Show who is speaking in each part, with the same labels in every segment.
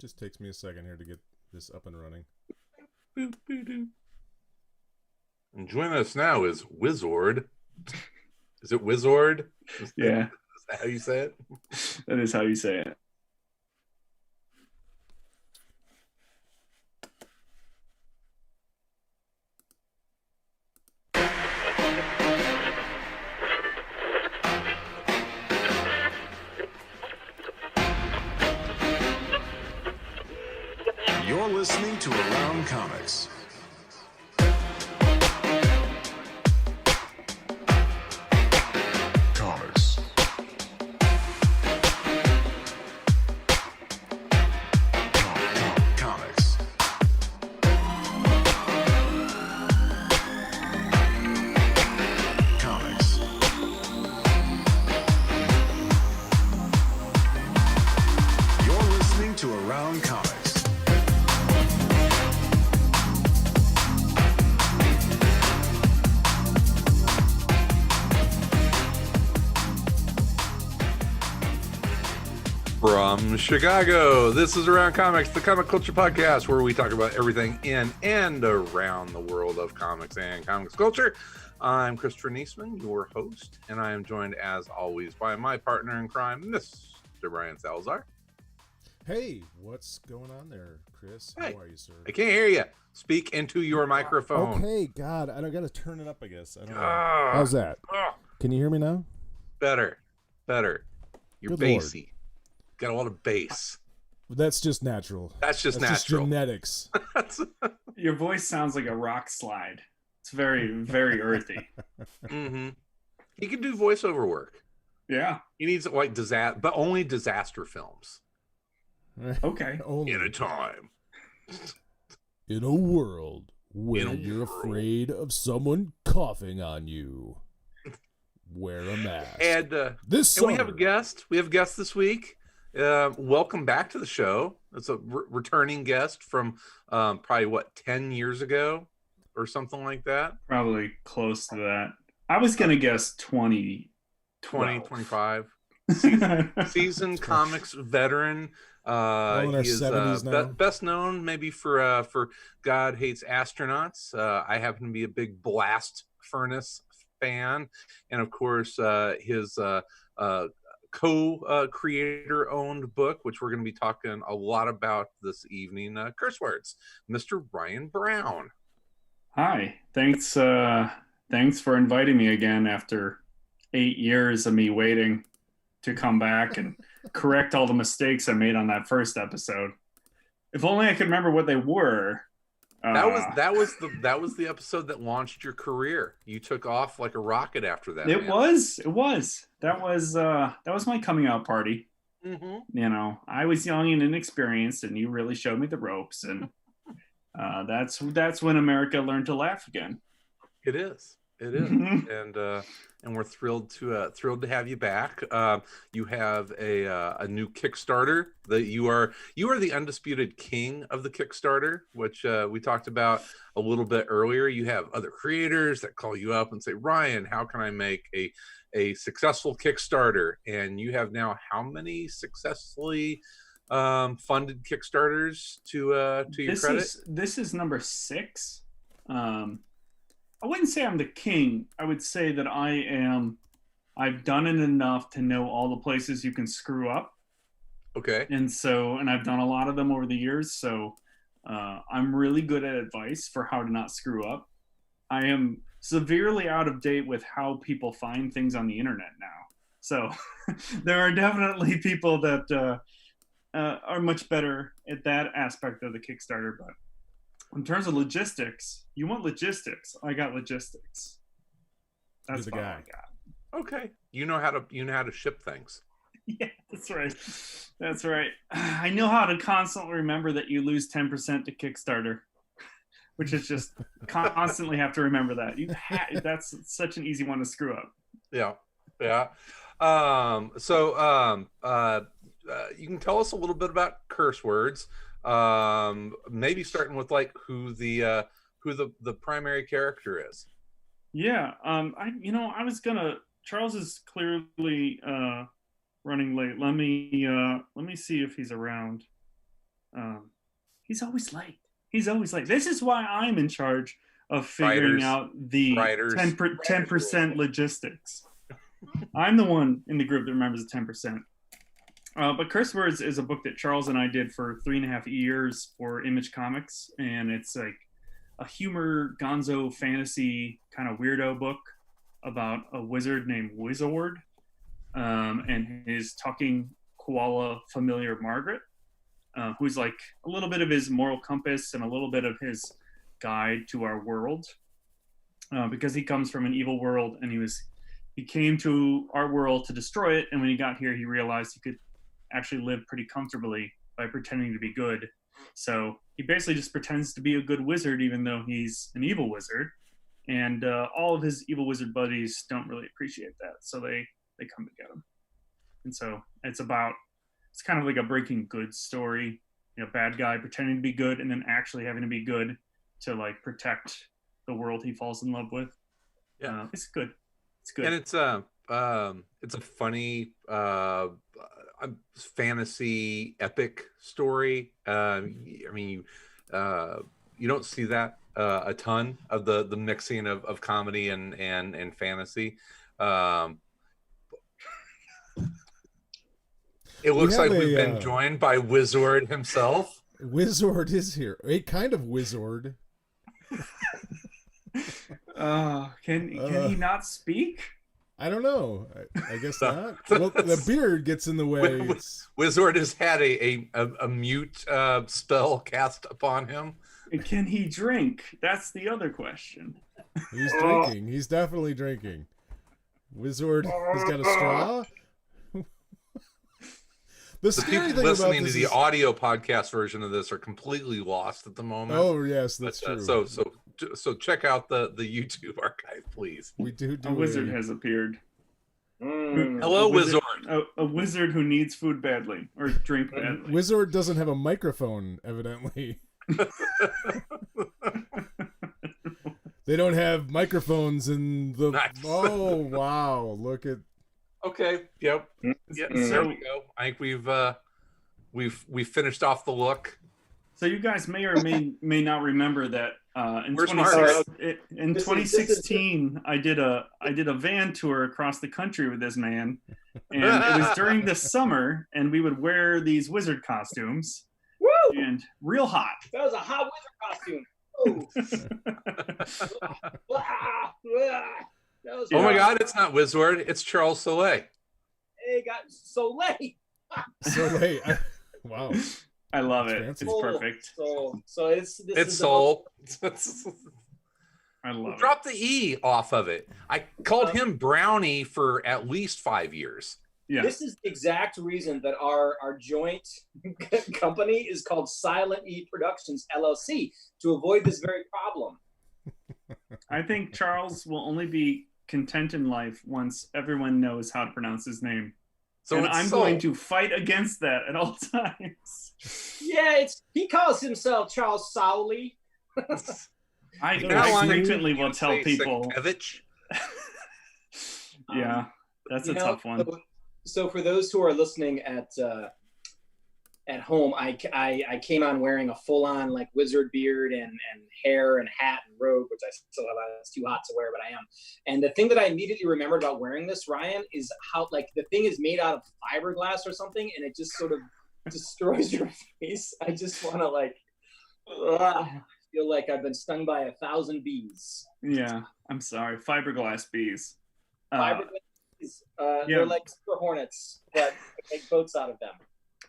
Speaker 1: Just takes me a second here to get this up and running.
Speaker 2: Boop, boop, boop. And joining us now is Wizord. Is it Wizord?
Speaker 3: Yeah.
Speaker 2: Is that how you say it?
Speaker 3: That is how you say it.
Speaker 4: You're listening to Around Comics. Comics. Comics. Comics. You're listening to Around Comics.
Speaker 2: From Chicago, this is Around Comics, the comic culture podcast where we talk about everything in and around the world of comics and comics culture. I'm Christopher Niesman, your host, and I am joined as always by my partner in crime, Mr. Brian Salazar.
Speaker 1: Hey, what's going on there, Chris?
Speaker 2: Hey,
Speaker 1: how are you, sir?
Speaker 2: I can't hear you. Speak into your microphone.
Speaker 1: Okay, God, I don't got to turn it up, I guess. I don't know.
Speaker 2: Ah,
Speaker 1: How's that?
Speaker 2: ah,
Speaker 1: Can you hear me now?
Speaker 2: better. You're
Speaker 1: Good Lord.
Speaker 2: bassy. Got a lot of bass.
Speaker 1: That's just natural.
Speaker 2: That's just
Speaker 1: Just
Speaker 2: natural.
Speaker 1: genetics.
Speaker 3: Your voice sounds like a rock slide. It's very, very earthy.
Speaker 2: Mm-hmm. He can do voiceover work.
Speaker 3: Yeah.
Speaker 2: He needs like disaster, but only disaster films.
Speaker 3: Okay.
Speaker 1: Only
Speaker 2: In a time.
Speaker 1: in a world where
Speaker 2: In a
Speaker 1: you're
Speaker 2: world.
Speaker 1: afraid of someone coughing on you. Wear a mask.
Speaker 2: And
Speaker 1: this
Speaker 2: we have a
Speaker 1: summer-
Speaker 2: guest. We have a guest this week. Welcome back to the show. It's a returning guest from probably 10 years ago or something like that.
Speaker 3: Probably close to that. I was going to guess 20.
Speaker 2: 2025. Seasoned comics veteran.
Speaker 1: Well in our
Speaker 2: He is
Speaker 1: 70s now.
Speaker 2: best known maybe for God Hates Astronauts. I happen to be a big Blast Furnace fan, and of course his co-creator owned book, which we're going to be talking a lot about this evening, Curse Words, Mr. Ryan Browne.
Speaker 3: Hi. Thanks for inviting me again after 8 years of me waiting to come back and correct all the mistakes I made on that first episode. If only I could remember what they were.
Speaker 2: That was the episode that launched your career. You took off like a rocket after that.
Speaker 3: It
Speaker 2: man.
Speaker 3: was. That was my coming out party.
Speaker 2: Mm-hmm.
Speaker 3: You know, I was young and inexperienced, and you really showed me the ropes, and that's when America learned to laugh again.
Speaker 2: It is, and we're thrilled to have you back. You have a new Kickstarter that you are the undisputed king of the Kickstarter, which we talked about a little bit earlier. You have other creators that call you up and say, Ryan, how can I make a successful Kickstarter? And you have now how many successfully funded Kickstarters to your credit?
Speaker 3: This is number 6. I wouldn't say I'm the king. I would say that I've done it enough to know all the places you can screw up.
Speaker 2: Okay.
Speaker 3: And I've done a lot of them over the years. So I'm really good at advice for how to not screw up. I am severely out of date with how people find things on the internet now. So there are definitely people that are much better at that aspect of the Kickstarter. But in terms of logistics, you want logistics. I got logistics. That's
Speaker 1: You're the
Speaker 3: about all
Speaker 1: guy.
Speaker 3: I got.
Speaker 2: Okay. You know how to ship things.
Speaker 3: Yeah, that's right. That's right. I know how to constantly remember that you lose 10% to Kickstarter, which is just constantly have to remember that. That's such an easy one to screw up.
Speaker 2: Yeah. You can tell us a little bit about Curse Words. Maybe starting with like who the primary character is.
Speaker 3: Yeah. I was gonna. Charles is clearly running late. Let me see if he's around. he's always late. He's always late. This is why I'm in charge of figuring out the 10% logistics. I'm the one in the group that remembers the 10%. But Curse Words is a book that Charles and I did for 3.5 years for Image Comics, and it's like a humor gonzo fantasy kind of weirdo book about a wizard named Wizard and his talking koala familiar Margaret, who's like a little bit of his moral compass and a little bit of his guide to our world, because he comes from an evil world, and he came to our world to destroy it, and when he got here he realized he could actually live pretty comfortably by pretending to be good. So he basically just pretends to be a good wizard even though he's an evil wizard, and all of his evil wizard buddies don't really appreciate that, so they come to get him. And so it's kind of like a Breaking Good story, bad guy pretending to be good and then actually having to be good to like protect the world he falls in love with. Yeah, it's good. And
Speaker 2: it's a funny fantasy epic story. I mean, you don't see that a ton of the mixing of comedy and fantasy. It looks like we've been joined by Wizard himself.
Speaker 1: Wizard is here. A kind of wizard.
Speaker 3: Can he not speak?
Speaker 1: I don't know. I guess not. Well, the beard gets in the way.
Speaker 2: Wizard has had a mute spell cast upon him.
Speaker 3: Can he drink? That's the other question.
Speaker 1: He's drinking. He's definitely drinking. Wizard, he's got a straw. The scary thing
Speaker 2: listening
Speaker 1: about this
Speaker 2: to the
Speaker 1: is...
Speaker 2: audio podcast version of this are completely lost at the moment.
Speaker 1: Oh yes, that's true.
Speaker 2: So check out the YouTube archive, please.
Speaker 1: We do
Speaker 3: a wizard has appeared.
Speaker 2: Hello, Wizard.
Speaker 3: A wizard who needs food badly or drink badly.
Speaker 1: Wizard doesn't have a microphone, evidently. They don't have microphones in the. Nice. Oh wow! Look at.
Speaker 2: Okay. Yep. Yeah. There we go. I think we've finished off the look.
Speaker 3: So you guys may or may not remember that in 2016 I did a van tour across the country with this man, and it was during the summer, and we would wear these wizard costumes.
Speaker 5: Woo!
Speaker 3: And real hot.
Speaker 5: That was a hot wizard costume.
Speaker 2: Oh my God! It's not Wizard. It's Charles Soule.
Speaker 5: It got Soule.
Speaker 1: Soule. Wow.
Speaker 3: I love it. It's perfect.
Speaker 5: It's
Speaker 2: Soul.
Speaker 3: I love it.
Speaker 2: Drop the E off of it. I called him Brownie for at least 5 years.
Speaker 3: Yeah.
Speaker 5: This is the exact reason that our joint company is called Silent E Productions LLC, to avoid this very problem.
Speaker 3: I think Charles will only be content in life once everyone knows how to pronounce his name. So and I'm going to fight against that at all times.
Speaker 5: Yeah, he calls himself Charles Soule.
Speaker 3: I frequently will tell people. Yeah, that's a tough one.
Speaker 5: So for those who are listening at home, I came on wearing a full-on like wizard beard and hair and hat and robe, which I still have. It's too hot to wear, but I am. And the thing that I immediately remembered about wearing this, Ryan, is how like the thing is made out of fiberglass or something, and it just sort of destroys your face. I just want to like feel like I've been stung by 1,000 bees.
Speaker 3: Yeah, I'm sorry, fiberglass bees.
Speaker 5: Fiberglass bees. They're like super hornets, but make boats out of them.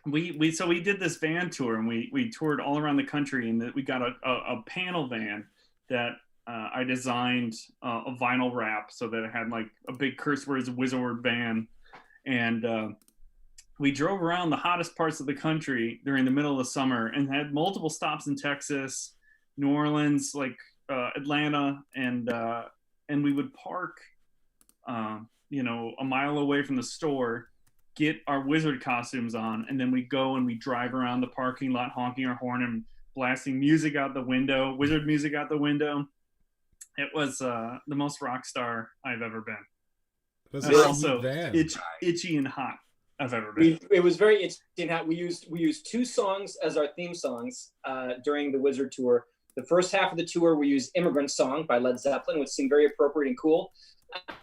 Speaker 3: We did this van tour, and we toured all around the country, and we got a panel van that I designed a vinyl wrap so that it had like a big Curse Words Wizard van, and we drove around the hottest parts of the country during the middle of the summer and had multiple stops in Texas, New Orleans, like Atlanta, and we would park a mile away from the store, get our wizard costumes on, and then we go and we drive around the parking lot honking our horn and blasting music out the window, wizard music out the window. It was the most rock star I've ever been. But also itchy and hot. I've ever been.
Speaker 5: It was very interesting how we used 2 songs as our theme songs during the Wizard tour. The first half of the tour, we used Immigrant Song by Led Zeppelin, which seemed very appropriate and cool.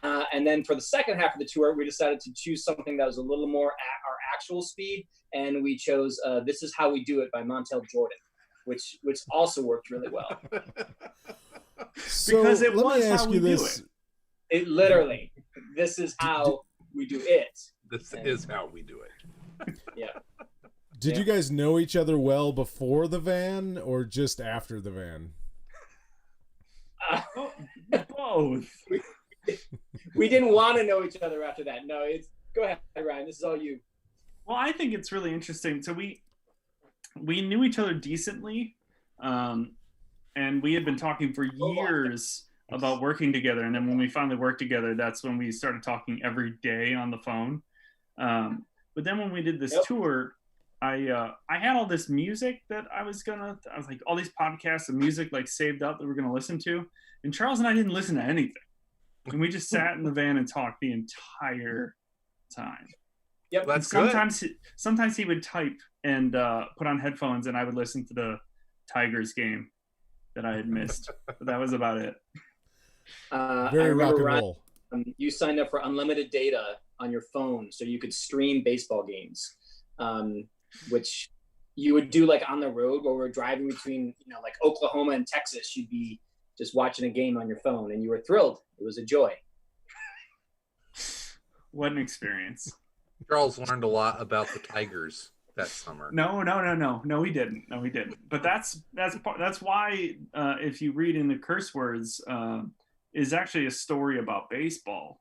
Speaker 5: And then for the second half of the tour, we decided to choose something that was a little more at our actual speed. And we chose This Is How We Do It by Montel Jordan, which also worked really well.
Speaker 1: So
Speaker 3: Because it
Speaker 1: let
Speaker 3: was
Speaker 1: me ask
Speaker 3: how
Speaker 1: you
Speaker 3: we do
Speaker 1: this.
Speaker 5: It literally, this is how we do it.
Speaker 2: This is how we do it.
Speaker 5: Yeah.
Speaker 1: Did
Speaker 5: Yeah.
Speaker 1: you guys know each other well before the van or just after the van?
Speaker 3: Both.
Speaker 5: We didn't want to know each other after that. No, go ahead, Ryan. This is all you.
Speaker 3: Well, I think it's really interesting. So we knew each other decently, and we had been talking for years about working together. And then when we finally worked together, that's when we started talking every day on the phone. But then when we did this tour, I had all this music that I was like all these podcasts and music like saved up that we're gonna listen to. And Charles and I didn't listen to anything. And we just sat in the van and talked the entire time.
Speaker 5: Yep.
Speaker 2: That's
Speaker 3: Sometimes he would type and put on headphones, and I would listen to the Tigers game that I had missed. But that was about it.
Speaker 1: Very rock and
Speaker 5: Ryan,
Speaker 1: roll.
Speaker 5: you signed up for unlimited data on your phone so you could stream baseball games, which you would do like on the road where we're driving between, like Oklahoma and Texas. You'd be just watching a game on your phone, and you were thrilled. It was a joy.
Speaker 3: What an experience.
Speaker 2: Charles learned a lot about the Tigers that summer.
Speaker 3: No, he didn't. But that's why if you read in the curse words, is actually a story about baseball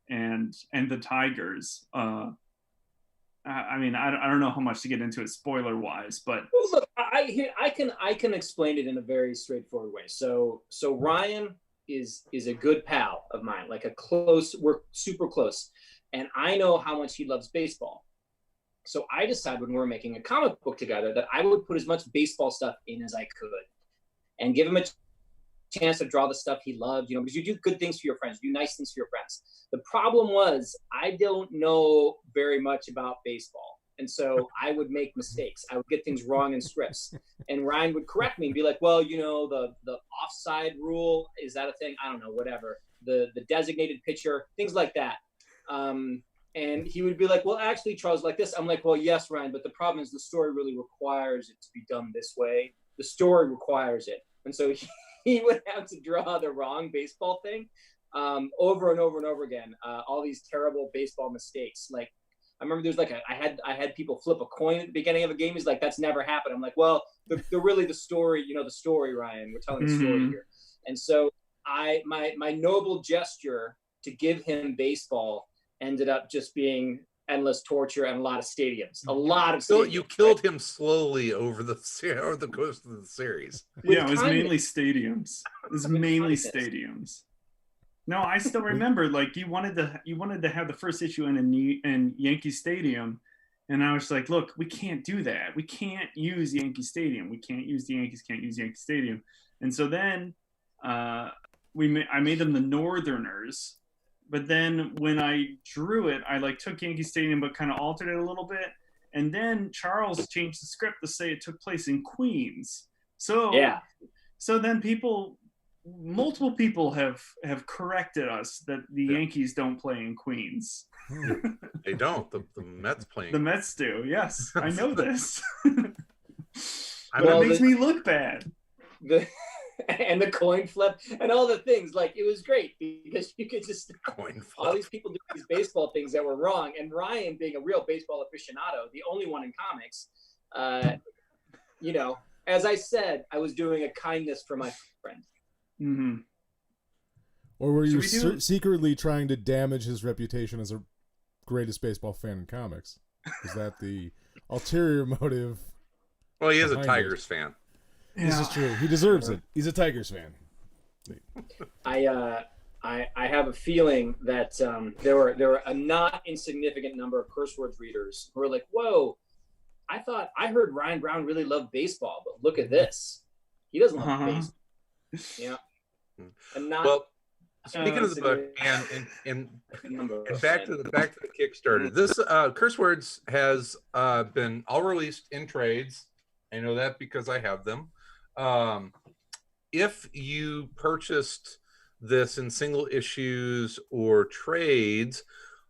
Speaker 3: and the Tigers. I mean, I don't know how much to get into it spoiler wise, but
Speaker 5: Well, look, I can explain it in a very straightforward way. So Ryan is a good pal of mine, like we're super close, and I know how much he loves baseball. So I decided when we were making a comic book together that I would put as much baseball stuff in as I could, and give him a chance to draw the stuff he loved, because you do good things for your friends, you do nice things for your friends. The problem was I don't know very much about baseball. And so I would make mistakes. I would get things wrong in scripts. And Ryan would correct me and be like, well, the offside rule, is that a thing? I don't know, whatever. The designated pitcher, things like that. And he would be like, well, actually, Charles, like this. I'm like, well, yes, Ryan, but the problem is the story really requires it to be done this way. The story requires it. And so he would have to draw the wrong baseball thing over and over and over again. All these terrible baseball mistakes. Like, I remember there's like I had people flip a coin at the beginning of a game. He's like, that's never happened. I'm like, well, the story, the story, Ryan. We're telling the story here. And so my noble gesture to give him baseball ended up just being endless torture and a lot of stadiums.
Speaker 2: So you killed him slowly over the course of the series.
Speaker 3: Yeah, it was mainly stadiums. No, I still remember, like, you wanted to have the first issue in Yankee Stadium, and I was like, look, we can't do that. We can't use Yankee Stadium. The Yankees can't use Yankee Stadium. And so then I made them the Northerners. But then when I drew it, I took Yankee Stadium but kind of altered it a little bit. And then Charles changed the script to say it took place in Queens. So yeah. So then multiple people have corrected us that the Yankees don't play in Queens.
Speaker 2: They don't. The Mets play.
Speaker 3: The Mets do. Yes, I know this. But it makes me look bad.
Speaker 5: And the coin flip and all the things, like, it was great because you could just
Speaker 2: coin flip.
Speaker 5: All these people doing these baseball things that were wrong, and Ryan being a real baseball aficionado, the only one in comics, as I said, I was doing a kindness for my friend.
Speaker 3: Mm-hmm.
Speaker 1: Or were you secretly trying to damage his reputation as a greatest baseball fan in comics? Is that the ulterior motive?
Speaker 2: Well, he is a Tigers fan.
Speaker 1: This is true. He deserves it. He's a Tigers fan.
Speaker 5: I have a feeling that there were a not insignificant number of curse words readers who were like, "Whoa, I heard Ryan Browne really loved baseball, but look at this. He doesn't love baseball." Yeah. And
Speaker 2: Speaking of the book, and back to the Kickstarter. This Curse Words has been all released in trades. I know that because I have them. If you purchased this in single issues or trades,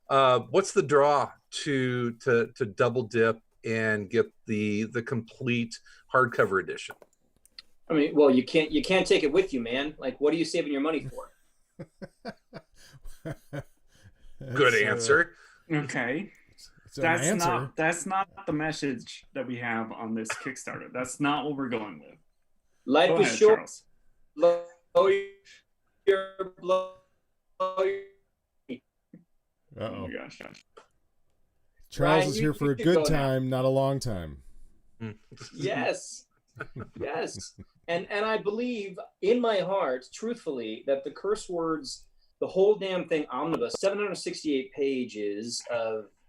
Speaker 2: what's the draw to double dip and get the complete hardcover edition?
Speaker 5: I mean, well, you can't take it with you, man. Like, what are you saving your money for?
Speaker 2: Good answer.
Speaker 3: Okay. That's not the message that we have on this Kickstarter. That's not what we're going with.
Speaker 5: Life is short. Blow your.
Speaker 1: Uh-oh.
Speaker 3: Oh my gosh.
Speaker 1: Charles is here for a good time, not a long time.
Speaker 5: Yes. Yes. And I believe in my heart, truthfully, that the Curse Words, the whole damn thing, omnibus, 768 pages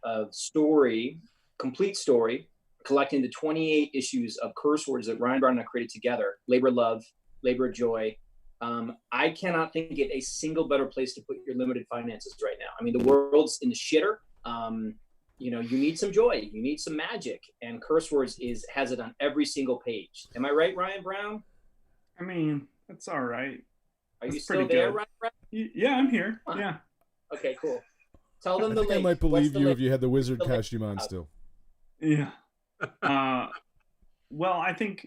Speaker 5: of story, complete story, collecting the 28 issues of Curse Words that Ryan, Browne and I created together, labor of love, labor of joy. I cannot think of a single better place to put your limited finances right now. I mean, the world's in the shitter. You need some joy, you need some magic, and Curse Words has it on every single page. Am I right, Ryan Browne?
Speaker 3: I mean, that's all right.
Speaker 5: Are you still there, Ryan Browne?
Speaker 3: Yeah, I'm here. Yeah.
Speaker 5: Okay, cool. Tell them the link.
Speaker 1: I might believe you if you had the wizard costume on still.
Speaker 3: Yeah. Well, I think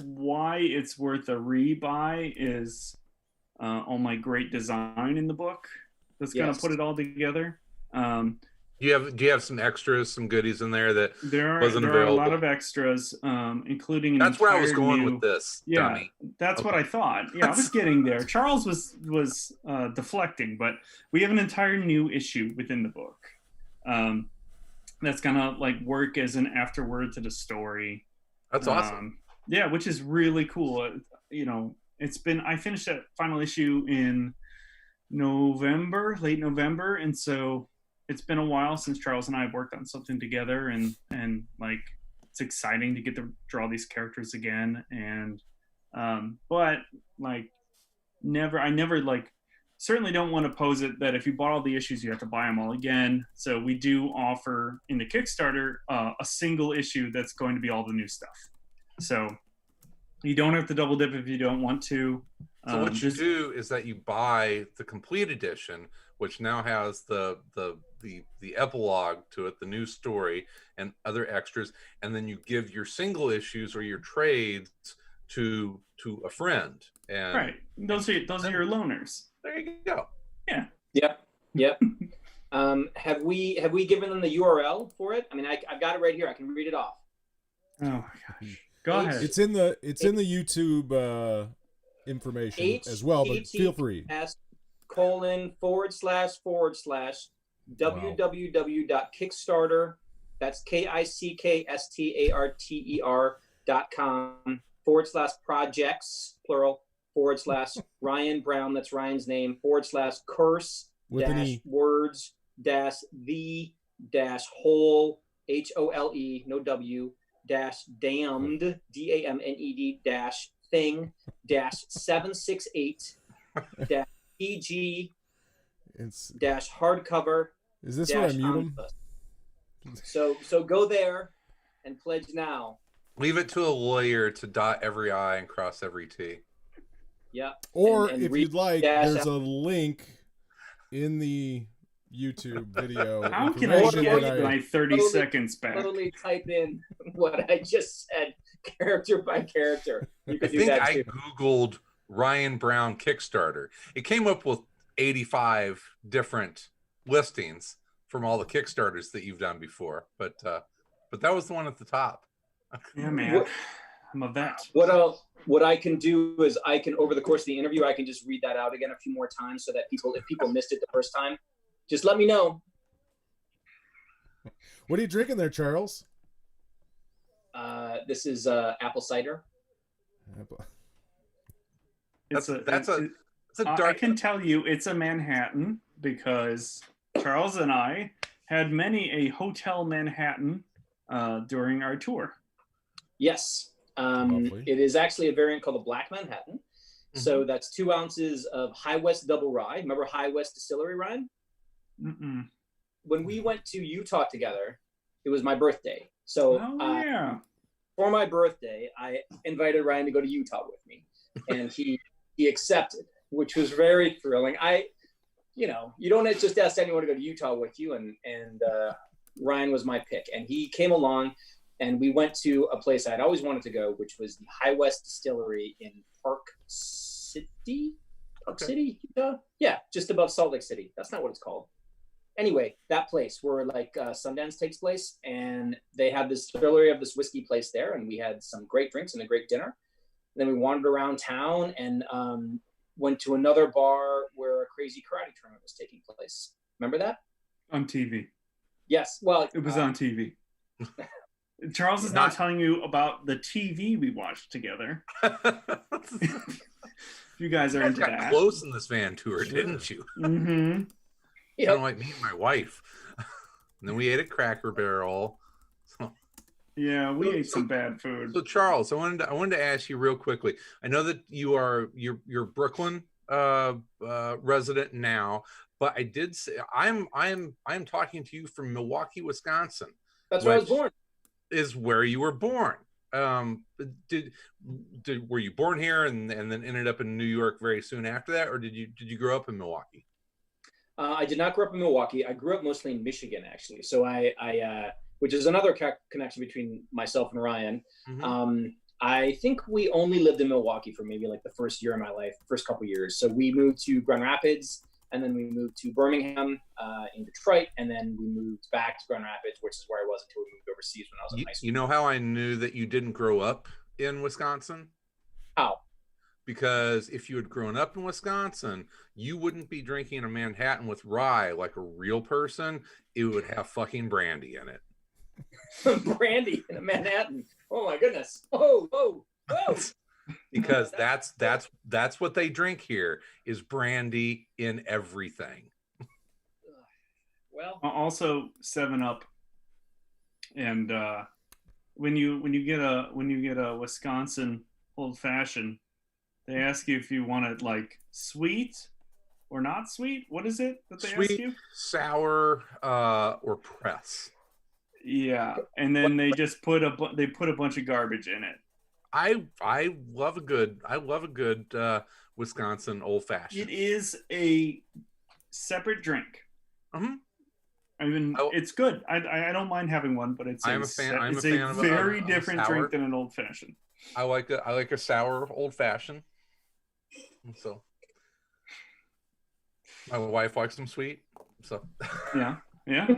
Speaker 3: why it's worth a rebuy is all my great design in the book that's going to put it all together.
Speaker 2: Do you have some extras, some goodies in there that wasn't available?
Speaker 3: There are a lot of extras, including
Speaker 2: that's where I was going with this.
Speaker 3: Yeah,
Speaker 2: dummy.
Speaker 3: That's what I thought. Yeah, I was getting there. Charles was deflecting, but we have an entire new issue within the book that's gonna work as an afterword to the story.
Speaker 2: That's awesome.
Speaker 3: Yeah, which is really cool. I finished that final issue in late November, and so it's been a while since Charles and I have worked on something together, and it's exciting to get to draw these characters again. And but I never certainly don't want to pose it that if you bought all the issues you have to buy them all again. So we do offer in the Kickstarter a single issue that's going to be all the new stuff. So you don't have to double dip if you don't want to.
Speaker 2: So what you do is that you buy the complete edition, which now has the epilogue to it, the new story, and other extras, and then you give your single issues or your trades to a friend. And
Speaker 3: right, those are your loaners.
Speaker 2: There you go.
Speaker 3: Yeah.
Speaker 5: Yep. Have we given them the URL for it? I mean, I've got it right here. I can read it off.
Speaker 3: Oh my gosh. Go ahead.
Speaker 1: It's in the YouTube information as well, but feel free.
Speaker 5: //www.kickstarter, that's kickstarter.com/projects, plural, /Ryan Browne, that's Ryan's name, /curse words the whole HOLE, no W, damned DAMNED thing -768 PG hardcover.
Speaker 1: Is this where I mute him?
Speaker 5: So go there and pledge now.
Speaker 2: Leave it to a lawyer to dot every I and cross every T.
Speaker 5: Yeah.
Speaker 1: Or if you'd like, there's a link in the YouTube video.
Speaker 3: How can I get my 30 seconds back?
Speaker 5: Totally type in what I just said, character by character. You can do that too.
Speaker 2: I Googled Ryan Browne Kickstarter. It came up with 85 different listings from all the Kickstarters that you've done before, but that was the one at the top.
Speaker 3: Yeah, man. I'm a vet.
Speaker 5: What I can do is over the course of the interview, I can just read that out again a few more times so that if people missed it the first time, just let me know.
Speaker 1: What are you drinking there, Charles?
Speaker 5: This is apple cider.
Speaker 3: I can tell you it's a Manhattan because Charles and I had many a Hotel Manhattan during our tour.
Speaker 5: Yes. It is actually a variant called the Black Manhattan. So that's 2 ounces of High West Double Rye. Remember High West Distillery, Ryan?
Speaker 3: Mm-mm.
Speaker 5: When we went to Utah together, it was my birthday. So for my birthday, I invited Ryan to go to Utah with me, and he accepted, which was very thrilling. You don't just ask anyone to go to Utah with you, and Ryan was my pick, and he came along, and we went to a place I'd always wanted to go, which was the High West Distillery in Park City, Utah. Yeah, just above Salt Lake City. That's not what it's called. Anyway, that place where like Sundance takes place, and they had this distillery of this whiskey place there, and we had some great drinks and a great dinner. And then we wandered around town and went to another bar where a crazy karate tournament was taking place. Remember that?
Speaker 3: On TV.
Speaker 5: Yes. Well,
Speaker 3: it was on TV. Charles is not telling you about the TV we watched together. You guys are into that.
Speaker 2: Close in this van tour, didn't you?
Speaker 3: Mm-hmm.
Speaker 2: Kind of like me and my wife. And then we ate at Cracker Barrel. So.
Speaker 3: Yeah, we ate some bad food.
Speaker 2: So Charles, I wanted to ask you real quickly. I know that you're Brooklyn resident now, but I did say I'm talking to you from Milwaukee, Wisconsin.
Speaker 5: That's where I was born.
Speaker 2: Is where you were born. Were you born here and then ended up in New York very soon after that, or did you grow up in Milwaukee?
Speaker 5: I did not grow up in Milwaukee. I grew up mostly in Michigan, actually. So I which is another connection between myself and Ryan. Mm-hmm. I think we only lived in Milwaukee for maybe like the first year of my life, first couple years. So we moved to Grand Rapids, and then we moved to Birmingham in Detroit, and then we moved back to Grand Rapids, which is where I was until we moved overseas when I was in high school.
Speaker 2: You know how I knew that you didn't grow up in Wisconsin?
Speaker 5: How?
Speaker 2: Because if you had grown up in Wisconsin, you wouldn't be drinking a Manhattan with rye like a real person. It would have fucking brandy in it.
Speaker 5: Brandy in a Manhattan. Oh my goodness. Whoa.
Speaker 2: Because that's what they drink here is brandy in everything.
Speaker 5: Well,
Speaker 3: also 7-Up, and when you get a Wisconsin old fashioned, they ask you if you want it like sweet or not sweet. What is it that they
Speaker 2: sweet,
Speaker 3: ask you?
Speaker 2: Sour, or press.
Speaker 3: Yeah, and then they just put a bunch of garbage in it.
Speaker 2: I love a good Wisconsin old fashioned.
Speaker 3: It is a separate drink.
Speaker 2: Mm-hmm.
Speaker 3: I mean, it's good. I don't mind having one, but it's a very different drink than an old fashioned.
Speaker 2: I like a sour old fashioned. So my wife likes them sweet. So
Speaker 3: yeah,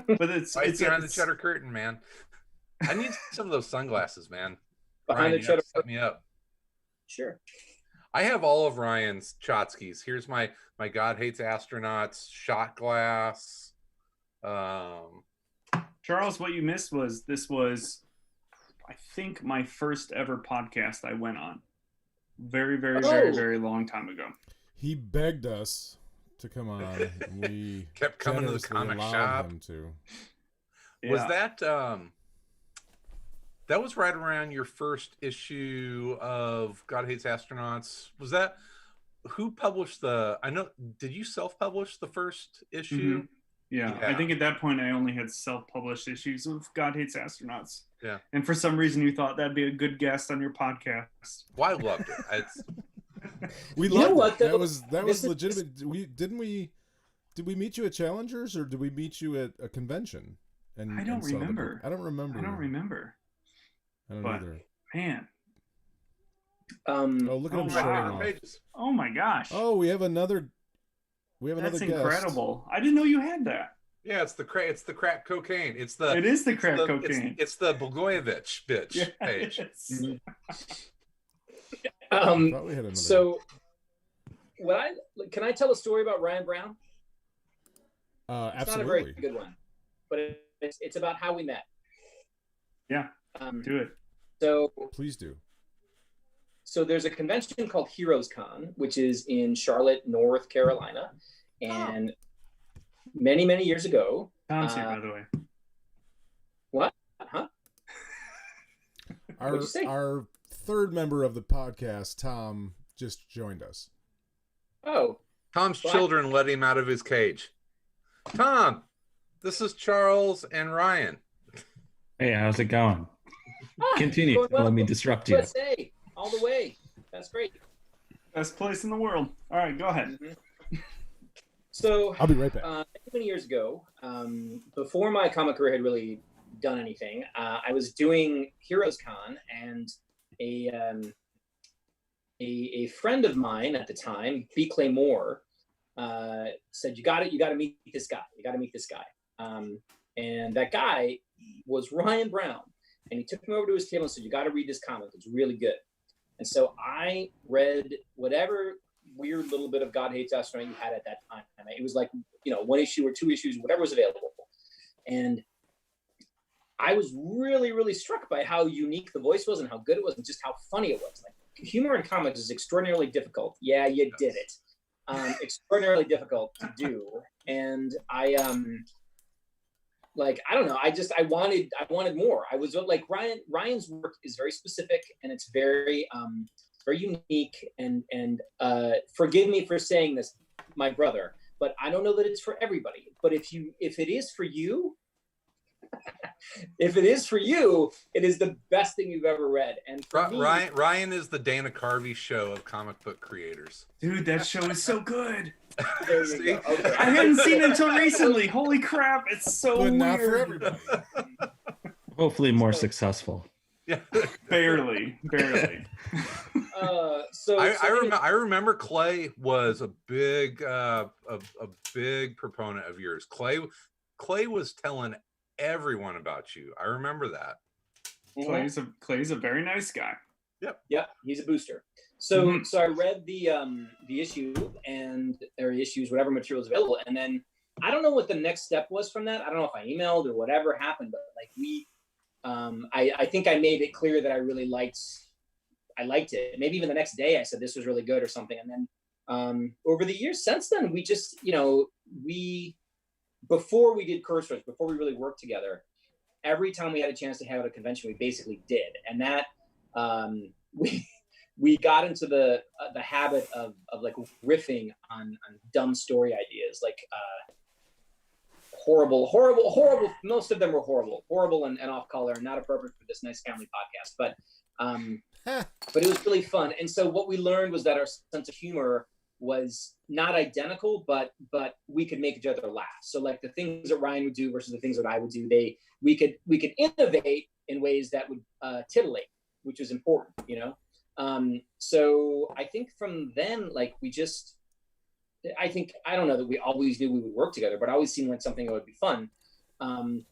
Speaker 3: but it's
Speaker 2: behind the cheddar curtain, man. I need some of those sunglasses, man.
Speaker 5: Behind the cheddar
Speaker 2: set me up.
Speaker 5: Sure.
Speaker 2: I have all of Ryan's Chotskys. Here's my God Hates Astronauts shot glass.
Speaker 3: Charles, what you missed was this was, I think, my first ever podcast I went on. Very, very, very, very long time ago.
Speaker 1: He begged us to come on. And we
Speaker 2: kept coming to the comic shop.
Speaker 1: Him to.
Speaker 2: Was that that was right around your first issue of God Hates Astronauts? Was that who published did you self-publish the first issue?
Speaker 3: Mm-hmm. Yeah, I think at that point I only had self-published issues of God Hates Astronauts.
Speaker 2: Yeah.
Speaker 3: And for some reason you thought that'd be a good guest on your podcast.
Speaker 2: Well, I loved it.
Speaker 1: We loved it. That was legitimate. Did we meet you at Challengers or did we meet you at a convention?
Speaker 3: I don't remember.
Speaker 1: I don't remember.
Speaker 3: I don't
Speaker 1: either.
Speaker 3: Man.
Speaker 1: Look at him showing off.
Speaker 3: Oh my gosh.
Speaker 1: Oh, we have another
Speaker 3: That's
Speaker 1: guest.
Speaker 3: Incredible. I didn't know you had that.
Speaker 2: Yeah, it's the crack cocaine.
Speaker 3: It is the crack cocaine.
Speaker 2: It's the Blagojevich bitch page.
Speaker 5: So can I tell a story about Ryan Browne?
Speaker 1: Absolutely.
Speaker 5: It's not a very good one, but it's about how we met.
Speaker 3: Yeah. Do it.
Speaker 5: So
Speaker 1: please do.
Speaker 5: So there's a convention called Heroes Con, which is in Charlotte, North Carolina, and many, many years ago.
Speaker 3: Tom's here, by the way.
Speaker 5: What? Huh?
Speaker 1: Our third member of the podcast, Tom, just joined us.
Speaker 5: Oh,
Speaker 2: Tom's children let him out of his cage. Tom, this is Charles and Ryan.
Speaker 6: Hey, how's it going? Continue.
Speaker 5: going well.
Speaker 6: Let me disrupt you.
Speaker 5: USA, all the way. That's great.
Speaker 3: Best place in the world. All right, go ahead.
Speaker 5: Mm-hmm. So
Speaker 1: I'll be right back.
Speaker 5: Many years ago, before my comic career had really done anything, I was doing Heroes Con, and a friend of mine at the time, B. Clay Moore, said, "You got to meet this guy. You got to meet this guy." And that guy was Ryan Browne, and he took me over to his table and said, "You got to read this comic. It's really good." And so I read whatever weird little bit of God Hates Astronaut you had at that time. It was like, one issue or two issues, whatever was available. And I was really, really struck by how unique the voice was and how good it was and just how funny it was. Like, humor in comics is extraordinarily difficult. Yeah, you did it. Extraordinarily difficult to do. And I don't know. I wanted more. I was like, Ryan's work is very specific, and it's very unique. And forgive me for saying this, my brother, but I don't know that it's for everybody. But if it is for you, it is the best thing you've ever read. And for me,
Speaker 2: Ryan is the Dana Carvey show of comic book creators.
Speaker 3: Dude, that show is so good.
Speaker 5: There you go. Okay.
Speaker 3: I hadn't seen it until recently. Holy crap, it's so
Speaker 1: But
Speaker 3: weird.
Speaker 1: not for everybody.
Speaker 6: Hopefully more successful.
Speaker 2: Yeah,
Speaker 3: Barely.
Speaker 2: I remember Clay was a big proponent of yours. Clay was telling everyone about you. I remember that.
Speaker 3: Clay's a very nice guy.
Speaker 5: Yep, he's a booster. So I read the issue or issues, whatever material is available, and then I don't know what the next step was from that. I don't know if I emailed or whatever happened, but like I think I made it clear that I really liked it. Maybe even the next day I said this was really good or something. And then over the years since then, we just before we did Curse Words, before we really worked together, every time we had a chance to hang out at a convention, we basically did, and that we got into the habit of like riffing on dumb story ideas, like horrible. Most of them were horrible and off color and not appropriate for this nice family podcast. But it was really fun. And so what we learned was that our sense of humor was not identical, but we could make each other laugh. So like the things that Ryan would do versus the things that I would do, we could innovate in ways that would titillate, which was important, So I think from then, like I don't know that we always knew we would work together, but it always seemed like something that would be fun. And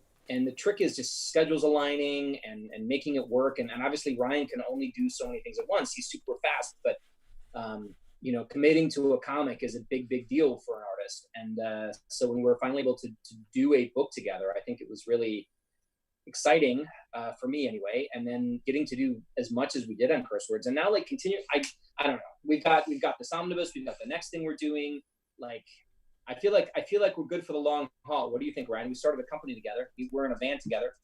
Speaker 5: the trick is just schedules aligning and making it work. And obviously Ryan can only do so many things at once. He's super fast, but committing to a comic is a big deal for an artist. And so when we were finally able to do a book together, I think it was really exciting for me anyway. And then getting to do as much as we did on Curse Words, and now like continue. I don't know. We've got this omnibus. We've got the next thing we're doing. Like I feel like we're good for the long haul. What do you think, Ryan? We started a company together. We're in a band together.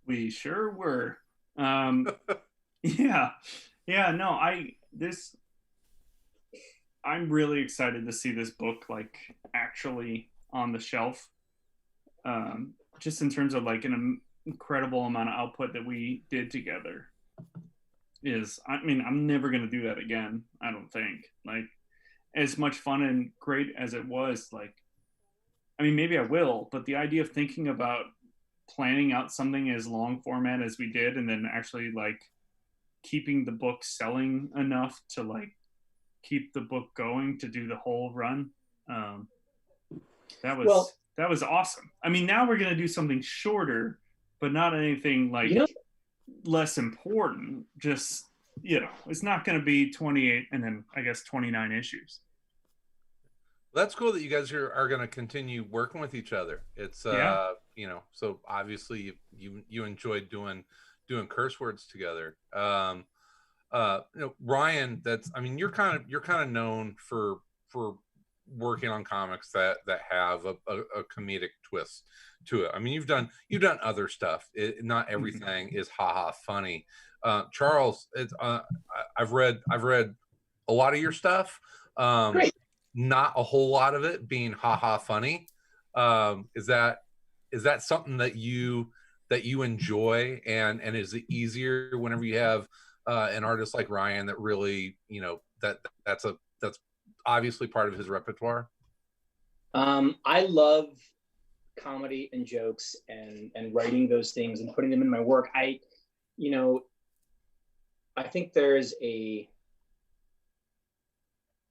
Speaker 3: We sure were. Yeah. No, I'm really excited to see this book like actually on the shelf. Just in terms of like an incredible amount of output that we did together I'm never going to do that again. I don't think, like, as much fun and great as it was, like, maybe I will, but the idea of thinking about planning out something as long format as we did, and then actually like keeping the book selling enough to like keep the book going to do the whole run. That was awesome. Now we're going to do something shorter, but not anything like less important. Just, it's not going to be 28 and then I guess 29 issues.
Speaker 2: That's cool that you guys are going to continue working with each other. It's so obviously you enjoyed doing Curse Words together. Ryan, you're kind of known for working on comics that have a comedic twist to it. I mean, you've done other stuff. Not everything is haha funny. Charles, I've read a lot of your stuff.
Speaker 5: Great.
Speaker 2: Not a whole lot of it being haha funny. Is that something that you enjoy, and is it easier whenever you have an artist like Ryan that really, that's obviously part of his repertoire?
Speaker 5: I love comedy and jokes and writing those things and putting them in my work. I think there's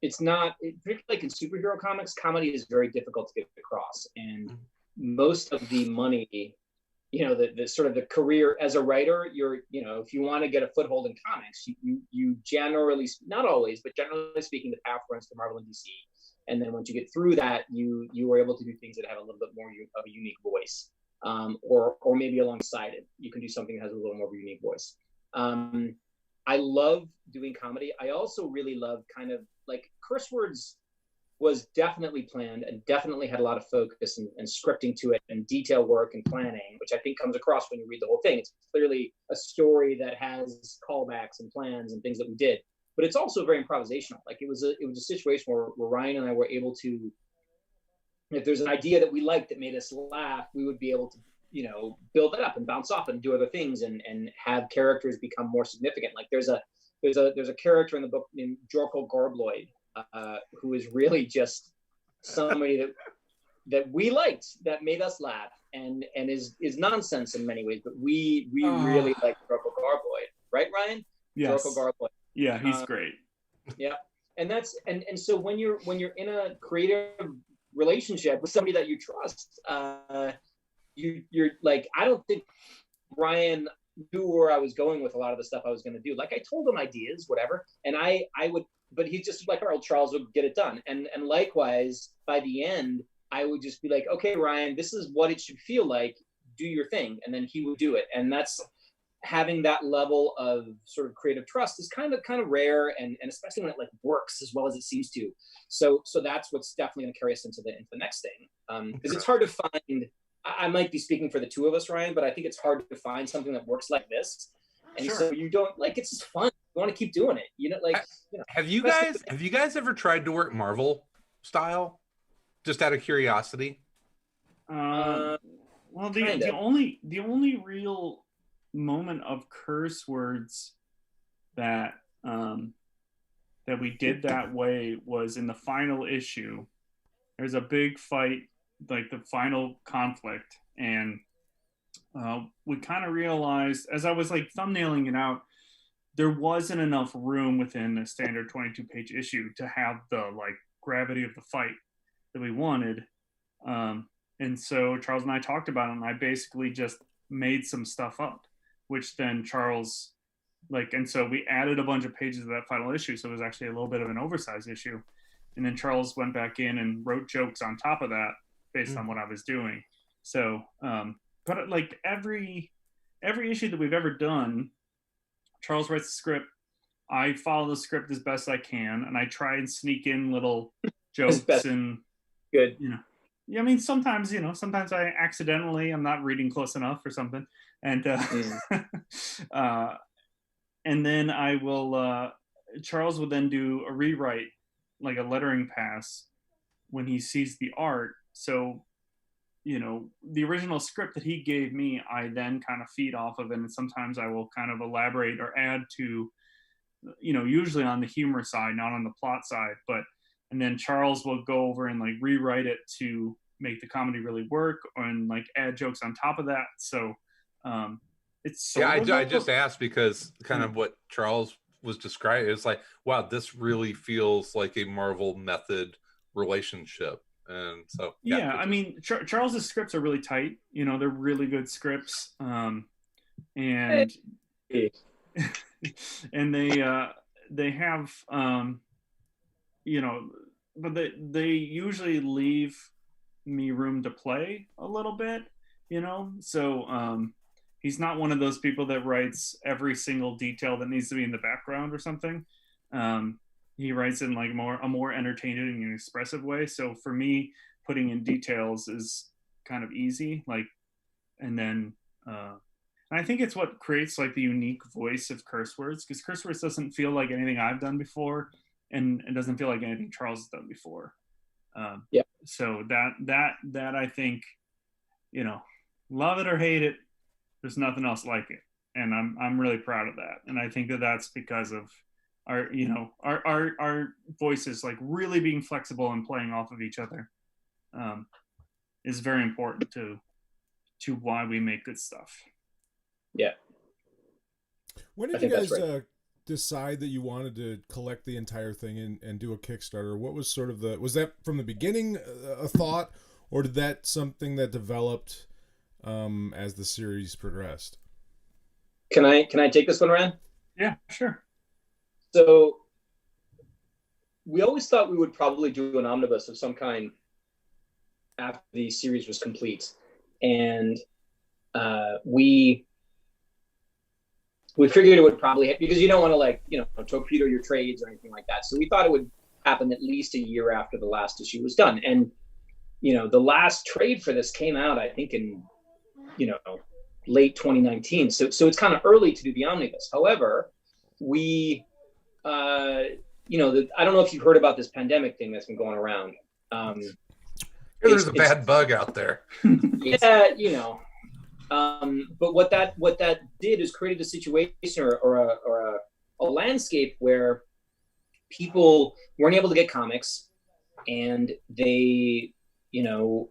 Speaker 5: it's not, particularly like in superhero comics, comedy is very difficult to get across. And most of the money, the sort of the career as a writer, if you want to get a foothold in comics, you generally, not always, but generally speaking, the path runs to Marvel and DC. And then once you get through that, you are able to do things that have a little bit more of a unique voice, or maybe alongside it, you can do something that has a little more of a unique voice. I love doing comedy. I also really love kind of like Curse Words was definitely planned and definitely had a lot of focus and scripting to it and detail work and planning, which I think comes across when you read the whole thing. It's clearly a story that has callbacks and plans and things that we did, but it's also very improvisational. Like it was a situation where Ryan and I were able to, if there's an idea that we liked that made us laugh, we would be able to, build it up and bounce off and do other things and have characters become more significant. Like there's a character in the book named Jorko Gorbloid, who is really just somebody that we liked, that made us laugh, and is nonsense in many ways, but we really like Jorko Gorbloid, right, Ryan?
Speaker 3: Yes.
Speaker 5: Jorko Gorbloid. Yeah,
Speaker 3: he's great.
Speaker 5: Yeah, and that's and so when you're in a creative relationship with somebody that you trust, you're like, I don't think Ryan knew where I was going with a lot of the stuff I was going to do. Like I told him ideas, whatever, and I would, but he's just like, all right, Charles would get it done. And likewise, by the end, I would just be like, okay, Ryan, this is what it should feel like. Do your thing, and then he would do it. And that's having that level of sort of creative trust is kind of rare, and especially when it like works as well as it seems to. So that's what's definitely going to carry us into the next thing. Because it's hard to find. I might be speaking for the two of us, Ryan, but I think it's hard to find something that works like this. And so you don't like, it's just fun. You want to keep doing it.
Speaker 2: Have you guys ever tried to work Marvel style? Just out of curiosity?
Speaker 3: Well, the only real moment of Curse Words that we did that way was in the final issue. There's a big fight, like the final conflict, and we kind of realized as I was like thumbnailing it out, there wasn't enough room within a standard 22-page issue to have the like gravity of the fight that we wanted, and so Charles and I talked about it, and I basically just made some stuff up, which then Charles and so we added a bunch of pages of that final issue, so it was actually a little bit of an oversized issue, and then Charles went back in and wrote jokes on top of that based on what I was doing. So, but like every issue that we've ever done, Charles writes the script. I follow the script as best I can, and I try and sneak in little jokes and
Speaker 5: good.
Speaker 3: Yeah, I mean, sometimes I accidentally, I'm not reading close enough or something, and and then I will. Charles will then do a rewrite, like a lettering pass, when he sees the art. So, the original script that he gave me, I then kind of feed off of it. And sometimes I will kind of elaborate or add to, usually on the humor side, not on the plot side. And then Charles will go over and like rewrite it to make the comedy really work, and like add jokes on top of that. So it's
Speaker 2: I just asked because kind of what Charles was describing. It's like, wow, this really feels like a Marvel method relationship. And so
Speaker 3: I mean, Charles's scripts are really tight. They're really good scripts, and and they have but they usually leave me room to play a little bit, so he's not one of those people that writes every single detail that needs to be in the background or something. he writes in like a more entertaining and expressive way. So for me, putting in details is kind of easy. Like, and then and I think it's what creates like the unique voice of Curse Words, because Curse Words doesn't feel like anything I've done before, and it doesn't feel like anything Charles has done before.
Speaker 5: Yeah.
Speaker 3: So that I think, you know, love it or hate it, there's nothing else like it, and I'm really proud of that. And I think that that's because of our, you know, our voices like really being flexible and playing off of each other is very important to why we make good stuff.
Speaker 5: Yeah.
Speaker 1: When did you guys decide that you wanted to collect the entire thing and do a Kickstarter? What was sort of was that from the beginning a thought, or did that something that developed as the series progressed?
Speaker 5: Can I take this one, Ryan?
Speaker 3: Yeah, sure.
Speaker 5: So we always thought we would probably do an omnibus of some kind after the series was complete, and we figured it would probably, because you don't want to, like, you know, torpedo your trades or anything like that. So we thought it would happen at least a year after the last issue was done. And, you know, the last trade for this came out, I think, in, you know, late 2019. So it's kind of early to do the omnibus. However, we, you know, I don't know if you've heard about this pandemic thing that's been going around.
Speaker 2: There's a bad bug out there.
Speaker 5: Yeah, you know. But what that did is created a situation or a landscape where people weren't able to get comics, and they, you know,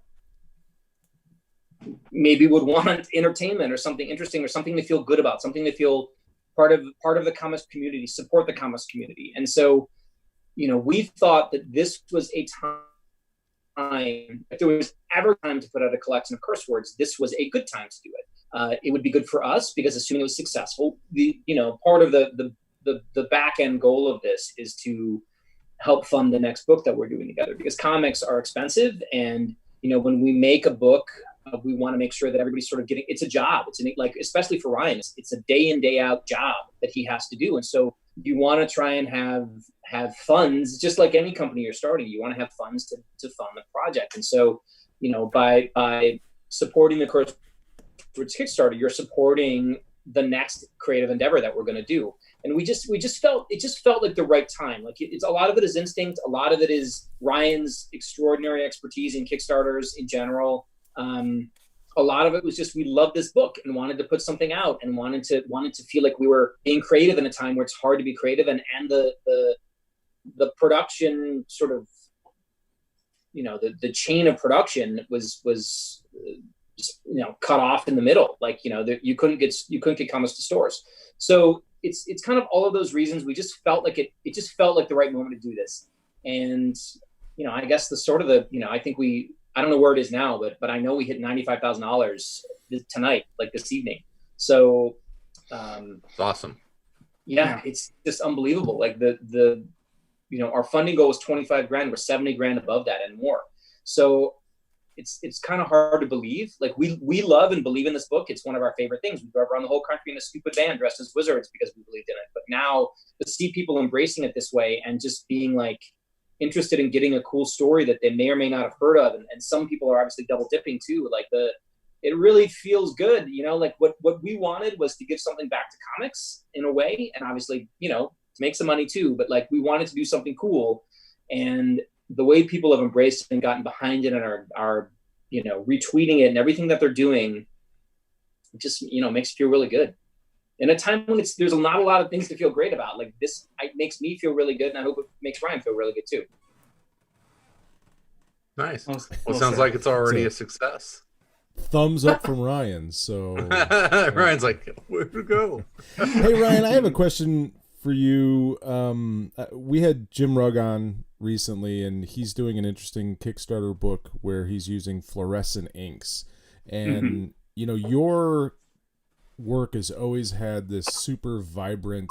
Speaker 5: maybe would want entertainment or something interesting or something to feel good about, something to feel part of the comics community, support the comics community. And so, you know, we thought that this was a time, if there was ever time to put out a collection of Curse Words, this was a good time to do it. It would be good for us because assuming it was successful, you know, part of the back end goal of this is to help fund the next book that we're doing together, because comics are expensive, and, you know, when we make a book, we want to make sure that everybody's sort of getting, it's a job. It's like, especially for Ryan, it's a day in, day out job that he has to do. And so you want to try and have funds, just like any company you're starting, you want to have funds to fund the project. And so, you know, by supporting the Curse Words Kickstarter, you're supporting the next creative endeavor that we're going to do. And we just felt like the right time. Like, it's a lot of it is instinct. A lot of it is Ryan's extraordinary expertise in Kickstarters in general. A lot of it was just, we loved this book and wanted to put something out and wanted to feel like we were being creative in a time where it's hard to be creative, and the production sort of, you know, the chain of production was just, you know, cut off in the middle. Like, you know, you couldn't get comics to stores. So it's kind of all of those reasons. We just felt like it just felt like the right moment to do this. And, you know, I guess you know, I don't know where it is now, but I know we hit $95,000 tonight, like this evening. So
Speaker 2: it's awesome.
Speaker 5: Yeah, it's just unbelievable. Like the you know, our funding goal was 25 grand. We're 70 grand above that and more. So it's kind of hard to believe. Like, we love and believe in this book. It's one of our favorite things. We drove around the whole country in a stupid van dressed as wizards because we believed in it. But now to see people embracing it this way and just being like interested in getting a cool story that they may or may not have heard of, and some people are obviously double dipping too. Like, it really feels good, you know. Like, what we wanted was to give something back to comics in a way, and obviously, you know, to make some money too. But like, we wanted to do something cool, and the way people have embraced it and gotten behind it and are you know, retweeting it and everything that they're doing, just, you know, makes you feel really good. In a time when there's not a lot of things to feel great about, like this, it makes me feel really good, and I hope it makes Ryan feel really good too.
Speaker 2: Nice. Well, it sounds like it's already a success.
Speaker 1: Thumbs up from Ryan. So
Speaker 2: Ryan's like, where to go?
Speaker 1: Hey Ryan, I have a question for you. We had Jim Rugg on recently, and he's doing an interesting Kickstarter book where he's using fluorescent inks, and you know, your work has always had this super vibrant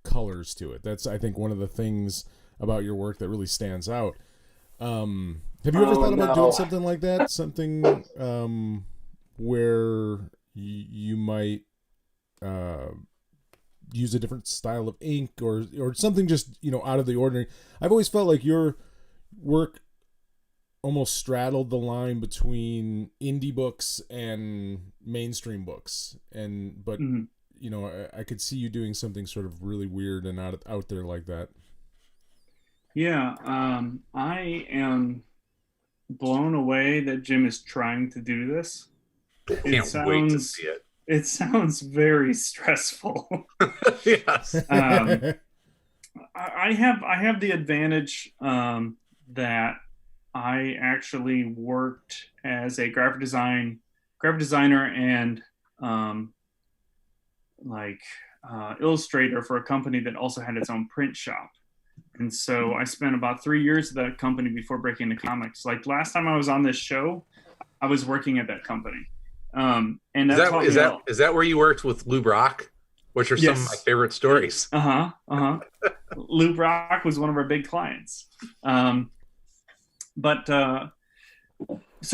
Speaker 1: colors to it. That's, I think, one of the things about your work that really stands out. Have you ever thought about doing something like that? Something where you might use a different style of ink or something just, out of the ordinary. I've always felt like your work almost straddled the line between indie books and mainstream books. But I could see you doing something sort of really weird and out there like that.
Speaker 3: Yeah, I am blown away that Jim is trying to do this.
Speaker 2: Can't wait to see it.
Speaker 3: It sounds very stressful.
Speaker 2: Yes.
Speaker 3: I have the advantage that I actually worked as a graphic designer and illustrator for a company that also had its own print shop. And so I spent about 3 years at that company before breaking into comics. Like last time I was on this show, I was working at that company. And
Speaker 2: is that where you worked with Lou Brock? Which are some of my favorite stories.
Speaker 3: Lou Brock was one of our big clients. So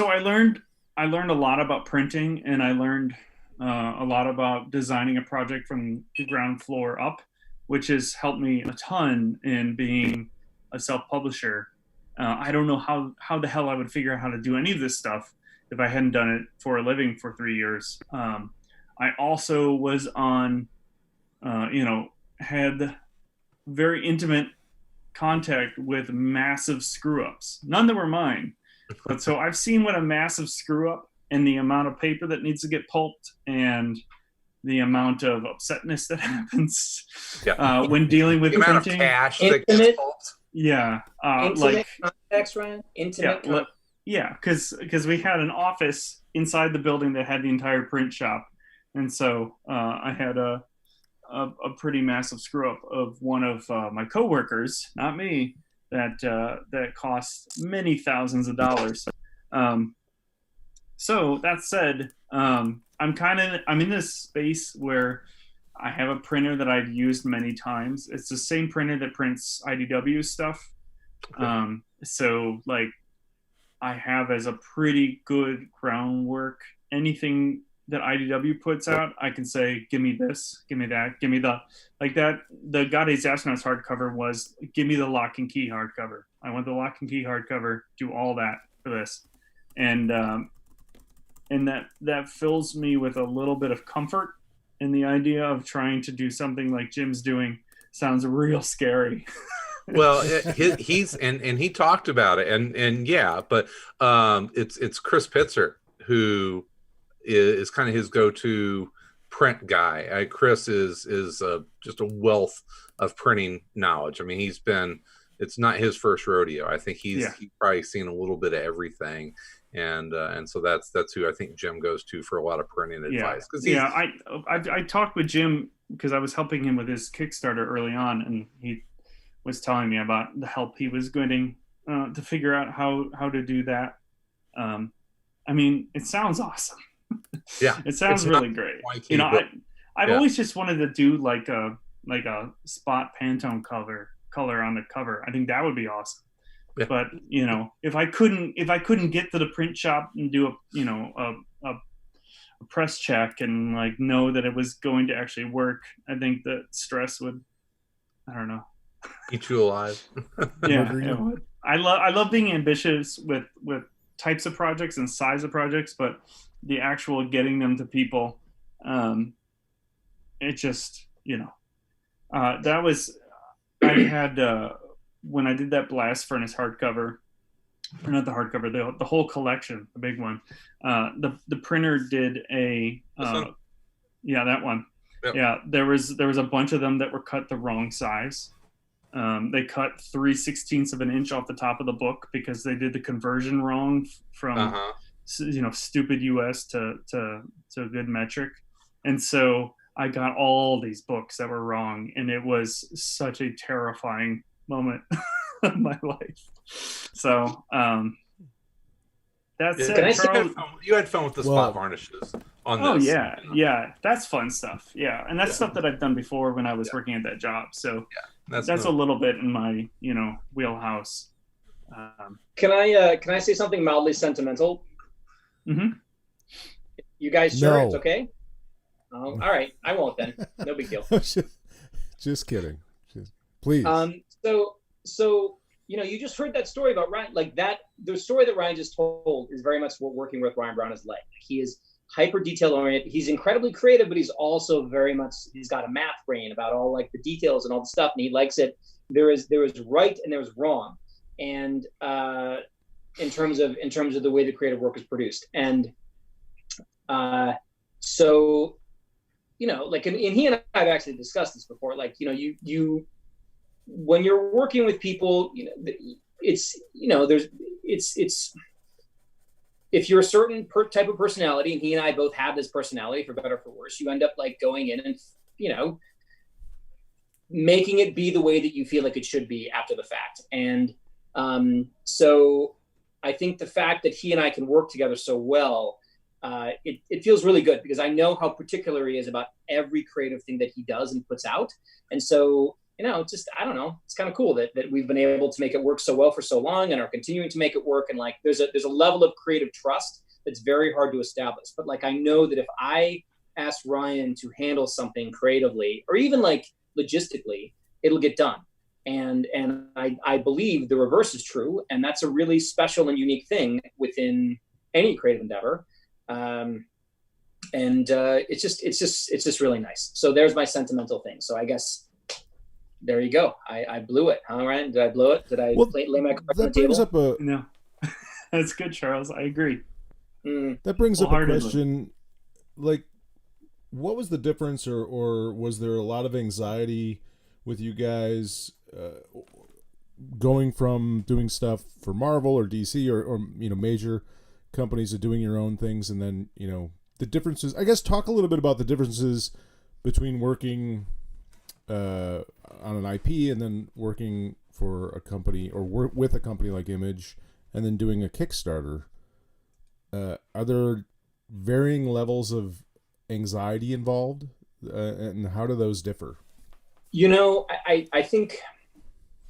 Speaker 3: I learned a lot about printing, and I learned a lot about designing a project from the ground floor up, which has helped me a ton in being a self-publisher. I don't know how the hell I would figure out how to do any of this stuff if I hadn't done it for a living for 3 years. I also was on, had very intimate contact with massive screw-ups. None that were mine. But so I've seen what a massive screw-up and the amount of paper that needs to get pulped and the amount of upsetness that happens when dealing with
Speaker 2: the amount
Speaker 3: printing.
Speaker 2: Of cash that gets pulped.
Speaker 3: Yeah.
Speaker 5: Intimate context, Ryan? Intimate context.
Speaker 3: Yeah, because we had an office inside the building that had the entire print shop. And so I had a pretty massive screw up of one of my coworkers, not me, that cost many thousands of dollars. So that said, I'm in this space where I have a printer that I've used many times. It's the same printer that prints IDW stuff. So like I have as a pretty good groundwork, anything that IDW puts out, I can say, give me this, give me that, give me the God Hates Astronauts hardcover was, give me the Lock and Key hardcover. I want the Lock and Key hardcover, do all that for this. And that fills me with a little bit of comfort in the idea of trying to do something like Jim's doing. Sounds real scary.
Speaker 2: Well, he talked about it, and yeah, but it's Chris Pitzer who is kind of his go-to print guy. Chris is just a wealth of printing knowledge. I mean, it's not his first rodeo. I think he's probably seen a little bit of everything, and so that's who I think Jim goes to for a lot of printing advice.
Speaker 3: I talked with Jim because I was helping him with his Kickstarter early on, and he was telling me about the help he was getting to figure out how to do that. I mean, it sounds awesome.
Speaker 2: Yeah,
Speaker 3: it sounds really great. I've always just wanted to do like a spot Pantone color on the cover. I think that would be awesome. Yeah. But if I couldn't get to the print shop and do a press check and like know that it was going to actually work, I think that stress would, I don't know,
Speaker 2: eat you alive.
Speaker 3: Yeah. I love being ambitious with types of projects and size of projects, but the actual getting them to people, it just, that was, I had, when I did that Blast Furnace hardcover, or not the hardcover, the whole collection, the big one, the printer did that one. Yep. Yeah, there was a bunch of them that were cut the wrong size. They cut 3/16 of an inch off the top of the book because they did the conversion wrong from stupid US to good metric, and so I got all these books that were wrong, and it was such a terrifying moment of my life. So that's it. Charles,
Speaker 2: you had fun with the spot varnishes on this.
Speaker 3: Oh yeah, that's fun stuff. Yeah, and that's stuff that I've done before when I was working at that job. So that's a little bit in my wheelhouse.
Speaker 5: Can I say something mildly sentimental?
Speaker 3: Mm-hmm.
Speaker 5: You guys sure it's okay? All right, I won't then. No big deal.
Speaker 1: Just kidding. Please.
Speaker 5: So you just heard that story about Ryan. Like that, the story that Ryan just told is very much what working with Ryan Browne is like. He is hyper detail oriented. He's incredibly creative, but he's also very much, he's got a math brain about all like the details and all the stuff, and he likes it. There is right and there is wrong, and in terms of the way the creative work is produced, and so like, and he and I have actually discussed this before. Like, you when you're working with people, it's if you're a certain type of personality, and he and I both have this personality, for better or for worse, you end up like going in and making it be the way that you feel like it should be after the fact. And so I think the fact that he and I can work together so well, it feels really good, because I know how particular he is about every creative thing that he does and puts out. And so, just, I don't know, it's kind of cool that we've been able to make it work so well for so long and are continuing to make it work. And like, there's a level of creative trust that's very hard to establish. But like, I know that if I ask Ryan to handle something creatively, or even like logistically, it'll get done. And I believe the reverse is true. And that's a really special and unique thing within any creative endeavor. It's just really nice. So there's my sentimental thing. So I guess there you go. I blew it. Huh, Ryan? Did I blow it? Did I lay my cards on the table?
Speaker 3: No. That's good, Charles. I agree.
Speaker 1: That brings up a question. Like, what was the difference, or was there a lot of anxiety with you guys going from doing stuff for Marvel or DC or major companies to doing your own things, and then the differences? I guess talk a little bit about the differences between working on an IP and then working for a company, or work with a company like Image, and then doing a Kickstarter. Are there varying levels of anxiety involved, and how do those differ?
Speaker 5: I think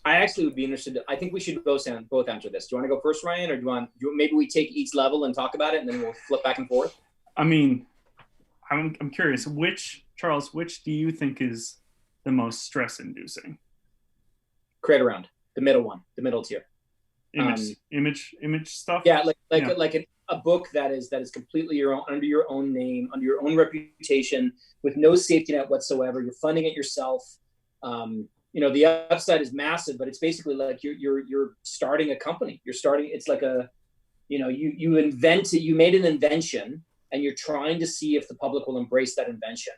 Speaker 5: I actually would be interested. I think we should both answer this. Do you want to go first, Ryan, or maybe we take each level and talk about it, and then we'll flip back and forth?
Speaker 3: I mean, I'm curious. Charles, which do you think is the most stress-inducing?
Speaker 5: Create Around, the middle tier.
Speaker 3: Image stuff.
Speaker 5: Yeah, like a book that is completely your own, under your own name, under your own reputation, with no safety net whatsoever. You're funding it yourself. The upside is massive, but it's basically like you're starting a company. It's like you made an invention, and you're trying to see if the public will embrace that invention.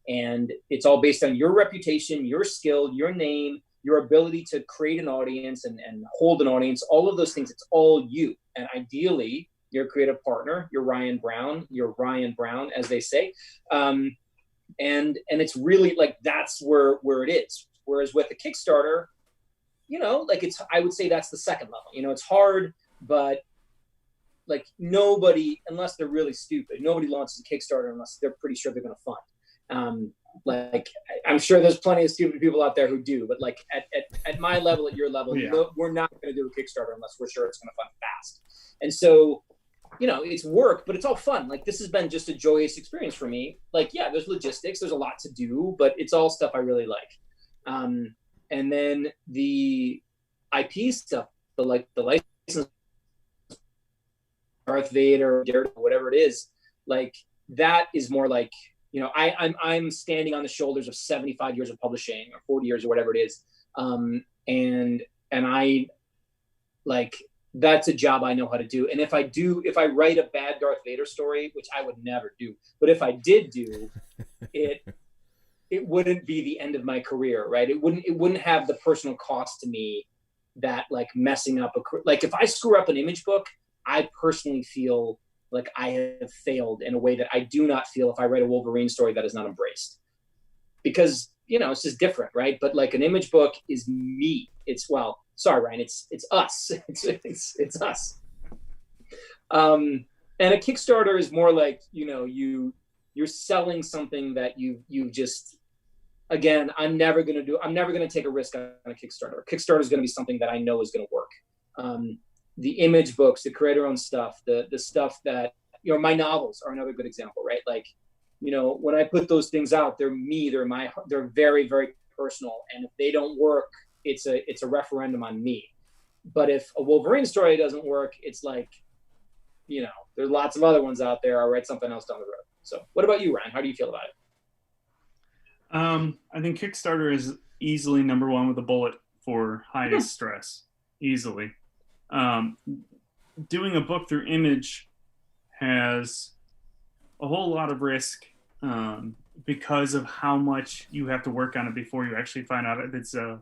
Speaker 5: And it's all based on your reputation, your skill, your name, your ability to create an audience and hold an audience, all of those things. It's all you. And ideally, your creative partner, your Ryan Browne, as they say. And it's really like, that's where it is. Whereas with the Kickstarter, I would say that's the second level. It's hard, but like nobody, unless they're really stupid, nobody launches a Kickstarter unless they're pretty sure they're going to fund. Like, I'm sure there's plenty of stupid people out there who do, but like at my level, at your level, we're not going to do a Kickstarter unless we're sure it's going to fund fast. And so, it's work, but it's all fun. Like, this has been just a joyous experience for me. Like, yeah, there's logistics, there's a lot to do, but it's all stuff I really like. And then the IP stuff, the license, Darth Vader, whatever it is, like that is more like, I'm standing on the shoulders of 75 years of publishing, or 40 years, or whatever it is. And I like, that's a job I know how to do. And if I write a bad Darth Vader story, which I would never do, but if I did do it, it wouldn't be the end of my career, right? It wouldn't have the personal cost to me that like messing up like if I screw up an Image book, I personally feel like I have failed in a way that I do not feel if I write a Wolverine story that is not embraced, because it's just different, right? But like an Image book is me. Sorry, Ryan, it's us. It's us. And a Kickstarter is more like you're selling something that you just, again, I'm never going to take a risk on a Kickstarter. A Kickstarter is going to be something that I know is going to work. The Image books, the creator-owned stuff, the stuff that, my novels are another good example, right? Like, when I put those things out, they're me, they're very, very personal, and if they don't work, it's a referendum on me. But if a Wolverine story doesn't work, it's like, you know, there's lots of other ones out there. I'll write something else down the road. So what about you, Ryan? How do you feel about it?
Speaker 3: I think Kickstarter is easily number one with a bullet for highest stress. Easily. Doing a book through Image has a whole lot of risk because of how much you have to work on it before you actually find out if it's a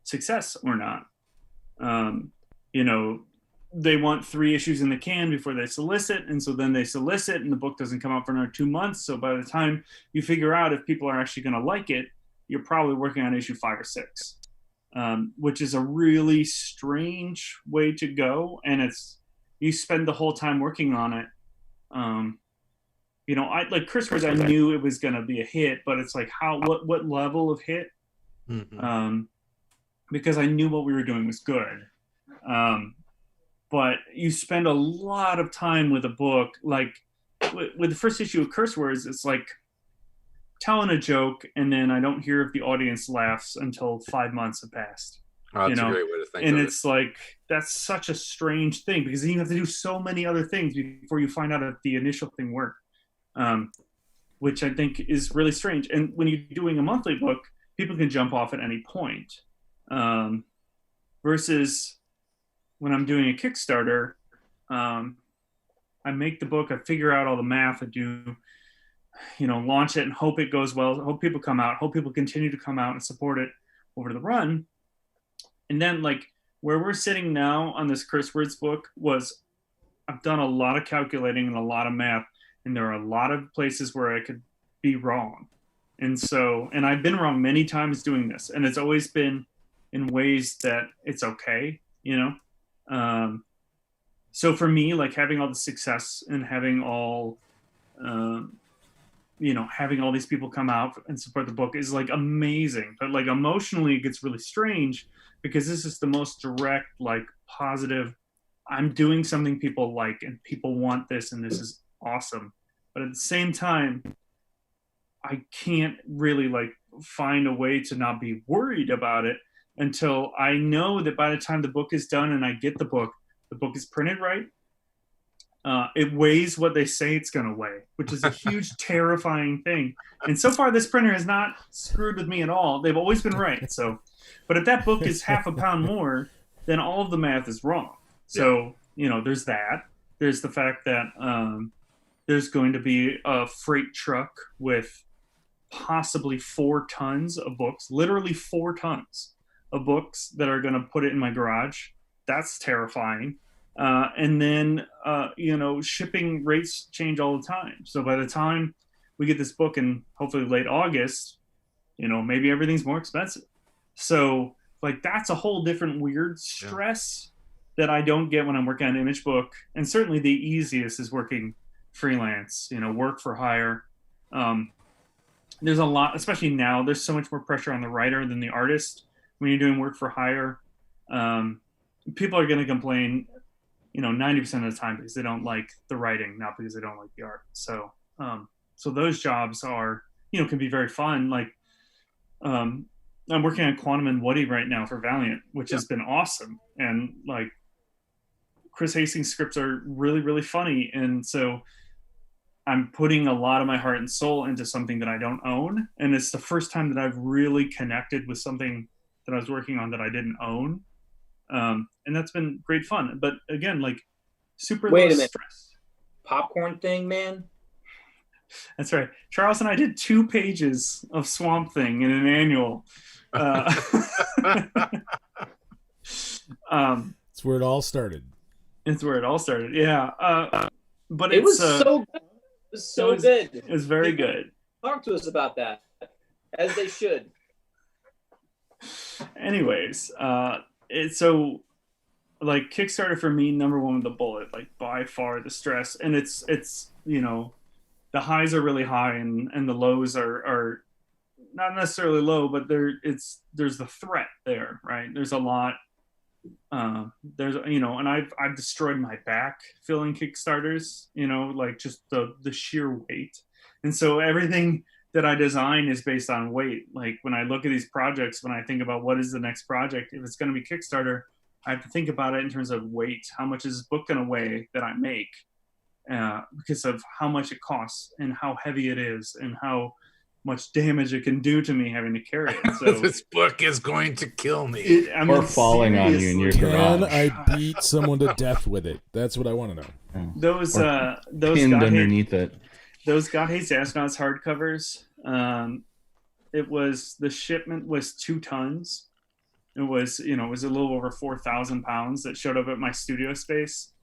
Speaker 3: success or not. You know, they want 3 issues in the can before they solicit, and so then they solicit and the book doesn't come out for another 2 months. So by the time you figure out if people are actually going to like it, you're probably working on issue 5 or 6, which is a really strange way to go. And you spend the whole time working on it. You know, I like Chris Wars, I knew it was going to be a hit, but it's like what level of hit? Because I knew what we were doing was good. But you spend a lot of time with a book, like with the first issue of Curse Words, it's like telling a joke, and then I don't hear if the audience laughs until 5 months have passed.
Speaker 2: Oh, that's a great way to think
Speaker 3: and
Speaker 2: of
Speaker 3: it's like, that's such a strange thing, because then you have to do so many other things before you find out if the initial thing worked, which I think is really strange. And when you're doing a monthly book, people can jump off at any point, versus when I'm doing a Kickstarter, I make the book, I figure out all the math, I do, you know, launch it and hope it goes well, hope people come out, hope people continue to come out and support it over the run. And then, like, where we're sitting now on this Curse Words book was, I've done a lot of calculating and a lot of math, and there are a lot of places where I could be wrong. And so, and I've been wrong many times doing this, and it's always been in ways that it's okay, you know? So for me, like, having all the success and having all, you know, having all these people come out and support the book is like amazing, but like emotionally it gets really strange, because this is the most direct, like, positive, I'm doing something people like and people want this and this is awesome. But at the same time, I can't really like find a way to not be worried about it until I know that by the time the book is done and I get the book is printed right. It weighs what they say it's going to weigh, which is a huge, terrifying thing. And so far, this printer has not screwed with me at all. They've always been right. So, but if that book is half a pound more, then all of the math is wrong. So, you know, there's that. There's the fact that there's going to be a freight truck with possibly 4 tons of books, literally 4 tons of books that are going to put it in my garage. That's terrifying. And then, you know, shipping rates change all the time. So by the time we get this book in hopefully late August, you know, maybe everything's more expensive. So like, that's a whole different weird stress that I don't get when I'm working on an Image book. And certainly the easiest is working freelance, you know, work for hire. There's a lot, especially now, there's so much more pressure on the writer than the artist when you're doing work for hire. People are going to complain, you know, 90% of the time because they don't like the writing, not because they don't like the art. So, so those jobs are, you know, can be very fun. Like, I'm working on Quantum and Woody right now for Valiant, which has been awesome. And like, Chris Hastings' scripts are really, really funny. And so I'm putting a lot of my heart and soul into something that I don't own. And it's the first time that I've really connected with something that I was working on that I didn't own. And that's been great fun. But again, like, super low stress.
Speaker 5: Popcorn thing, man.
Speaker 3: That's right. Charles and I did 2 pages of Swamp Thing in an annual.
Speaker 1: It's where it all started.
Speaker 3: It's where it all started. Yeah. But
Speaker 5: it was so good. It was so good.
Speaker 3: It was very good.
Speaker 5: Talk to us about that, as they should.
Speaker 3: Anyways, it's so, like, Kickstarter for me, number one with the bullet, like, by far the stress. And it's you know, the highs are really high and the lows are not necessarily low, but there's the threat there, right? There's a lot. There's, you know, and I've destroyed my back filling Kickstarters, you know, like just the sheer weight. And so everything that I design is based on weight. Like when I look at these projects, when I think about what is the next project, if it's going to be Kickstarter, I have to think about it in terms of weight. How much is this book going to weigh that I make? Because of how much it costs and how heavy it is and how much damage it can do to me having to carry it. So
Speaker 2: This book is going to kill me.
Speaker 6: Or falling on you in your
Speaker 1: Can
Speaker 6: garage.
Speaker 1: I beat someone to death with it? That's what I want to know.
Speaker 3: Those
Speaker 6: Pinned underneath it.
Speaker 3: Those God Hates Astronauts hardcovers. The shipment was 2 tons. It was a little over 4,000 pounds that showed up at my studio space.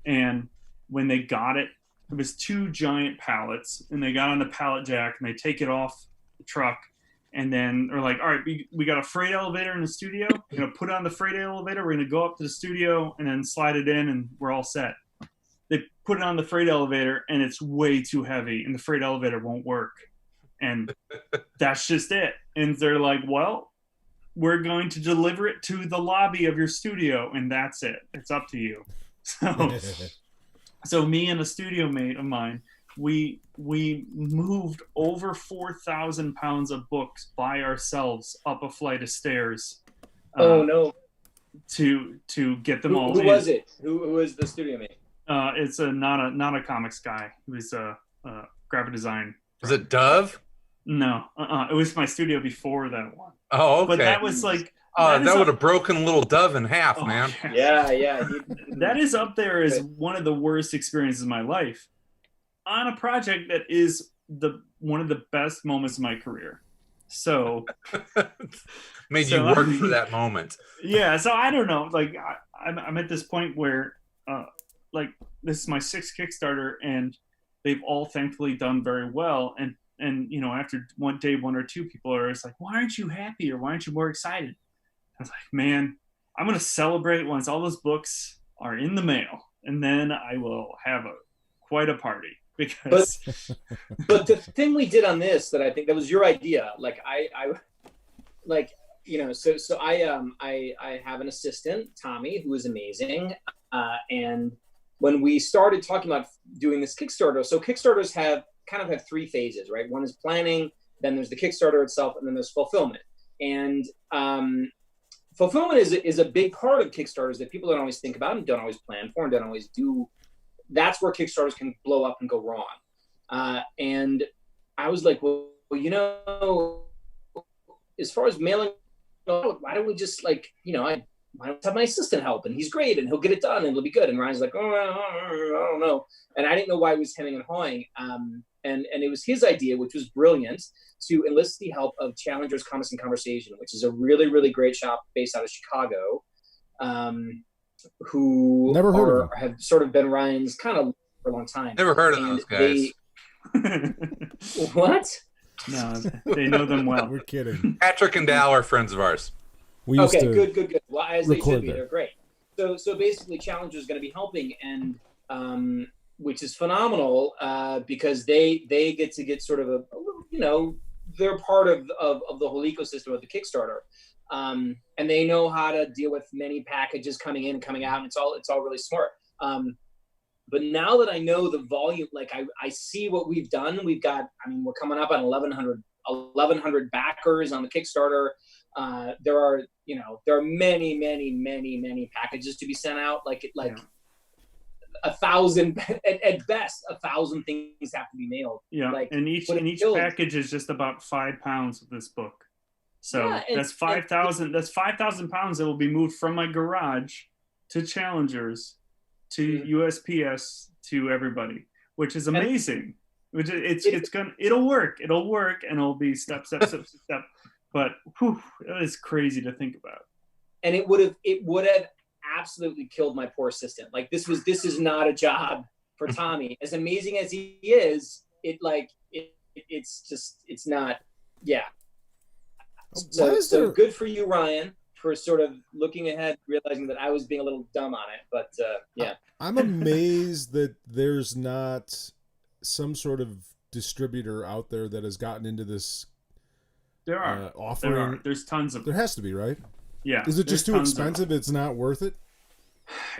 Speaker 3: And when they got it, it was 2 giant pallets, and they got on the pallet jack and they take it off the truck. And then they're like, all right, we got a freight elevator in the studio. We're going to put it on the freight elevator. We're going to go up to the studio and then slide it in, and we're all set. They put it on the freight elevator, and it's way too heavy, and the freight elevator won't work. And that's just it. And they're like, well, we're going to deliver it to the lobby of your studio, and that's it. It's up to you. So me and a studio mate of mine, we moved over 4,000 pounds of books by ourselves up a flight of stairs.
Speaker 5: Oh no!
Speaker 3: To get them all.
Speaker 5: Who was it? Who was the studio mate?
Speaker 3: It's not a comics guy. It was a graphic design.
Speaker 2: Was it Dove?
Speaker 3: No, it was my studio before that one.
Speaker 2: Oh, okay.
Speaker 3: But that was like.
Speaker 2: That would have broken little Dove in half, man.
Speaker 5: Yeah.
Speaker 3: That is up there as one of the worst experiences of my life on a project that is one of the best moments of my career. So
Speaker 2: made you work for that moment.
Speaker 3: Yeah. So I don't know. Like I'm at this point where like this is my 6th Kickstarter, and they've all thankfully done very well. And after one day, 1 or 2 people are just like, why aren't you happy, or why aren't you more excited? I was like, man, I'm going to celebrate once all those books are in the mail, and then I will have quite a party. Because,
Speaker 5: but the thing we did on this that I think that was your idea, like I have an assistant, Tommy, who is amazing, and when we started talking about doing this Kickstarter, so Kickstarters have 3 phases, right? One is planning, then there's the Kickstarter itself, and then there's fulfillment. And fulfillment is a big part of Kickstarters that people don't always think about and don't always plan for and don't always do. That's where Kickstarters can blow up and go wrong. And I was like, well, as far as mailing, why don't we just why don't we have my assistant help, and he's great and he'll get it done and it'll be good. And Ryan's like, I don't know. And I didn't know why he was hemming and hawing. And it was his idea, which was brilliant, to enlist the help of Challengers Comics and Conversation, which is a really, really great shop based out of Chicago, who have sort of been Ryan's kind of for a long time.
Speaker 2: Never heard of those guys.
Speaker 5: What?
Speaker 3: No, they know them well.
Speaker 1: We're kidding.
Speaker 2: Patrick and Dal are friends of ours.
Speaker 5: Good. Well, as they should be,
Speaker 1: there.
Speaker 5: they're great. So basically, Challenger is going to be helping, and which is phenomenal because they get to get sort of they're part of the whole ecosystem of the Kickstarter, and they know how to deal with many packages coming in and coming out, and it's all really smart. But now that I know the volume, I see what we've done. We're coming up on 1,100 backers on the Kickstarter. There are many packages to be sent out. 1,000 at best, 1,000 things have to be mailed.
Speaker 3: Yeah, and each package is just about 5 pounds of this book. So that's 5,000. That's 5,000 pounds that will be moved from my garage to Challengers to USPS to everybody, which is amazing. It'll work, and it'll be step. But that is crazy to think about.
Speaker 5: And it would have absolutely killed my poor assistant. This is not a job for Tommy. As amazing as he is, it's not. Yeah. So good for you, Ryan, for sort of looking ahead, realizing that I was being a little dumb on it. But yeah.
Speaker 1: I'm amazed that there's not some sort of distributor out there that has gotten into this.
Speaker 3: There are
Speaker 1: offering.
Speaker 3: There's tons of.
Speaker 1: There has to be, right?
Speaker 3: Yeah.
Speaker 1: Is it just too expensive? It's not worth it.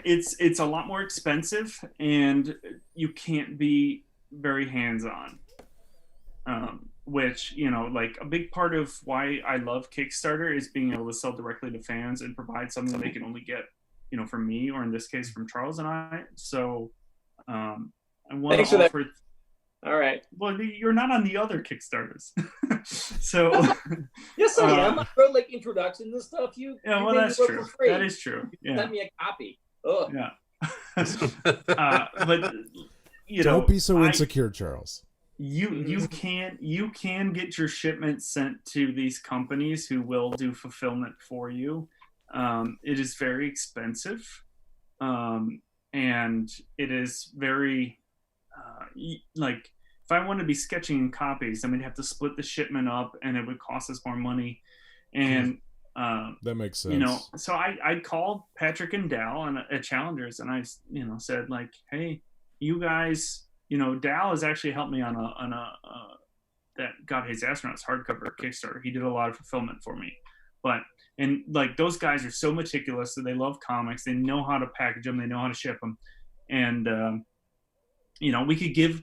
Speaker 3: It's a lot more expensive, and you can't be very hands-on. which, you know, like a big part of why I love Kickstarter is being able to sell directly to fans and provide something they can only get, you know, from me, or in this case from Charles and I. So I want
Speaker 5: Thanks
Speaker 3: to
Speaker 5: for that.
Speaker 3: offer.
Speaker 5: All right.
Speaker 3: Well, you're not on the other Kickstarters. So
Speaker 5: Yes, I am. I wrote like introductions and stuff. You
Speaker 3: yeah, well,
Speaker 5: made me
Speaker 3: that's
Speaker 5: work
Speaker 3: true.
Speaker 5: for free.
Speaker 3: That is true.
Speaker 5: You
Speaker 3: Yeah.
Speaker 5: sent me a copy. Oh.
Speaker 3: Yeah. But you know,
Speaker 1: Don't be so insecure, Charles.
Speaker 3: You can get your shipment sent to these companies who will do fulfillment for you. It is very expensive, and it is very like, if I want to be sketching copies, I mean, have to split the shipment up, and it would cost us more money. And
Speaker 1: that makes sense.
Speaker 3: you know, so I called Patrick and Dal and at Challengers, and I, you know, said like, hey, you guys, you know, Dal has actually helped me on a that got his astronauts hardcover Kickstarter. He did a lot of fulfillment for me, and like, those guys are so meticulous that they love comics. They know how to package them. They know how to ship them, and you know, we could give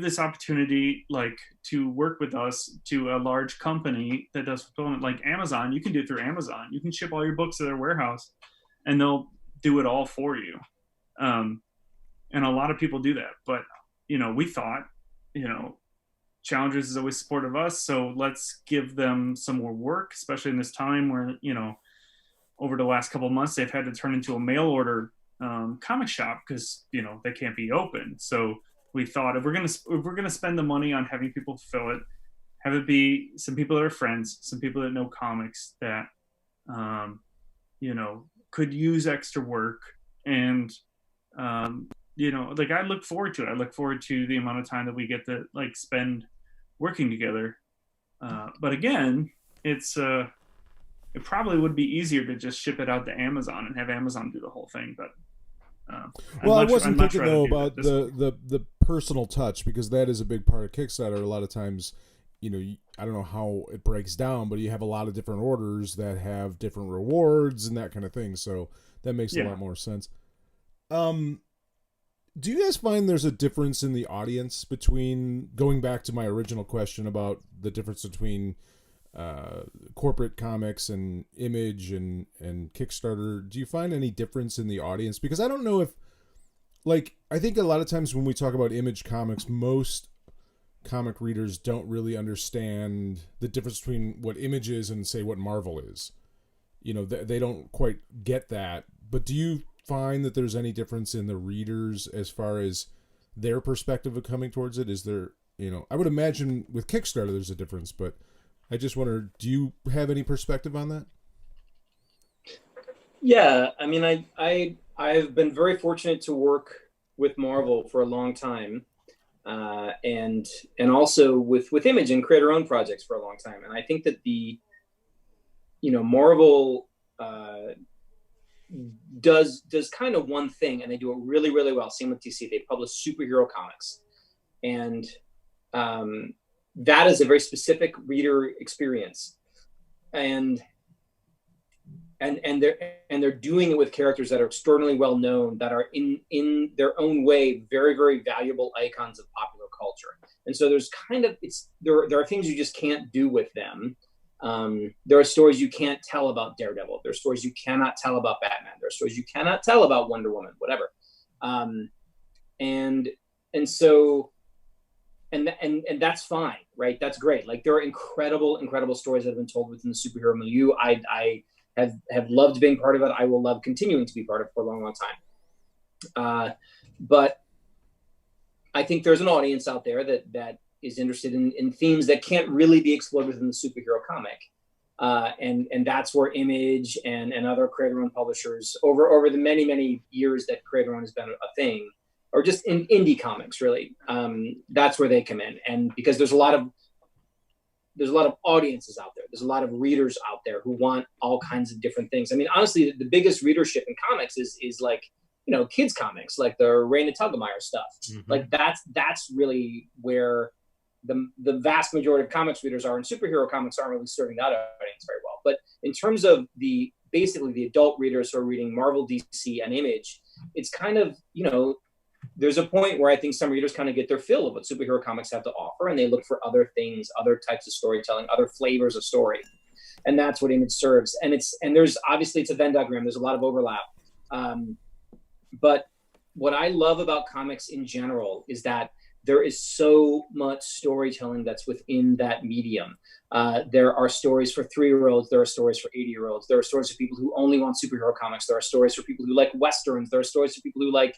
Speaker 3: this opportunity, like, to work with us to a large company that does fulfillment, like Amazon. You can do it through Amazon. You can ship all your books to their warehouse, and they'll do it all for you. And a lot of people do that. But, you know, we thought, you know, Challengers is always supportive of us, so let's give them some more work, especially in this time where, you know, over the last couple of months they've had to turn into a mail order comic shop because, you know, they can't be open. So we thought, if we're gonna spend the money on having people fill it, have it be some people that are friends, some people that know comics that you know, could use extra work. And you know, like, I look forward to it. I look forward to the amount of time that we get to, like, spend working together. But again, it probably would be easier to just ship it out to Amazon and have Amazon do the whole thing. But
Speaker 1: well, I wasn't thinking though about the personal touch, because that is a big part of Kickstarter. A lot of times, you know, I don't know how it breaks down, but you have a lot of different orders that have different rewards and that kind of thing. So that makes a lot more sense. Do you guys find there's a difference in the audience between, going back to my original question about the difference between corporate comics and Image and Kickstarter? Do you find any difference in the audience? Because I don't know if, like, I think a lot of times when we talk about Image comics, most comic readers don't really understand the difference between what Image is and, say, what Marvel is. You know, they don't quite get that. But do you find that there's any difference in the readers as far as their perspective of coming towards it? Is there, you know, I would imagine with Kickstarter there's a difference, but I just wonder, do you have any perspective on that?
Speaker 5: Yeah, I mean, I've been very fortunate to work with Marvel for a long time, and also with Image and create our own projects for a long time. And I think that Marvel does kind of one thing, and they do it really, really well. Same with DC. They publish superhero comics, and that is a very specific reader experience, and they're doing it with characters that are extraordinarily well known, that are in their own way very, very valuable icons of popular culture. And so there's kind of, there are things you just can't do with them. There are stories you can't tell about Daredevil. There are stories you cannot tell about Batman. There are stories you cannot tell about Wonder Woman, whatever. And so that's fine, right? That's great. Like, there are incredible stories that have been told within the superhero milieu. I have loved being part of it. I will love continuing to be part of it for a long, long time. But I think there's an audience out there that is interested in themes that can't really be explored within the superhero comic. And that's where Image and other creator-owned publishers over the many, many years that creator-owned has been a thing, or just in indie comics, really, that's where they come in. And because there's a lot of audiences out there. There's a lot of readers out there who want all kinds of different things. I mean, honestly, the biggest readership in comics is like, kids comics, like the Raina Telgemeier stuff. Mm-hmm. Like that's really where the vast majority of comics readers are, and superhero comics aren't really serving that audience very well. But in terms of basically the adult readers who are reading Marvel, DC, and Image, it's kind of, there's a point where I think some readers kind of get their fill of what superhero comics have to offer, and they look for other things, other types of storytelling, other flavors of story, and that's what Image serves. And there's obviously, it's a Venn diagram. There's a lot of overlap, but what I love about comics in general is that there is so much storytelling that's within that medium. There are stories for 3-year-olds. There are stories for 80-year-olds. There are stories for people who only want superhero comics. There are stories for people who like Westerns. There are stories for people who like,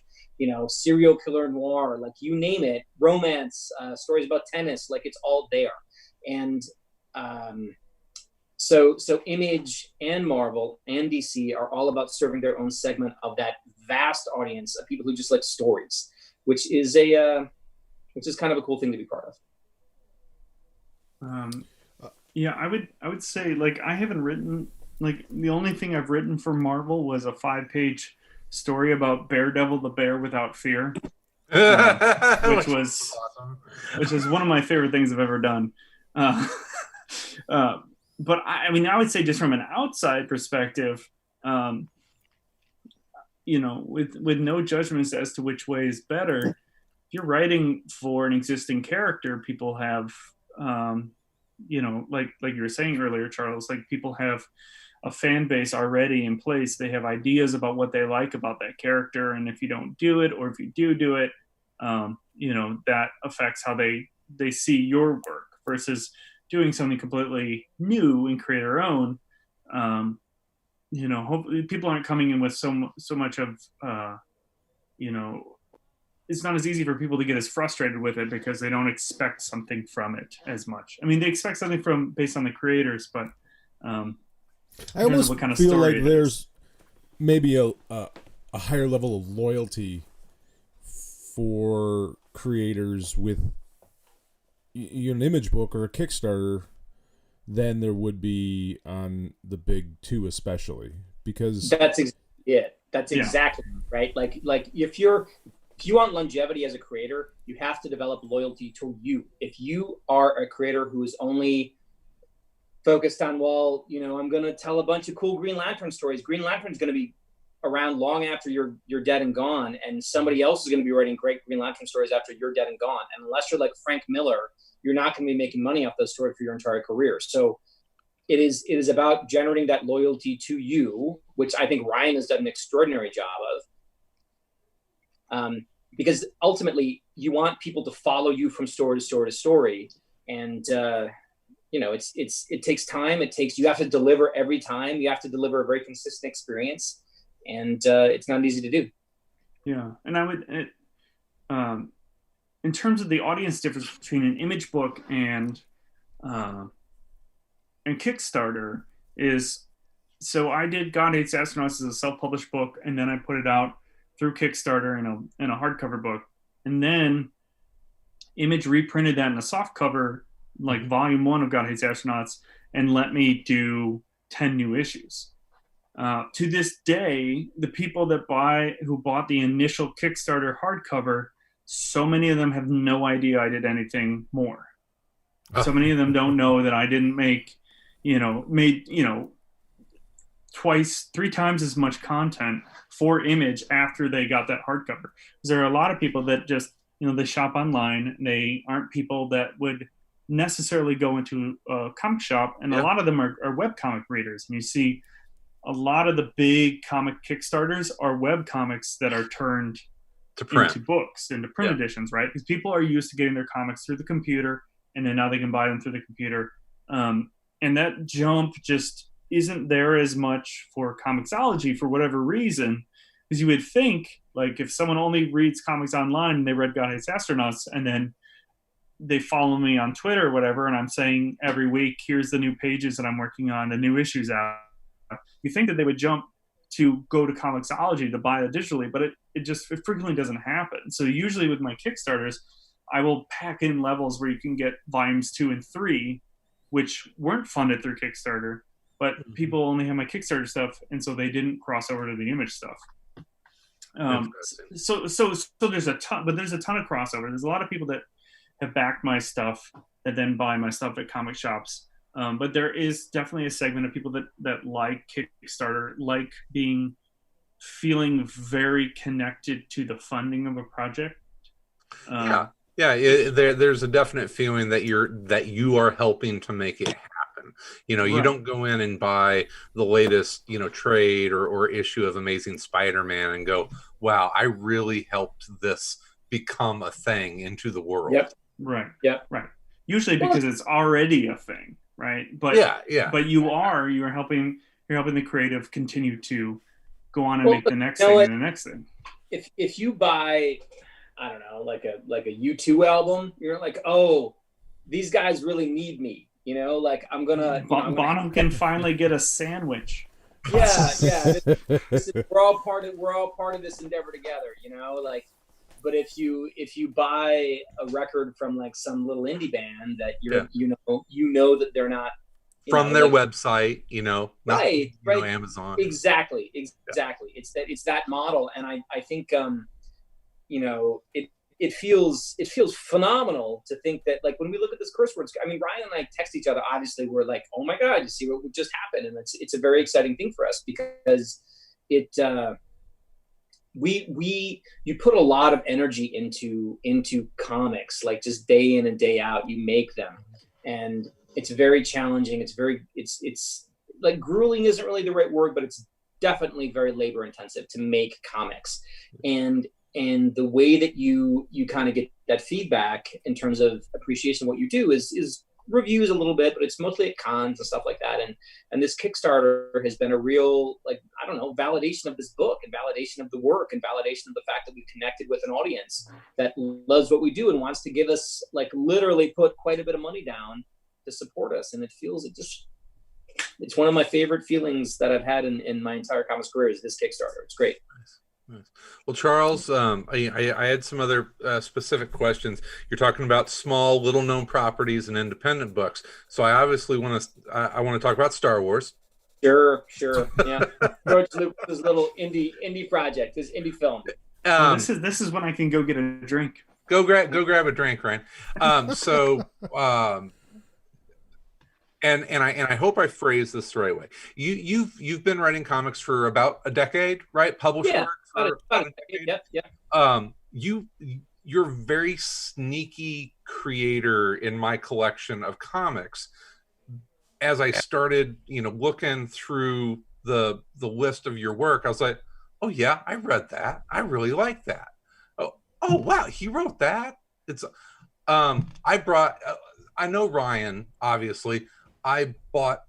Speaker 5: serial killer noir, like you name it, romance, stories about tennis, like it's all there. And so Image and Marvel and DC are all about serving their own segment of that vast audience of people who just like stories, which is kind of a cool thing to be part of.
Speaker 3: Yeah, I would say, like, I haven't written, like, the only thing I've written for Marvel was a 5-page story about Daredevil the Bear Without Fear, which was awesome. Which is one of my favorite things I've ever done. But I mean, I would say just from an outside perspective, with no judgments as to which way is better, if you're writing for an existing character, people have, like you were saying earlier, Charles, like people have a fan base already in place. They have ideas about what they like about that character. And if you don't do it, or if you do it, that affects how they see your work versus doing something completely new and create their own. Hopefully people aren't coming in with so much of, it's not as easy for people to get as frustrated with it because they don't expect something from it as much. I mean, they expect something based on the creators, but
Speaker 1: I almost
Speaker 3: what kind of
Speaker 1: feel
Speaker 3: story
Speaker 1: like there's maybe a higher level of loyalty for creators with an Image book or a Kickstarter than there would be on the big two, especially because
Speaker 5: that's exactly right. Like if you want longevity as a creator, you have to develop loyalty to you. If you are a creator who is only focused on, I'm going to tell a bunch of cool Green Lantern stories. Green Lantern's going to be around long after you're dead and gone, and somebody else is going to be writing great Green Lantern stories after you're dead and gone. And unless you're like Frank Miller, you're not going to be making money off those stories for your entire career. So it is about generating that loyalty to you, which I think Ryan has done an extraordinary job of. Because ultimately you want people to follow you from story to story to story. And, it takes time. You have to deliver every time. You have to deliver a very consistent experience, and it's not easy to do. Yeah.
Speaker 3: And I would, in terms of the audience difference between an Image book and Kickstarter is, so I did God Hates Astronauts as a self-published book, and then I put it out through Kickstarter in a hardcover book, and then Image reprinted that in a softcover, like volume 1 of God Hates Astronauts, and let me do 10 new issues. To this day, the people who bought the initial Kickstarter hardcover, so many of them have no idea I did anything more. So many of them don't know that I didn't made 3 times as much content for Image after they got that hardcover. Because there are a lot of people that just, they shop online. They aren't people that would necessarily go into a comic shop, and a lot of them are webcomic readers. And you see a lot of the big comic Kickstarters are web comics that are turned into books, into print editions, right? Because people are used to getting their comics through the computer, and then now they can buy them through the computer. And that jump just isn't there as much for Comixology for whatever reason, because you would think, like, if someone only reads comics online and they read God Hates Astronauts, and then they follow me on Twitter or whatever, and I'm saying every week, here's the new pages that I'm working on, the new issues out, you think that they would jump to go to Comixology to buy it digitally, but it frequently doesn't happen. So usually with my Kickstarters, I will pack in levels where you can get volumes 2 and 3, which weren't funded through Kickstarter, but people only have my Kickstarter stuff, and so they didn't cross over to the Image stuff. So there's a ton, but there's a ton of crossover. There's a lot of people that have backed my stuff that then buy my stuff at comic shops. But there is definitely a segment of people that like Kickstarter, like being feeling very connected to the funding of a project.
Speaker 2: There's a definite feeling that you are helping to make it happen. You
Speaker 3: Right.
Speaker 2: don't go in and buy the latest, trade or issue of Amazing Spider-Man and go, wow, I really helped this become a thing into the world.
Speaker 5: Yep.
Speaker 3: Right.
Speaker 5: Yep.
Speaker 3: Right. Usually because it's already a thing, right? But But you're helping the creative continue to go on and make the next thing and the next thing.
Speaker 5: If you buy, I don't know, like a U2 album, you're like, oh, these guys really need me. I'm gonna.
Speaker 3: Bono can finally get a sandwich.
Speaker 5: Yeah. We're all part of this endeavor together. But if you buy a record from like some little indie band that you know that they're not
Speaker 2: from their website,
Speaker 5: right,
Speaker 2: Amazon.
Speaker 5: Exactly. It's that model, and I think it feels phenomenal to think that, like, when we look at this curse words, I mean, Ryan and I text each other. Obviously, we're like, oh my god, you see what just happened, and it's a very exciting thing for us because it. You put a lot of energy into comics, like just day in and day out. You make them, and it's very challenging. It's like grueling isn't really the right word, but it's definitely very labor intensive to make comics, and the way that you kind of get that feedback in terms of appreciation of what you do is reviews a little bit, but it's mostly at cons and stuff like that. And this Kickstarter has been a real, like, I don't know, validation of this book and validation of the work and validation of the fact that we've connected with an audience that loves what we do and wants to give us, like, literally put quite a bit of money down to support us. And it's one of my favorite feelings that I've had in my entire comics career is this Kickstarter. It's great.
Speaker 2: Nice. Well, Charles, I had some other specific questions. You're talking about small, little-known properties and independent books. So I obviously want to talk about Star Wars.
Speaker 5: Sure, yeah. George Lucas' little indie project, his indie film.
Speaker 3: This is when I can go get a drink.
Speaker 2: Go grab a drink, Ryan. And I hope I phrase this the right way. You've been writing comics for about a decade, right? Published work for about a decade.
Speaker 5: Yeah.
Speaker 2: You're a very sneaky creator in my collection of comics. As I started, looking through the list of your work, I was like, oh yeah, I read that. I really like that. Oh wow, he wrote that. It's I know Ryan, obviously. I bought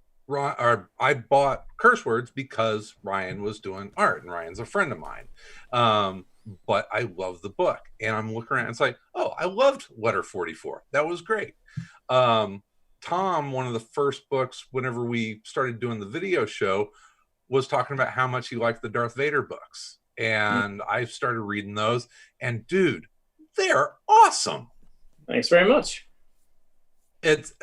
Speaker 2: Curse Words because Ryan was doing art, and Ryan's a friend of mine. But I love the book, and I'm looking around and it's like, oh, I loved Letter 44. That was great. Tom, one of the first books, whenever we started doing the video show, was talking about how much he liked the Darth Vader books. And I started reading those, and dude, they're awesome.
Speaker 5: Thanks very much.
Speaker 2: There's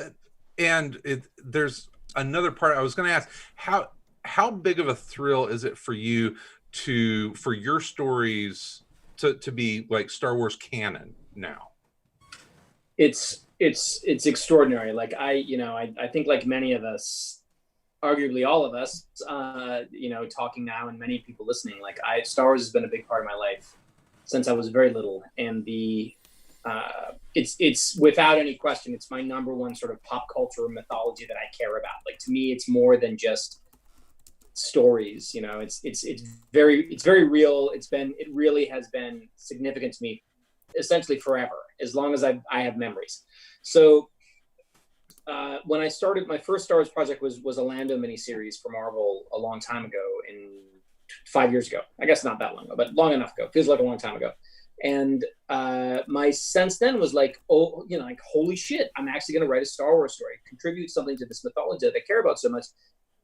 Speaker 2: another part I was going to ask. How big of a thrill is it for you for your stories to be like Star Wars canon now?
Speaker 5: It's extraordinary. Like I think, like many of us, arguably all of us, talking now and many people listening, like Star Wars has been a big part of my life since I was very little, and it's without any question, it's my number one sort of pop culture mythology that I care about. Like, to me, it's more than just stories. It's very real. It really has been significant to me, essentially forever, as long as I have memories. So when I started, my first Star Wars project was a Lando miniseries for Marvel a long time ago, 5 years ago. I guess not that long ago, but long enough ago. Feels like a long time ago. And my sense then was like, holy shit, I'm actually going to write a Star Wars story, contribute something to this mythology that I care about so much,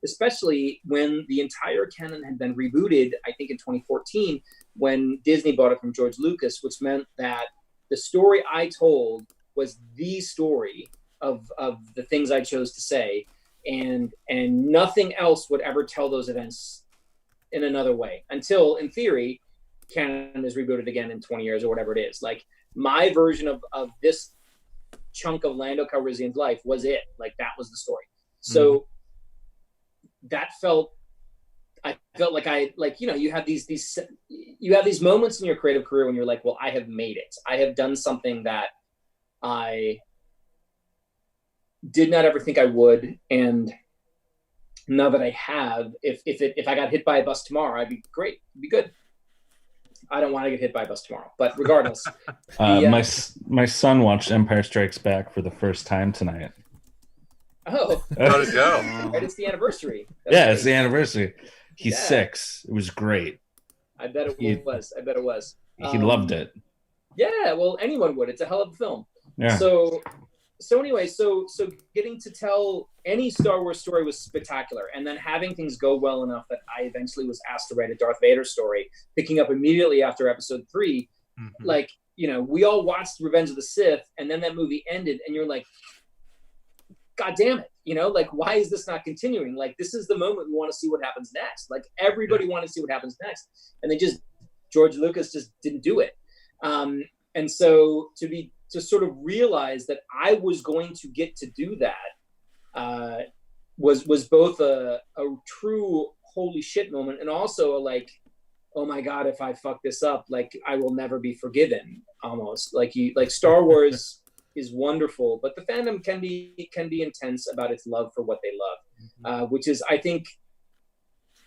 Speaker 5: especially when the entire canon had been rebooted, I think in 2014, when Disney bought it from George Lucas, which meant that the story I told was the story of the things I chose to say, and nothing else would ever tell those events in another way until, in theory, canon is rebooted again in 20 years or whatever it is. Like, my version of this chunk of Lando Calrissian's life was it. Like, that was the story. So that felt, I felt like you have these moments in your creative career when you're like, well, I have made it. I have done something that I did not ever think I would, and now that I have, if I got hit by a bus tomorrow, I'd be great. It'd be good. I don't want to get hit by a bus tomorrow, but regardless.
Speaker 6: My son watched Empire Strikes Back for the first time tonight.
Speaker 5: Oh,
Speaker 2: how'd it go?
Speaker 5: right, it's the anniversary.
Speaker 6: It's the anniversary. He's 6. It was great.
Speaker 5: I bet it was.
Speaker 6: He loved it.
Speaker 5: Yeah, well, anyone would. It's a hell of a film.
Speaker 6: Yeah.
Speaker 5: So anyway, so getting to tell any Star Wars story was spectacular, and then having things go well enough that I eventually was asked to write a Darth Vader story, picking up immediately after Episode 3.
Speaker 2: Mm-hmm.
Speaker 5: Like, we all watched Revenge of the Sith, and then that movie ended, and you're like, God damn it, like, why is this not continuing? Like, this is the moment we want to see what happens next. Like, everybody wanted to see what happens next, and George Lucas just didn't do it. And so to sort of realize that I was going to get to do that was both a true holy shit moment, and also like, oh my God, if I fuck this up, like, I will never be forgiven. Almost like Star Wars is wonderful, but the fandom can be intense about its love for what they love, which is, I think,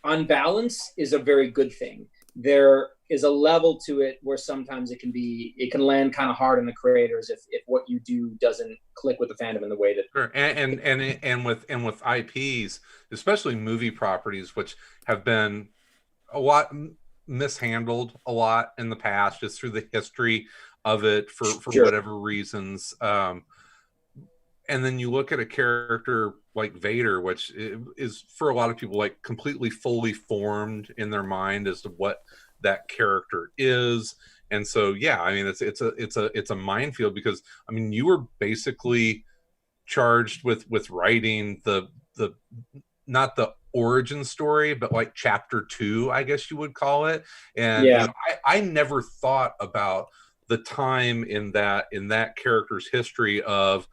Speaker 5: on balance, is a very good thing. There is a level to it where sometimes it can land kind of hard on the creators if what you do doesn't click with the fandom in the way that.
Speaker 2: Sure. And with IPs, especially movie properties, which have been a lot mishandled a lot in the past, just through the history of it for
Speaker 5: Sure.
Speaker 2: whatever reasons. And then you look at a character like Vader, which is for a lot of people like completely fully formed in their mind as to what that character is. And so, yeah, I mean, it's a minefield, because I mean, you were basically charged with writing the not the origin story, but like chapter 2, I guess you would call it. And
Speaker 5: Yeah.
Speaker 2: I never thought about the time in that character's history of,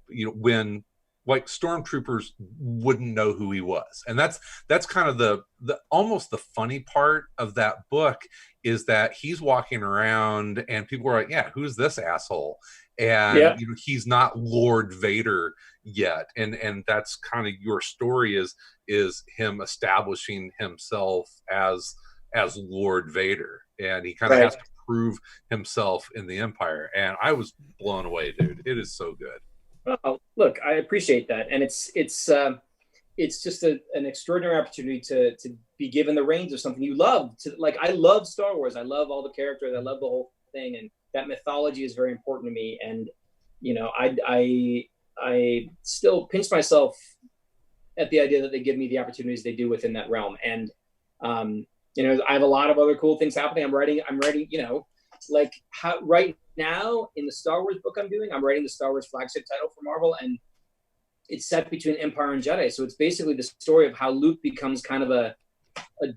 Speaker 2: when like stormtroopers wouldn't know who he was. And that's kind of the almost the funny part of that book, is that he's walking around and people are like, yeah, who's this asshole? And
Speaker 5: Yeah.
Speaker 2: He's not Lord Vader yet. And that's kind of your story, is him establishing himself as Lord Vader. And he kind of
Speaker 5: Right.
Speaker 2: has to prove himself in the Empire. And I was blown away, dude. It is so good.
Speaker 5: Oh, look, I appreciate that, and it's just an extraordinary opportunity to be given the reins of something you love. I love Star Wars. I love all the characters. I love the whole thing, and that mythology is very important to me. And I still pinch myself at the idea that they give me the opportunities they do within that realm. And I have a lot of other cool things happening. I'm writing. Right now in the Star Wars book I'm writing the Star Wars flagship title for Marvel, and it's set between Empire and Jedi. So it's basically the story of how Luke becomes kind of a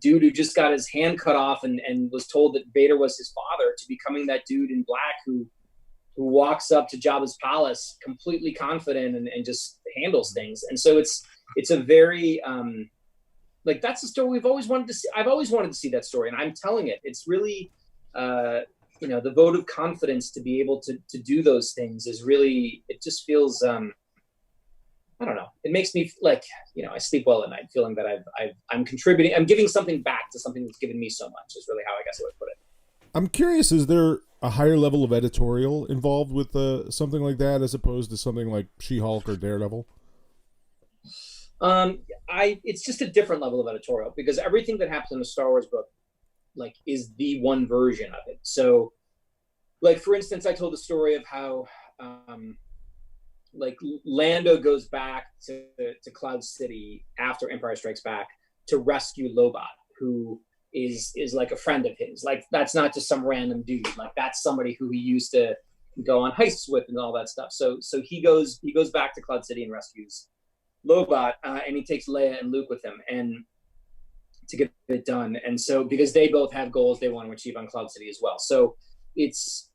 Speaker 5: dude who just got his hand cut off and was told that Vader was his father, to becoming that dude in black who walks up to Jabba's palace completely confident and just handles things. And so it's a very that's the story we've always wanted to see. I've always wanted to see that story, and I'm telling it. It's really the vote of confidence to be able to do those things is really, it just feels, I don't know. It makes me I sleep well at night feeling that I'm contributing, I'm giving something back to something that's given me so much, is really how I guess I would put it. I'm
Speaker 1: curious, is there a higher level of editorial involved with something like that as opposed to something like She-Hulk or Daredevil?
Speaker 5: It's just a different level of editorial, because everything that happens in a Star Wars book is the one version of it. So for instance, I told the story of how Lando goes back to Cloud City after Empire Strikes Back to rescue Lobot, who is like a friend of his. That's not just some random dude. That's somebody who he used to go on heists with and all that stuff. So he goes back to Cloud City and rescues Lobot, and he takes Leia and Luke with him, and to get it done. And so, because they both have goals they want to achieve on Cloud City as well. So it's,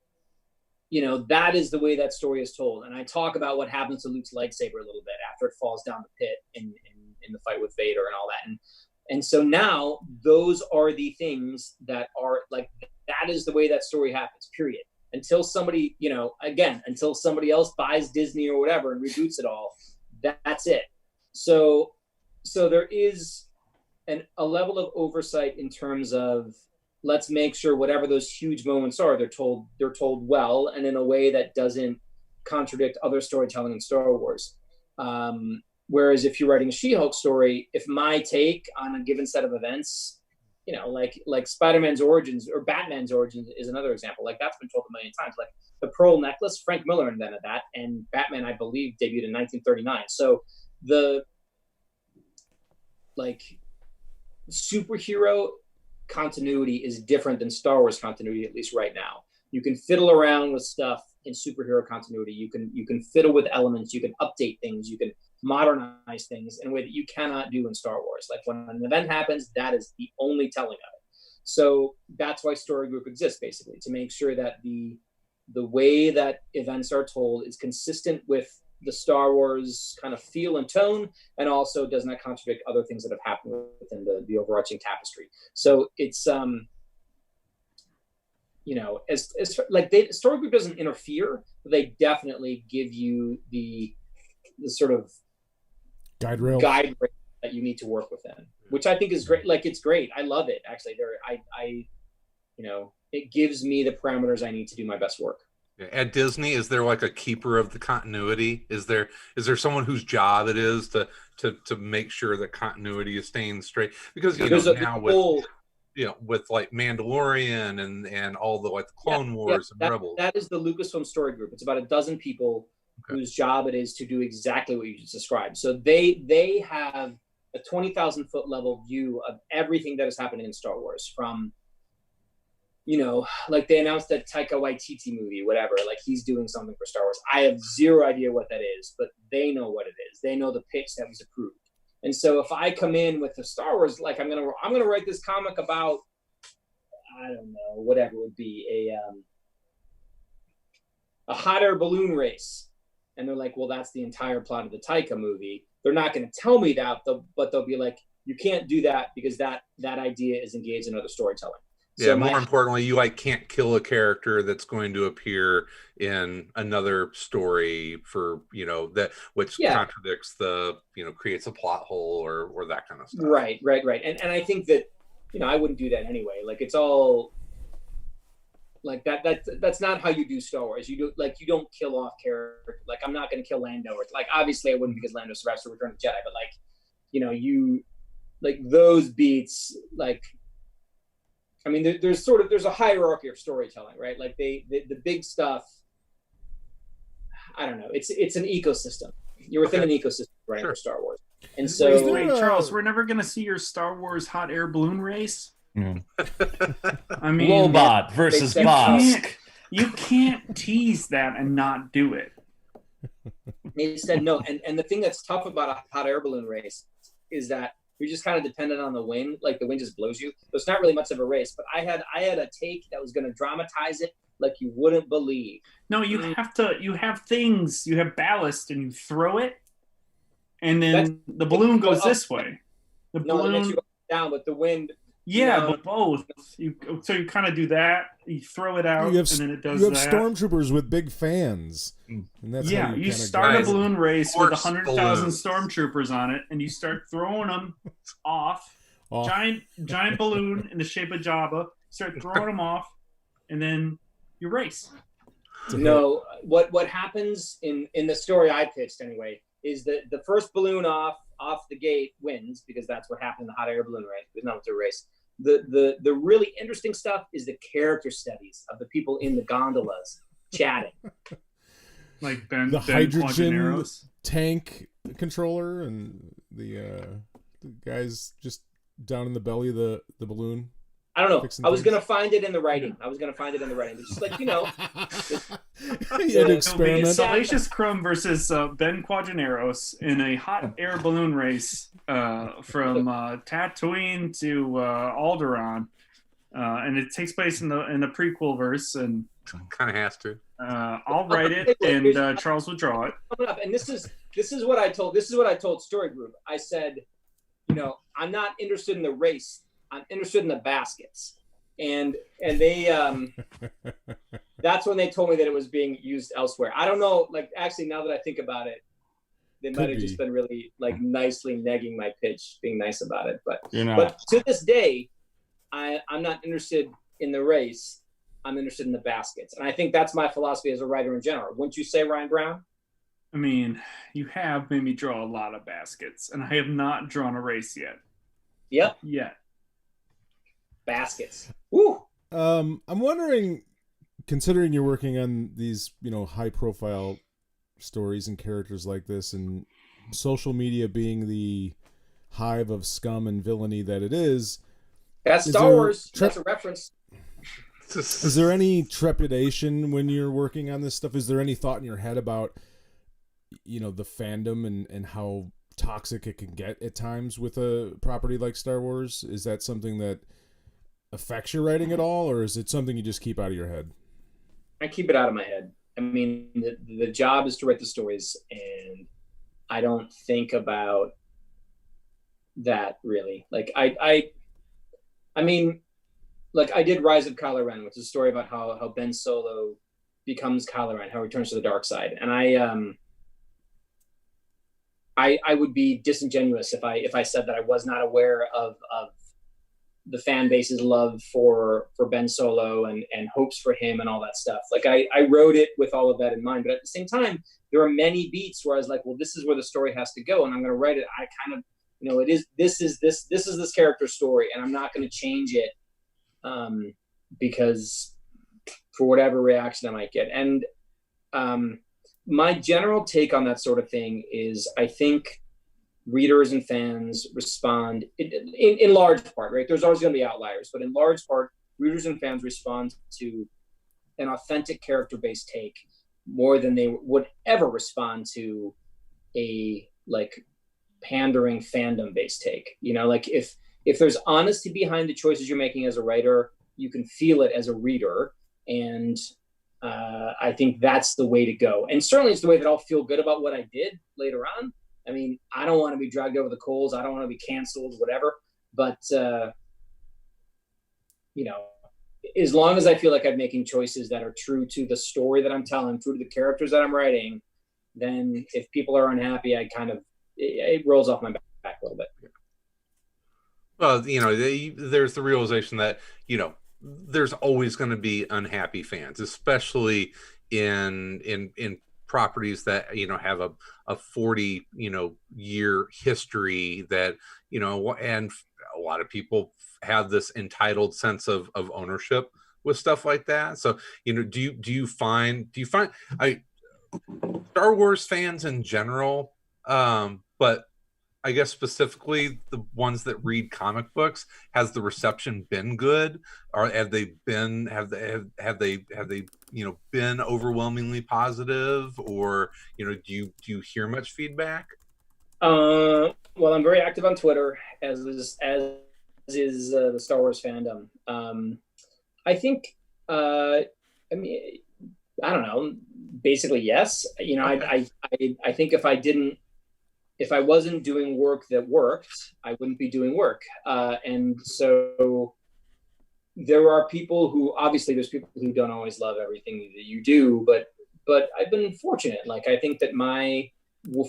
Speaker 5: that is the way that story is told. And I talk about what happens to Luke's lightsaber a little bit after it falls down the pit in the fight with Vader and all that. And so now those are the things that are like, that is the way that story happens, period. Until somebody, you know, again, until somebody else buys Disney or whatever and reboots it all, that's it. So there is a level of oversight in terms of, let's make sure whatever those huge moments are, they're told well and in a way that doesn't contradict other storytelling in Star Wars. Whereas if you're writing a She-Hulk story, if my take on a given set of events, you know, like Spider-Man's origins or Batman's origins is another example. Like that's been told a million times. Like the pearl necklace, Frank Miller invented that, and Batman, I believe, debuted in 1939. So the like superhero continuity is different than Star Wars continuity, at least right now. You can fiddle around with stuff in superhero continuity. You can fiddle with elements. You can update things. You can modernize things in a way that you cannot do in Star Wars. Like when an event happens, that is the only telling of it. So that's why Story Group exists, basically, to make sure that the way that events are told is consistent with the Star Wars kind of feel and tone, and also does not contradict other things that have happened within the overarching tapestry. So it's you know, as like Story Group doesn't interfere, but they definitely give you the sort of guide rail that you need to work within, which I think is great. Like it's great. I love it. Actually, I you know, it gives me the parameters I need to do my best work.
Speaker 2: At Disney, is there like a keeper of the continuity? Is there someone whose job it is to make sure that continuity is staying straight? Because you know now with like Mandalorian and all the like the Clone Wars and Rebels.
Speaker 5: That is the Lucasfilm Story Group. It's about a dozen people whose job it is to do exactly what you just described. So they have a 20,000 foot level view of everything that is happening in Star Wars, from, you know, like they announced that Taika Waititi movie, whatever, like he's doing something for Star Wars. I have zero idea what that is, but they know what it is. They know the pitch that was approved. And so if I come in with the Star Wars, like I'm gonna write this comic about, I don't know, whatever it would be, a hot air balloon race. And they're like, well, that's the entire plot of the Taika movie. They're not going to tell me that, but they'll be like, you can't do that because that idea is engaged in other storytelling.
Speaker 2: Yeah, so more importantly, you like can't kill a character that's going to appear in another story for, you know, that which contradicts the, you know, creates a plot hole or that kind of stuff.
Speaker 5: Right. And I think that, you know, I wouldn't do that anyway. Like it's all like that's not how you do Star Wars. You don't kill off character. Like I'm not going to kill Lando, or like obviously I wouldn't because Lando survives to Return of the Jedi, but like, you know, you like those beats, like, I mean, there's a hierarchy of storytelling, right? Like the big stuff, I don't know. It's an ecosystem. You're within an ecosystem writing for Star Wars. And so,
Speaker 3: wait, Charles, we're never going to see your Star Wars hot air balloon race. I mean,
Speaker 6: Lobot versus Bosk.
Speaker 3: You can't tease that and not do it.
Speaker 5: They said no. And the thing that's tough about a hot air balloon race is that you're just kind of dependent on the wind. Like the wind just blows you. So it's not really much of a race. But I had a take that was going to dramatize it like you wouldn't believe.
Speaker 3: No, you have things. You have ballast and you throw it, and then the balloon goes this way. The balloon
Speaker 5: makes you go down, but the wind.
Speaker 3: Yeah, but both. So you kind of do that. You throw it out, and then it does that.
Speaker 1: You have stormtroopers with big fans. And that's how
Speaker 3: you start a balloon race with 100,000 stormtroopers on it, and you start throwing them off. Giant balloon in the shape of Jabba. Start throwing them off, and then you race.
Speaker 5: No, what happens in the story I pitched anyway is that the first balloon off the gate wins, because that's what happened in the hot air balloon race. There's not much of a race. The really interesting stuff is the character studies of the people in the gondolas chatting.
Speaker 3: Like
Speaker 1: the hydrogen tank controller and the guys just down in the belly of the balloon.
Speaker 5: I don't know. I was going to find it in the writing. It's just like, you know.
Speaker 1: You had to experiment.
Speaker 3: Salacious Crumb versus Ben Quadraneros in a hot air balloon race from Tatooine to Alderaan. And it takes place in the prequel verse. And
Speaker 2: kind of has to.
Speaker 3: I'll write it, and Charles will draw it.
Speaker 5: And this is what I told Story Group. I said, I'm not interested in the race. I'm interested in the baskets. And they that's when they told me that it was being used elsewhere. I don't know, like, actually, now that I think about it, they might have just been really, like, nicely negging my pitch, being nice about it. But to this day, I'm not interested in the race. I'm interested in the baskets. And I think that's my philosophy as a writer in general. Wouldn't you say, Ryan Browne?
Speaker 3: I mean, you have made me draw a lot of baskets, and I have not drawn a race yet.
Speaker 5: Yep.
Speaker 3: Yet.
Speaker 5: Baskets. Woo!
Speaker 1: I'm wondering, considering you're working on these, high profile stories and characters like this, and social media being the hive of scum and villainy that it is.
Speaker 5: That's Star Wars. That's a reference.
Speaker 1: Is there any trepidation when you're working on this stuff? Is there any thought in your head about, the fandom and how toxic it can get at times with a property like Star Wars? Is that something that affects your writing at all, or is it something you just keep out of your head?
Speaker 5: I keep it out of my head. I mean, the job is to write the stories, and I don't think about that really. Like I mean, like, I did Rise of Kylo Ren, which is a story about how Ben Solo becomes Kylo Ren, how he returns to the dark side. And I would be disingenuous if I said that I was not aware of the fan base's love for Ben Solo and hopes for him and all that stuff. Like, I wrote it with all of that in mind, but at the same time, there are many beats where I was like, well, this is where the story has to go, and I'm going to write it. I kind of, this is this character's story, and I'm not going to change it because for whatever reaction I might get. And my general take on that sort of thing is, I think readers and fans respond in large part, right? There's always going to be outliers, but in large part, readers and fans respond to an authentic character-based take more than they would ever respond to a, like, pandering fandom-based take. Like, if there's honesty behind the choices you're making as a writer, you can feel it as a reader, and I think that's the way to go. And certainly it's the way that I'll feel good about what I did later on. I mean, I don't want to be dragged over the coals. I don't want to be canceled, whatever. But, as long as I feel like I'm making choices that are true to the story that I'm telling, true to the characters that I'm writing, then if people are unhappy, it rolls off my back a little bit.
Speaker 2: Well, there's the realization that, there's always going to be unhappy fans, especially in properties that have a 40 year history that and a lot of people have this entitled sense of ownership with stuff like that. So do you find Star Wars fans in general, but I guess specifically the ones that read comic books, has the reception been good, or have they been been overwhelmingly positive, or do you hear much feedback?
Speaker 5: Well, I'm very active on Twitter, as is the Star Wars fandom. I think I don't know, basically yes. Okay. I think if I wasn't doing work that worked, I wouldn't be doing work. And so there are people who, obviously there's people who don't always love everything that you do, but I've been fortunate. Like, I think that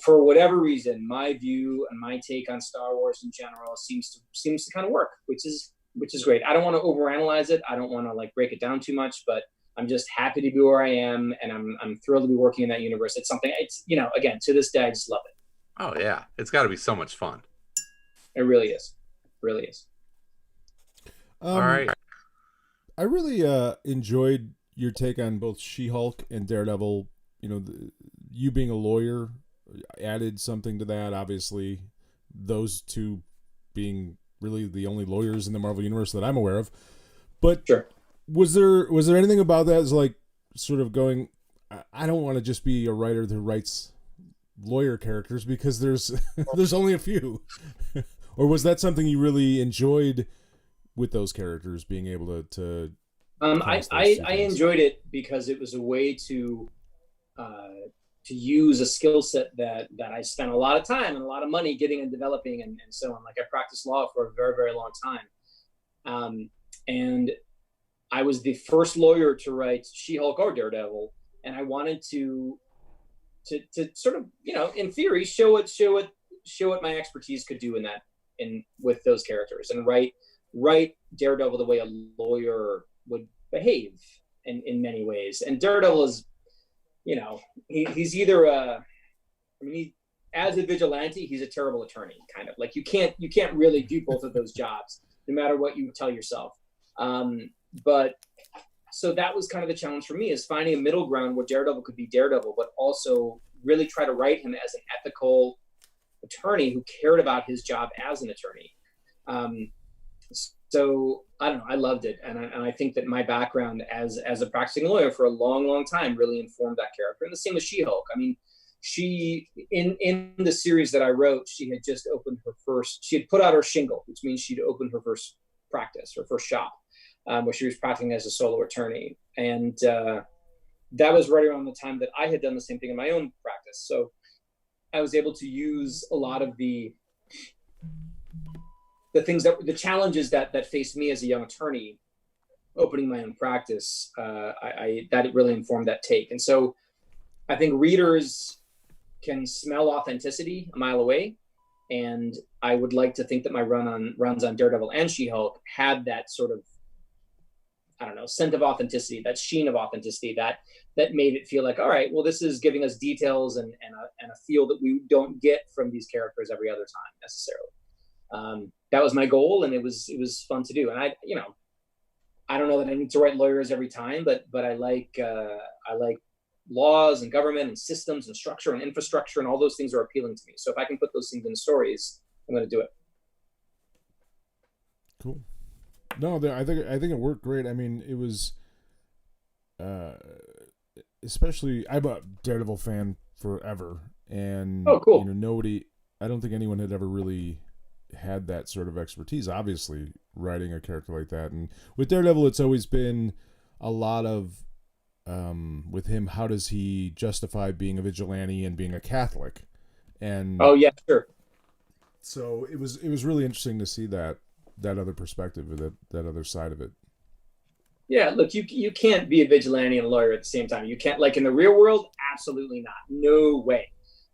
Speaker 5: for whatever reason, my view and my take on Star Wars in general seems to kind of work, which is great. I don't want to overanalyze it. I don't want to break it down too much, but I'm just happy to be where I am. And I'm thrilled to be working in that universe. It's something, again, to this day, I just love it.
Speaker 2: Oh yeah, it's got to be so much fun.
Speaker 5: It really is. Really is.
Speaker 2: All right.
Speaker 1: I really enjoyed your take on both She-Hulk and Daredevil. You being a lawyer added something to that. Obviously, those two being really the only lawyers in the Marvel Universe that I'm aware of. But
Speaker 5: sure.
Speaker 1: Was there anything about that as sort of going, I don't want to just be a writer that writes lawyer characters because there's only a few, or was that something you really enjoyed with those characters, being able to I
Speaker 5: enjoyed it because it was a way to use a skill set that I spent a lot of time and a lot of money getting and developing and so on. Like, I practiced law for a very, very long time. And I was the first lawyer to write She-Hulk or Daredevil. And I wanted to sort of, you know, in theory, show what my expertise could do with those characters, and write Daredevil the way a lawyer would behave in many ways. And Daredevil is, you know, he's either as a vigilante, he's a terrible attorney, kind of. Like, you can't really do both of those jobs, no matter what you tell yourself. But so that was kind of the challenge for me, is finding a middle ground where Daredevil could be Daredevil, but also really try to write him as an ethical attorney who cared about his job as an attorney. So I don't know, I loved it. And I think that my background as a practicing lawyer for a long, long time really informed that character. And the same with She-Hulk. I mean, she, in the series that I wrote, she had just opened she had put out her shingle, which means she'd opened her first practice, her first shop, where she was practicing as a solo attorney. And that was right around the time that I had done the same thing in my own practice. So I was able to use a lot of the the challenges that faced me as a young attorney opening my own practice. That really informed that take. And so I think readers can smell authenticity a mile away. And I would like to think that my runs on Daredevil and She-Hulk had that sort of, I don't know, scent of authenticity, that sheen of authenticity that made it feel like, all right, well, this is giving us details and a feel that we don't get from these characters every other time necessarily. That was my goal, and it was fun to do. And I don't know that I need to write lawyers every time, but I like laws and government and systems and structure and infrastructure, and all those things are appealing to me. So if I can put those things in stories, I'm going to do it.
Speaker 1: Cool. No, I think it worked great. I mean, it was, especially, I'm a Daredevil fan forever, and
Speaker 5: oh, cool.
Speaker 1: You know, I don't think anyone had ever really had that sort of expertise. Obviously, writing a character like that, and with Daredevil, it's always been a lot of, with him, how does he justify being a vigilante and being a Catholic? And
Speaker 5: oh yeah, sure.
Speaker 1: So it was really interesting to see that other perspective, or that other side of it.
Speaker 5: Yeah, look, you can't be a vigilante and a lawyer at the same time. You can't, like, in the real world, absolutely not, no way.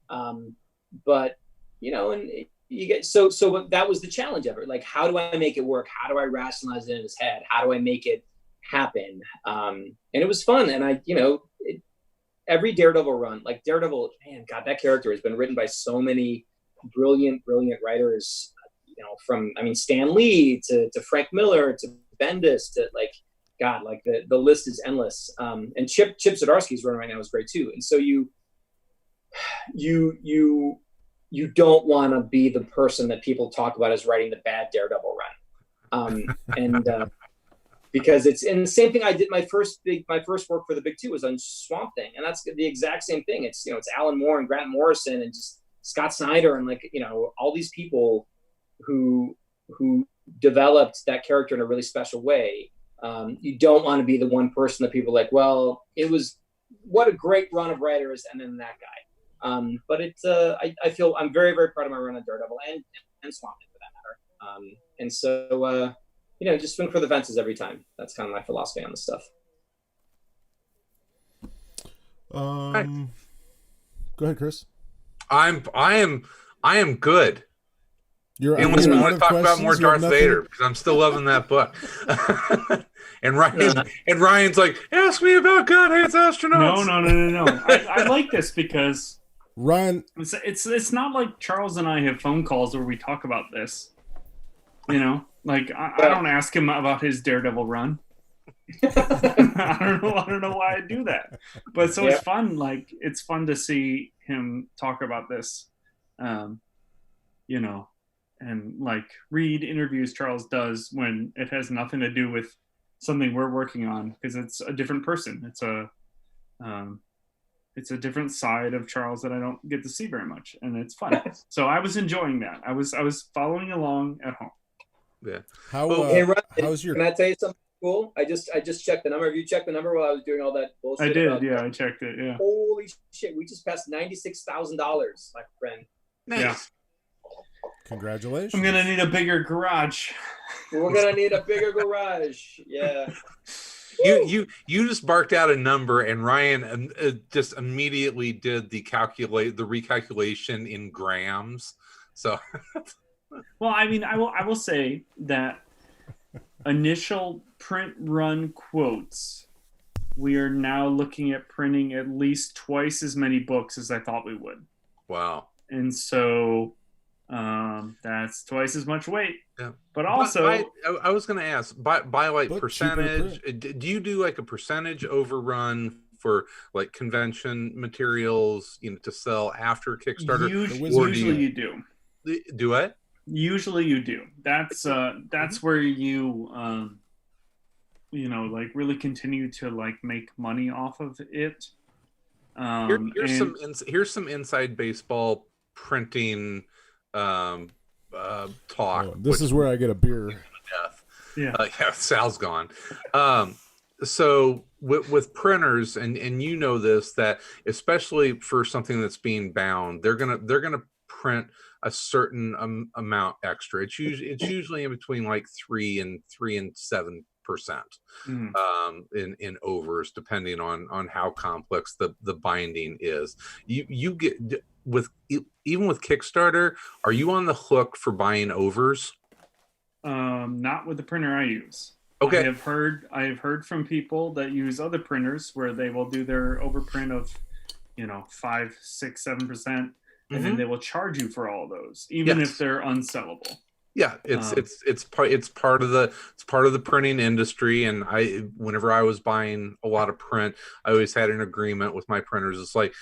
Speaker 5: But you know, and you get so that was the challenge of it. Like, how do I make it work? How do I rationalize it in his head? How do I make it happen? And it was fun. And every Daredevil run, like Daredevil, man, God, that character has been written by so many brilliant writers. You know, from, I mean, Stan Lee to Frank Miller to Bendis to, like, God, like the list is endless. And Chip Zdarsky's run right now is great too. And so you don't want to be the person that people talk about as writing the bad Daredevil run. Because it's, and the same thing I did, my first work for the big two was on Swamp Thing. And that's the exact same thing. It's, you know, it's Alan Moore and Grant Morrison and just Scott Snyder and, like, you know, all these people who developed that character in a really special way. You don't want to be the one person that people are like, well, it was, what a great run of writers, and then that guy. But it's I feel I'm very, very proud of my run on Daredevil and Swamp Thing, for that matter. And so you know, just swing for the fences every time. That's kind of my philosophy on this stuff.
Speaker 1: Go ahead, Chris.
Speaker 2: I am good.
Speaker 1: Unless
Speaker 2: we want to talk about more Darth Vader, because I'm still loving that book. and Ryan's like, ask me about Godhead's astronauts.
Speaker 3: No. I like this because
Speaker 1: Ryan,
Speaker 3: it's not like Charles and I have phone calls where we talk about this. You know, like I don't ask him about his Daredevil run. I don't know why I do that, but so it's fun. Like, it's fun to see him talk about this. You know. And, like, read interviews Charles does when it has nothing to do with something we're working on, because it's a different person. It's a different side of Charles that I don't get to see very much, and it's fun. So I was enjoying that. I was following along at home.
Speaker 2: Yeah.
Speaker 1: How's your?
Speaker 5: Can I tell you something? Cool. I just checked the number. Have you checked the number while I was doing all that bullshit?
Speaker 3: I did. Yeah, I checked it. Yeah.
Speaker 5: Holy shit! We just passed $96,000, my friend.
Speaker 2: Nice.
Speaker 3: Yeah.
Speaker 1: Congratulations.
Speaker 3: I'm gonna need a bigger garage.
Speaker 5: We're gonna need a bigger garage. Yeah.
Speaker 2: You just barked out a number, and Ryan just immediately did the recalculation in grams. So,
Speaker 3: Well, I mean, I will say that initial print run quotes, we are now looking at printing at least twice as many books as I thought we would,
Speaker 2: wow.
Speaker 3: and so that's twice as much weight.
Speaker 2: Yeah.
Speaker 3: But also,
Speaker 2: I was going to ask by like
Speaker 1: But
Speaker 2: percentage. Do you do like a percentage overrun for like convention materials, to sell after Kickstarter?
Speaker 3: usually you do.
Speaker 2: Do it?
Speaker 3: Usually you do. That's where you like really continue to like make money off of it.
Speaker 2: Here's some inside baseball printing talk.
Speaker 1: Oh, this is where I get a beer.
Speaker 2: Death.
Speaker 3: Yeah.
Speaker 2: Sal's gone. So with printers, and you know this, that especially for something that's being bound, they're gonna print a certain amount extra. It's usually in between like 3 and 7% in overs, depending on how complex the binding is. You get even with Kickstarter, are you on the hook for buying overs?
Speaker 3: Not with the printer I use.
Speaker 2: Okay.
Speaker 3: I have heard from people that use other printers where they will do their overprint of 5, 6, 7%, and then they will charge you for all those, even if they're unsellable.
Speaker 2: Yeah, it's part of the printing industry. And whenever I was buying a lot of print, I always had an agreement with my printers. It's like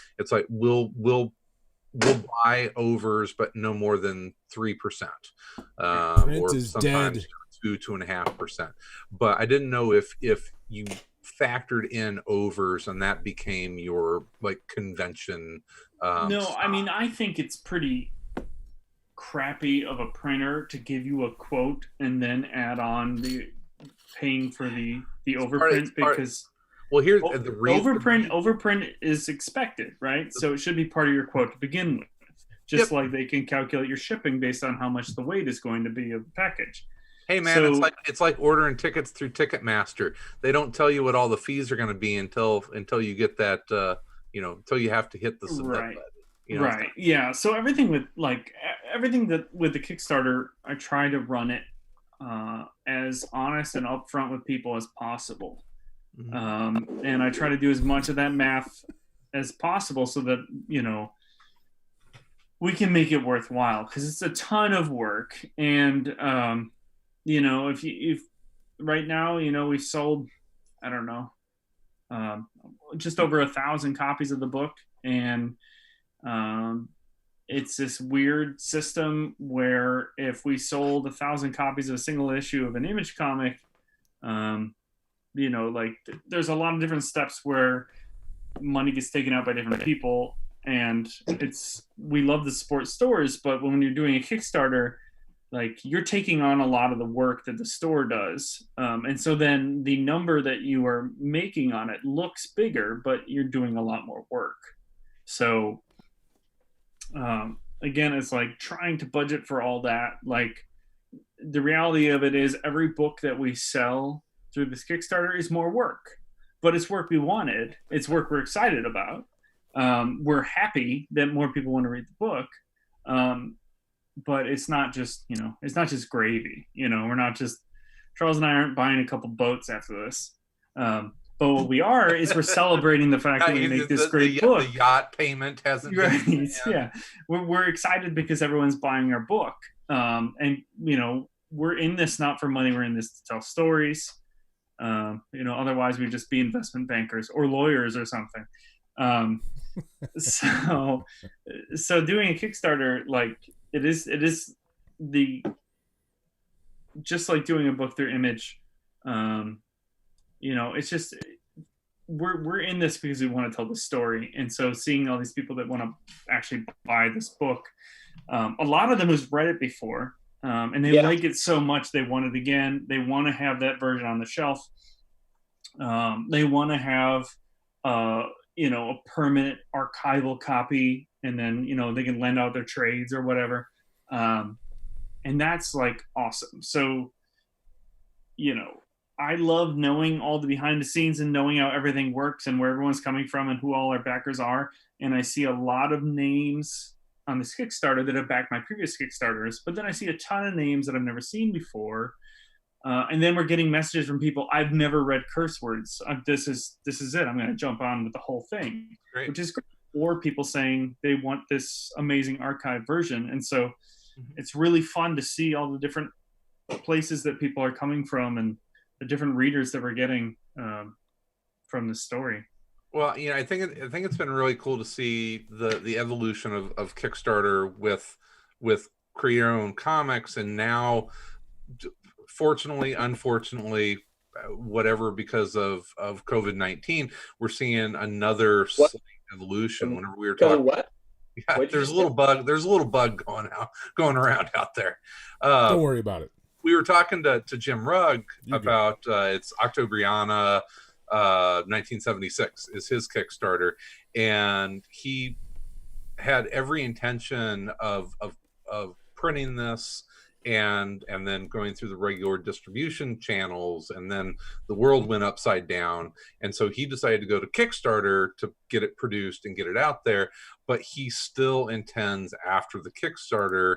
Speaker 2: we'll buy overs, but no more than 3%, or
Speaker 1: is
Speaker 2: sometimes
Speaker 1: dead.
Speaker 2: 2.5%. But I didn't know if you factored in overs and that became your like convention.
Speaker 3: No,
Speaker 2: stock.
Speaker 3: I mean, I think it's pretty crappy of a printer to give you a quote and then add on the paying for the overprint, because
Speaker 2: well, here's the reason.
Speaker 3: Overprint is expected, right? So it should be part of your quote to begin with. Just like they can calculate your shipping based on how much the weight is going to be of the package.
Speaker 2: Hey man, it's like ordering tickets through Ticketmaster. They don't tell you what all the fees are going to be until you get that until you have to hit the submit button.
Speaker 3: Right. Yeah. So everything with the Kickstarter, I try to run it as honest and upfront with people as possible.
Speaker 2: Mm-hmm.
Speaker 3: And I try to do as much of that math as possible so that, we can make it worthwhile, because it's a ton of work. And, if right now, we've sold, I don't know, just over 1,000 copies of the book. And it's this weird system where if we sold 1,000 copies of a single issue of an Image comic, there's a lot of different steps where money gets taken out by different people. And we love the support stores, but when you're doing a Kickstarter, like, you're taking on a lot of the work that the store does. And so then the number that you are making on it looks bigger, but you're doing a lot more work. So again, it's like trying to budget for all that. Like, the reality of it is every book that we sell through this Kickstarter is more work, but it's work we wanted. It's work we're excited about. We're happy that more people want to read the book. But it's not just, it's not just gravy. We're not just, Charles and I aren't buying a couple boats after this. But what we are is we're celebrating the fact that we make this great book.
Speaker 2: The yacht payment hasn't
Speaker 3: right.
Speaker 2: been.
Speaker 3: Yeah. We're excited because everyone's buying our book. And, we're in this not for money. We're in this to tell stories. Otherwise we'd just be investment bankers or lawyers or something. So doing a Kickstarter, like, it is just like doing a book through Image. It's just, we're in this because we want to tell the story. And so seeing all these people that want to actually buy this book, a lot of them has read it before. And they like it so much they want it again. They want to have that version on the shelf. They want to have a permanent archival copy, and then they can lend out their trades or whatever. And that's like awesome. So I love knowing all the behind the scenes and knowing how everything works and where everyone's coming from and who all our backers are. And I see a lot of names on this Kickstarter that have backed my previous Kickstarters, but then I see a ton of names that I've never seen before. And then we're getting messages from people, I've never read curse words. This is it. I'm going to jump on with the whole thing, which is great. Or people saying they want this amazing archive version. And so it's really fun to see all the different places that people are coming from and the different readers that we're getting from the story.
Speaker 2: Well, I think it's been really cool to see the evolution of Kickstarter with create your own comics, and now, fortunately, unfortunately, whatever, because of COVID-19, we're seeing another evolution. Whenever we were talking,
Speaker 5: what?
Speaker 2: Yeah, there's a little bug going around out there.
Speaker 1: Don't worry about it.
Speaker 2: We were talking to Jim Rugg about it's Octobriana 1976 is his Kickstarter, and he had every intention of printing this and then going through the regular distribution channels, and then the world went upside down, and so he decided to go to Kickstarter to get it produced and get it out there. But he still intends, after the Kickstarter,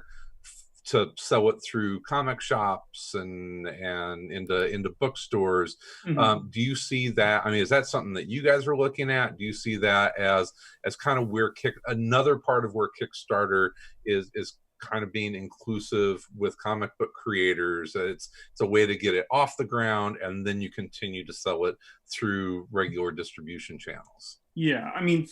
Speaker 2: to sell it through comic shops and into bookstores.
Speaker 3: Mm-hmm.
Speaker 2: Do you see that? I mean, is that something that you guys are looking at? Do you see that as kind of where another part of where Kickstarter is kind of being inclusive with comic book creators? It's a way to get it off the ground, and then you continue to sell it through regular distribution channels.
Speaker 3: Yeah, I mean,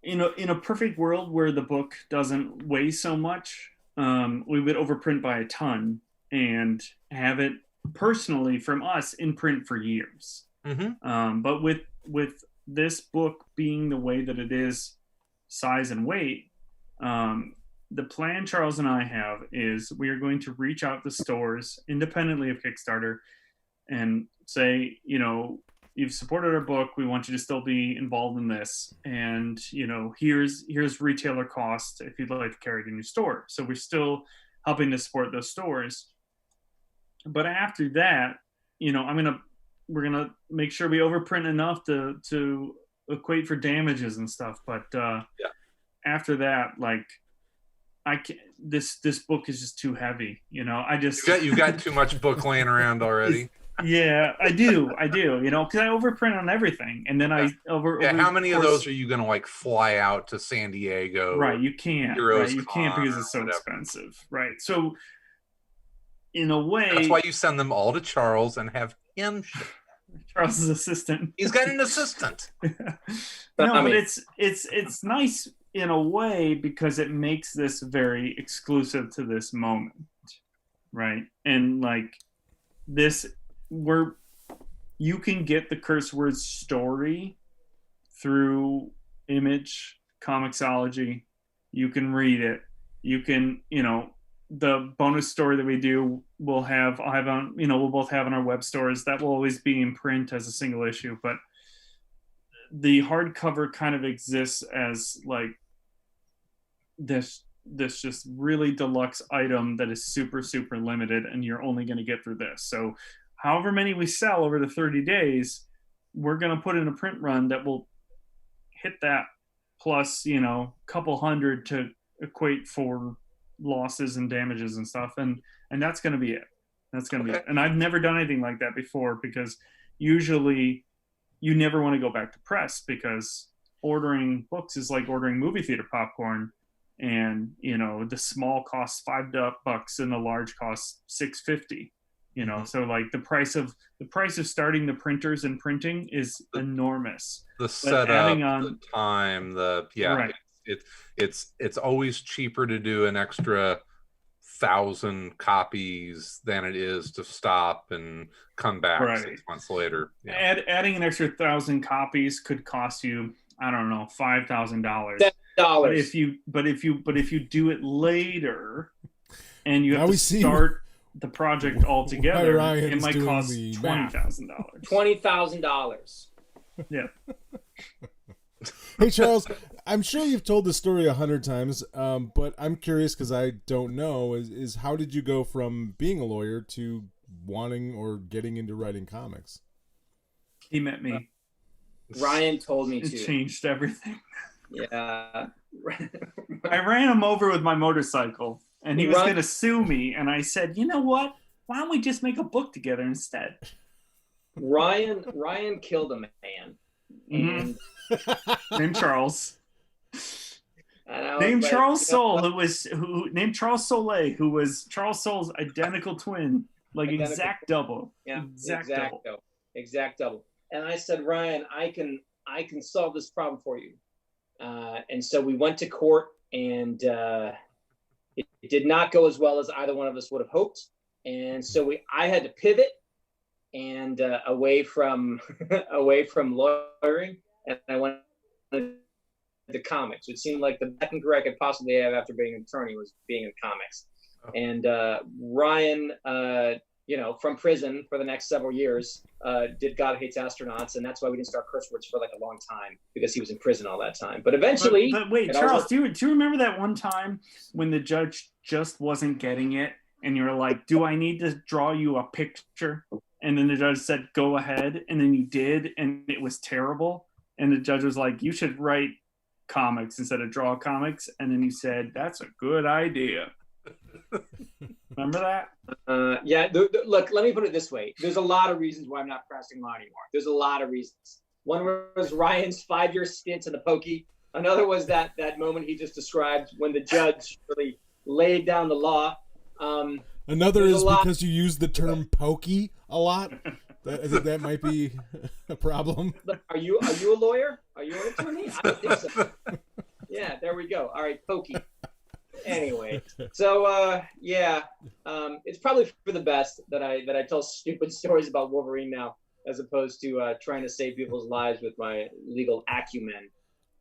Speaker 3: in a perfect world where the book doesn't weigh so much, we would overprint by a ton and have it personally from us in print for years.
Speaker 2: Mm-hmm.
Speaker 3: But with this book being the way that it is, size and weight, the plan Charles and I have is we are going to reach out to stores independently of Kickstarter and say, you've supported our book. We want you to still be involved in this. And, here's retailer cost if you'd like to carry it in your store. So we're still helping to support those stores. But after that, we're going to make sure we overprint enough to equate for damages and stuff. But after that, this book is just too heavy. You've
Speaker 2: got too much book laying around already.
Speaker 3: Yeah, I do, because I overprint on everything, and then
Speaker 2: how many of those are you going to fly out to San Diego?
Speaker 3: Right, you can't. You can't because it's so expensive. Right, so in a way,
Speaker 2: that's why you send them all to Charles and have him ship.
Speaker 3: Charles' assistant.
Speaker 2: He's got an assistant.
Speaker 3: No, but it's nice in a way because it makes this very exclusive to this moment, right? And you can get the curse words story through Image, Comixology. You can read it. You can, the bonus story that we do, we'll both have on our web stores. That will always be in print as a single issue, but the hardcover kind of exists as this just really deluxe item that is super, super limited, and you're only going to get through this. So however many we sell over the 30 days, we're going to put in a print run that will hit that plus, couple hundred to equate for losses and damages and stuff. And that's going to be it. That's going to be it. And I've never done anything like that before, because usually you never want to go back to press, because ordering books is like ordering movie theater popcorn. And, the small costs $5 and the large costs $6.50. So the price of starting the printers and printing is enormous.
Speaker 2: The setup, the time, right. It's always cheaper to do an extra 1,000 copies than it is to stop and come back 6 months later. Yeah.
Speaker 3: Adding an extra 1,000 copies could cost you, I don't know, $5,000.
Speaker 5: $7.
Speaker 3: But if you do it later, and you
Speaker 1: Now
Speaker 3: have
Speaker 1: we
Speaker 3: to
Speaker 1: see
Speaker 3: start the project all together.
Speaker 1: Ryan's
Speaker 3: It might
Speaker 1: doing
Speaker 3: cost
Speaker 1: the
Speaker 3: $20,000.
Speaker 5: $20,000.
Speaker 3: Yeah.
Speaker 1: Hey, Charles, I'm sure you've told this story 100 times, but I'm curious because I don't know, is how did you go from being a lawyer to wanting or getting into writing comics?
Speaker 3: He met me.
Speaker 5: Ryan told me
Speaker 3: It
Speaker 5: to.
Speaker 3: changed everything.
Speaker 5: Yeah.
Speaker 3: I ran him over with my motorcycle, and he was
Speaker 5: Ryan-
Speaker 3: going to sue me, and I said, you know what? Why don't we just make a book together instead?
Speaker 5: Ryan killed a man.
Speaker 3: Mhm.
Speaker 5: And
Speaker 3: Named Charles.
Speaker 5: And I was
Speaker 3: Named
Speaker 5: like,
Speaker 3: Charles
Speaker 5: you know
Speaker 3: Soule,
Speaker 5: what?
Speaker 3: named Charles Soule, who was Charles Soule's identical twin, like
Speaker 5: Identical
Speaker 3: exact double.
Speaker 5: Yeah,
Speaker 3: exact double.
Speaker 5: exact double. And I said, Ryan, I can solve this problem for you. And so we went to court, and it did not go as well as either one of us would have hoped. And so I had to pivot and away from lawyering, and I went to comics. It seemed like the best career I could possibly have after being an attorney was being in comics. And Ryan, from prison for the next several years, did God Hates Astronauts, and that's why we didn't start curse words for like a long time, because he was in prison all that time. But eventually,
Speaker 3: But wait, Charles, do you remember that one time when the judge just wasn't getting it, and you were like, "Do I need to draw you a picture?" And then the judge said, "Go ahead," and then you did, and it was terrible. And the judge was like, "You should write comics instead of draw comics," and then you said, "That's a good idea." Remember that?
Speaker 5: Yeah. Look, let me put it this way. There's a lot of reasons why I'm not practicing law anymore. There's a lot of reasons. One was Ryan's 5-year stint in the pokey. Another was that moment he just described when the judge really laid down the law.
Speaker 1: Another is because you use the term pokey a lot. I think that might be a problem.
Speaker 5: Are you a lawyer? Are you an attorney? I don't think so. Yeah, there we go. All right, pokey. Anyway, so it's probably for the best that I tell stupid stories about Wolverine now, as opposed to trying to save people's lives with my legal acumen.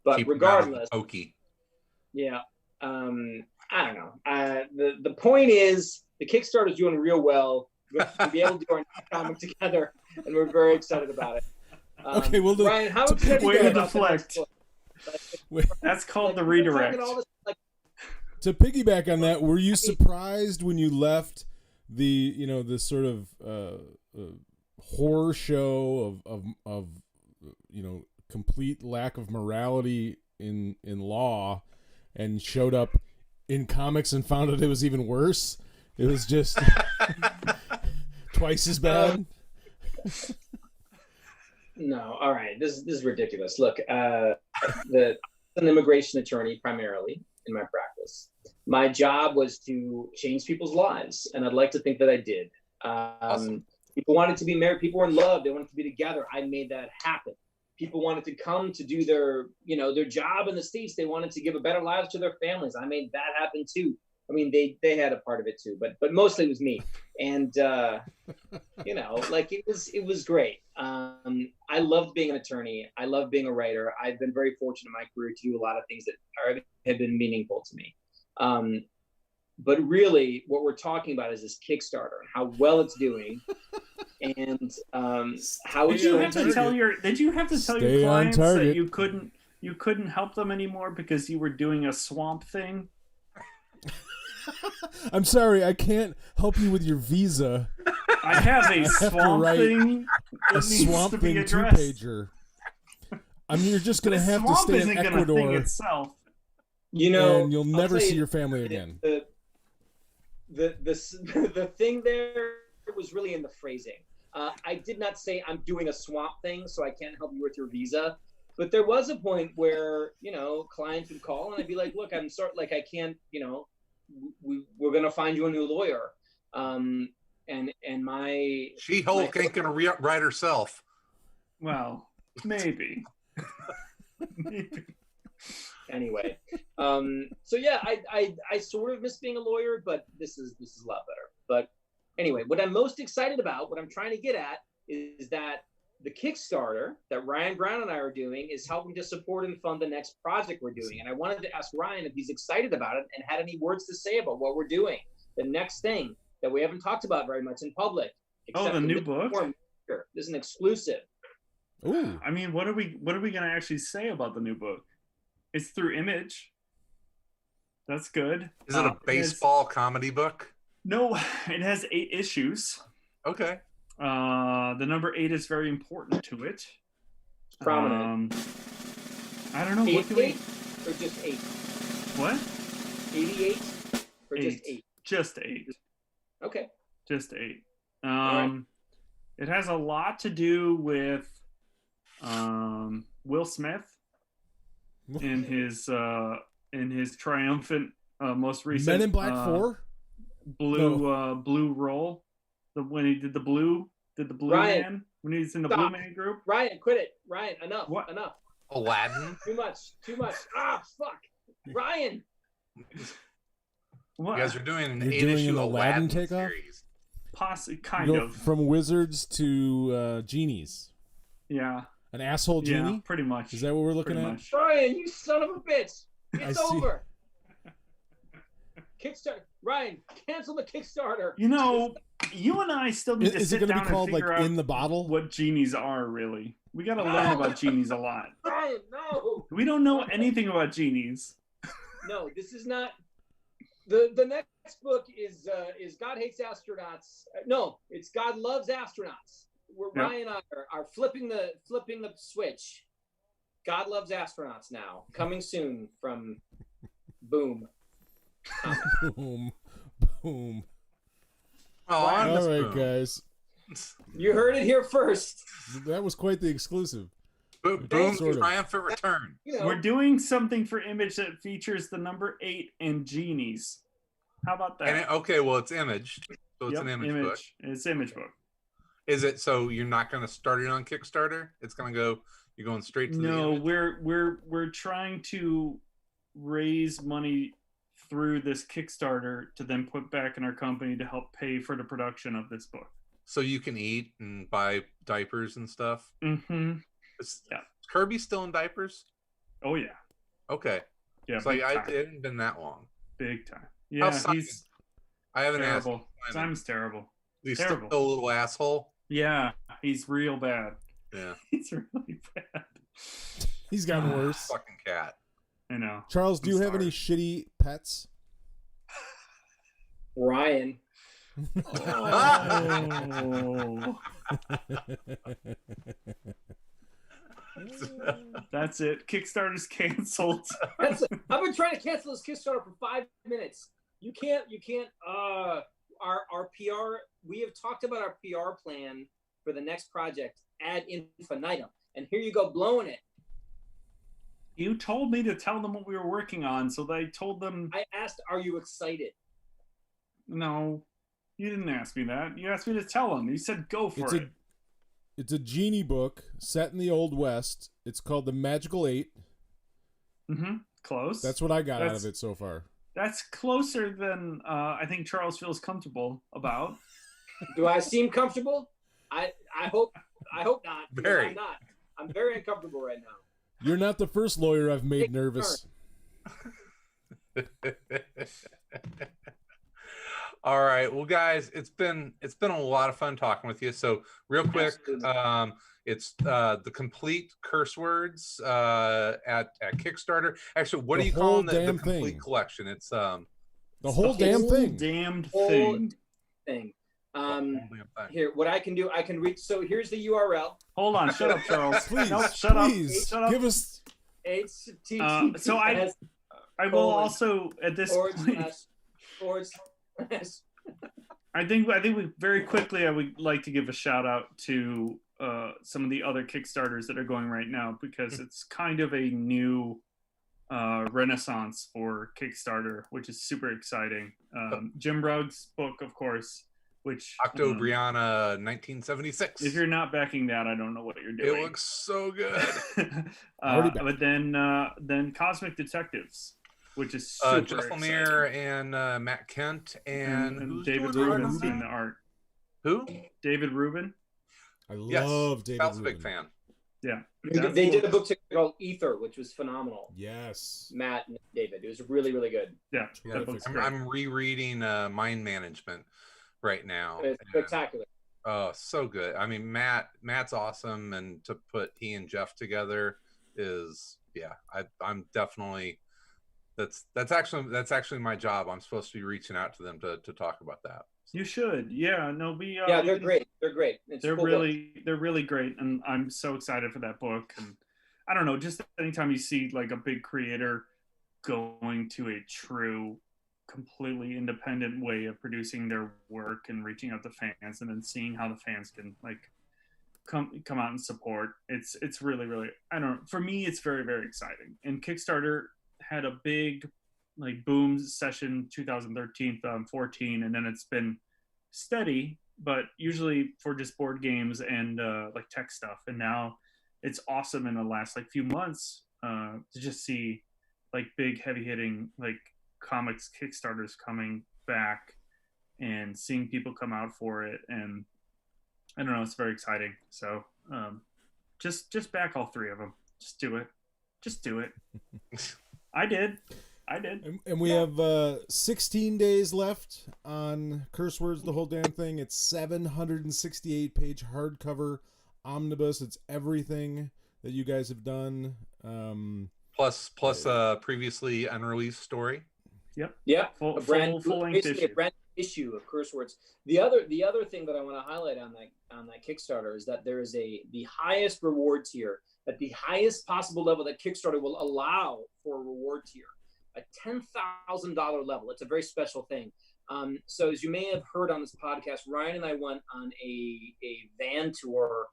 Speaker 5: But
Speaker 2: Keep
Speaker 5: regardless,
Speaker 2: pokey.
Speaker 5: yeah, I don't know. The point is, the Kickstarter's doing real well. We're going to be able to do our next comic together, and we're very excited about it.
Speaker 1: Okay, well,
Speaker 5: Ryan, how excited
Speaker 3: way
Speaker 5: are you
Speaker 3: to
Speaker 5: about the next
Speaker 3: deflect.
Speaker 5: book?
Speaker 3: That's called the
Speaker 5: we're talking
Speaker 3: redirect.
Speaker 5: all this,
Speaker 1: To piggyback on that, were you surprised when you left the sort of horror show of complete lack of morality in law, and showed up in comics and found out it was even worse? It was just twice as bad.
Speaker 5: No, all right. This is ridiculous. Look, I'm an immigration attorney primarily in my practice. My job was to change people's lives, and I'd like to think that I did.
Speaker 2: Awesome.
Speaker 5: People wanted to be married. People were in love. They wanted to be together. I made that happen. People wanted to come to do their job in the States. They wanted to give a better lives to their families. I made that happen too. I mean, they had a part of it too, but mostly it was me. And it was great. I loved being an attorney. I love being a writer. I've been very fortunate in my career to do a lot of things that have been meaningful to me. But really, what we're talking about is this Kickstarter and how well it's doing, and how
Speaker 3: Did you have to tell your
Speaker 1: Stay on
Speaker 3: clients
Speaker 1: target.
Speaker 3: that you couldn't help them anymore because you were doing a swamp thing?
Speaker 1: I'm sorry, I can't help you with your visa.
Speaker 3: I have a swamp
Speaker 1: write
Speaker 3: thing.
Speaker 1: A
Speaker 3: That needs
Speaker 1: swamp
Speaker 3: to be
Speaker 1: thing
Speaker 3: addressed.
Speaker 1: 2-pager. I mean, you're just gonna
Speaker 3: The
Speaker 1: have to
Speaker 3: swamp
Speaker 1: stay in
Speaker 3: isn't gonna
Speaker 1: Ecuador,
Speaker 3: thing itself.
Speaker 1: and you'll
Speaker 5: I'll
Speaker 1: never
Speaker 5: tell
Speaker 1: see
Speaker 5: you,
Speaker 1: your family again.
Speaker 5: The thing there was really in the phrasing. I did not say I'm doing a swamp thing, so I can't help you with your visa. But there was a point where clients would call, and I'd be like, "Look, I'm sorry, like I can't. We're gonna find you a new lawyer." And my
Speaker 2: She-Hulk ain't gonna write herself.
Speaker 3: Well, maybe. Maybe.
Speaker 5: Anyway, so yeah, I sort of miss being a lawyer, but this is a lot better. But anyway, what I'm most excited about, what I'm trying to get at, is that the Kickstarter that Ryan Browne and I are doing is helping to support and fund the next project we're doing. And I wanted to ask Ryan if he's excited about it and had any words to say about what we're doing. the next thing that we haven't talked about very much in public.
Speaker 3: Oh, the new book?
Speaker 5: This is an exclusive.
Speaker 1: Ooh.
Speaker 3: I mean, what are we going to actually say about the new book? It's through Image. That's good.
Speaker 2: Is it a baseball comedy book?
Speaker 3: No, it has 8 issues.
Speaker 2: Okay.
Speaker 3: The number 8 is very important to it.
Speaker 5: It's prominent.
Speaker 3: I don't know.
Speaker 5: 88 or just 8?
Speaker 3: What?
Speaker 5: 88 or
Speaker 3: 8.
Speaker 5: just 8?
Speaker 3: Just 8.
Speaker 5: Okay.
Speaker 3: Just 8.
Speaker 5: right.
Speaker 3: It has a lot to do with Will Smith in his triumphant most recent
Speaker 1: Men in Black 4
Speaker 3: blue role. When he did the blue
Speaker 5: Ryan,
Speaker 3: man when he's in the
Speaker 5: stop.
Speaker 3: Blue Man group.
Speaker 5: Ryan, quit it. Ryan, enough.
Speaker 3: What?
Speaker 5: Enough.
Speaker 2: Aladdin.
Speaker 5: Too much. Ah, fuck. Ryan.
Speaker 3: What?
Speaker 2: You guys are doing an
Speaker 1: You're
Speaker 2: 8-issue
Speaker 1: doing an Aladdin
Speaker 2: Aladdin
Speaker 1: takeoff?
Speaker 2: series.
Speaker 3: Kind
Speaker 1: Go
Speaker 3: of.
Speaker 1: from wizards to genies.
Speaker 3: Yeah.
Speaker 1: An asshole genie?
Speaker 3: Yeah, pretty much.
Speaker 1: Is that what we're looking
Speaker 3: Pretty
Speaker 1: at?
Speaker 3: much.
Speaker 5: Ryan, you son of a bitch.
Speaker 1: I
Speaker 5: It's
Speaker 1: see.
Speaker 5: over. Kickstarter. Ryan, cancel the Kickstarter.
Speaker 3: You know, you and I still need to
Speaker 1: Is it
Speaker 3: sit
Speaker 1: going to
Speaker 3: down
Speaker 1: be
Speaker 3: and
Speaker 1: called like
Speaker 3: figure out
Speaker 1: In the Bottle?
Speaker 3: what genies are, really. We got to learn about genies a lot.
Speaker 5: Ryan, no.
Speaker 3: We don't know anything about genies.
Speaker 5: No, this is not. The next book is God Hates Astronauts. No, it's God Loves Astronauts. Where
Speaker 3: Yep.
Speaker 5: Ryan and I are flipping the switch. God Loves Astronauts now, coming soon from Boom.
Speaker 1: Boom. Boom.
Speaker 2: Oh, I
Speaker 1: All
Speaker 2: miss
Speaker 1: right,
Speaker 2: Boom.
Speaker 1: guys.
Speaker 5: You heard it here first.
Speaker 1: That was quite the exclusive.
Speaker 2: Boom's
Speaker 1: Sort of.
Speaker 2: triumphant return.
Speaker 5: You know,
Speaker 3: We're doing something for Image that features the number 8 and genies. How about that?
Speaker 2: And okay, well, it's imaged, so it's
Speaker 3: Yep,
Speaker 2: an image book.
Speaker 3: It's Image book.
Speaker 2: Is it so you're not going to start it on Kickstarter? It's going to go. You're going straight to the.
Speaker 3: No,
Speaker 2: image?
Speaker 3: we're trying to raise money through this Kickstarter to then put back in our company to help pay for the production of this book.
Speaker 2: So you can eat and buy diapers and stuff.
Speaker 3: Mm-hmm.
Speaker 2: Is
Speaker 3: Yeah.
Speaker 2: Kirby still in diapers?
Speaker 3: Oh yeah,
Speaker 2: Okay.
Speaker 3: yeah.
Speaker 2: It's like
Speaker 3: big
Speaker 2: it
Speaker 3: time.
Speaker 2: hadn't been that long.
Speaker 3: Big time.
Speaker 2: How's
Speaker 3: Yeah,
Speaker 2: Simon?
Speaker 3: he's
Speaker 2: I haven't asked.
Speaker 3: terrible.
Speaker 2: Simon.
Speaker 3: Simon's terrible.
Speaker 2: He's
Speaker 3: terrible.
Speaker 2: still a little asshole.
Speaker 3: Yeah, he's real bad.
Speaker 2: Yeah.
Speaker 3: He's really bad.
Speaker 1: He's gotten worse.
Speaker 2: Fucking cat.
Speaker 3: I know.
Speaker 1: Charles, do you
Speaker 3: I'm
Speaker 1: have any shitty pets?
Speaker 5: Ryan.
Speaker 3: Oh. That's it. Kickstarter's canceled.
Speaker 5: I've been trying to cancel this Kickstarter for 5 minutes. You can't. Our PR. We have talked about our PR plan for the next project ad infinitum, and here you go blowing it.
Speaker 3: You told me to tell them what we were working on, so they told them.
Speaker 5: I asked, "Are you excited?"
Speaker 3: No, you didn't ask me that. You asked me to tell them. You said go for it.
Speaker 1: It's a genie book set in the Old West. It's called The Magical 8.
Speaker 3: Mm-hmm. Close.
Speaker 1: That's what I got out of it so far.
Speaker 3: That's closer than I think Charles feels comfortable about.
Speaker 5: Do I seem comfortable? I hope not.
Speaker 2: Very.
Speaker 5: I'm not. I'm very uncomfortable right now.
Speaker 1: You're not the first lawyer I've made nervous.
Speaker 2: All right, well, guys, it's been a lot of fun talking with you. So, real quick, it's the complete curse words at Kickstarter. Actually, what
Speaker 1: The
Speaker 2: do you
Speaker 1: whole
Speaker 2: call the
Speaker 1: damn
Speaker 2: complete
Speaker 1: thing.
Speaker 2: collection? It's
Speaker 1: The whole damn thing.
Speaker 3: Damned
Speaker 5: Whole
Speaker 3: thing.
Speaker 5: thing.
Speaker 2: damn thing.
Speaker 5: Here, what I can do, I can reach. So here's the URL.
Speaker 3: Hold on. Shut up, Charles.
Speaker 1: Please,
Speaker 3: No, shut
Speaker 1: please,
Speaker 3: up. Shut up.
Speaker 1: give us.
Speaker 5: HTTPS
Speaker 3: So I will also at this
Speaker 5: forward
Speaker 3: point.
Speaker 5: slash
Speaker 3: I think we very quickly. I would like to give a shout out to some of the other Kickstarters that are going right now because it's kind of a new renaissance for Kickstarter, which is super exciting. Jim Ruggs' book, of course, which
Speaker 2: Octobriana 1976.
Speaker 3: if you're not backing that, I don't know what you're doing.
Speaker 2: It looks so good.
Speaker 3: But then Cosmic Detectives, which is super
Speaker 2: Jeff
Speaker 3: exciting.
Speaker 2: Lemire and Matt Kent and who's
Speaker 3: David
Speaker 2: doing the art
Speaker 3: Rubin's
Speaker 2: on that?
Speaker 3: doing the art.
Speaker 2: Who?
Speaker 3: David Rubin.
Speaker 1: I
Speaker 2: Yes,
Speaker 1: love David.
Speaker 2: I was a big
Speaker 1: Rubin.
Speaker 2: fan.
Speaker 3: Yeah.
Speaker 5: They did a book called Ether, which was phenomenal.
Speaker 1: Yes.
Speaker 5: Matt and David. It was really, really good.
Speaker 3: Yeah.
Speaker 2: Yeah,
Speaker 3: That book's great.
Speaker 2: I'm rereading Mind Management right now.
Speaker 5: It's spectacular.
Speaker 2: Oh, so good. I mean, Matt's awesome, and to put he and Jeff together is, yeah, I'm definitely, that's actually my job. I'm supposed to be reaching out to them to talk about that.
Speaker 3: You should. Yeah. No,
Speaker 5: yeah, they're great. They're great.
Speaker 3: They're really great, and I'm so excited for that book. And I don't know, just anytime you see like a big creator going to a true, completely independent way of producing their work and reaching out to fans, and then seeing how the fans can like come out and support, it's really, really, I don't know, for me it's very, very exciting. And Kickstarter had a big like boom session 2013, 14, and then it's been steady, but usually for just board games and like tech stuff. And now it's awesome in the last like few months to just see like big heavy hitting like comics Kickstarters coming back and seeing people come out for it. And I don't know, it's very exciting. So just back all three of them. Just do it. I did.
Speaker 1: And we have 16 days left on Curse Words, the whole damn thing. It's 768-page hardcover omnibus. It's everything that you guys have done.
Speaker 2: Plus previously unreleased story.
Speaker 3: Yep.
Speaker 5: Yeah.
Speaker 3: Full length issue.
Speaker 5: A brand issue of Curse Words. The other thing that I want to highlight on that Kickstarter is that there is the highest reward tier, at the highest possible level that Kickstarter will allow for a reward tier, a $10,000 level. It's a very special thing. So as you may have heard on this podcast, Ryan and I went on a van tour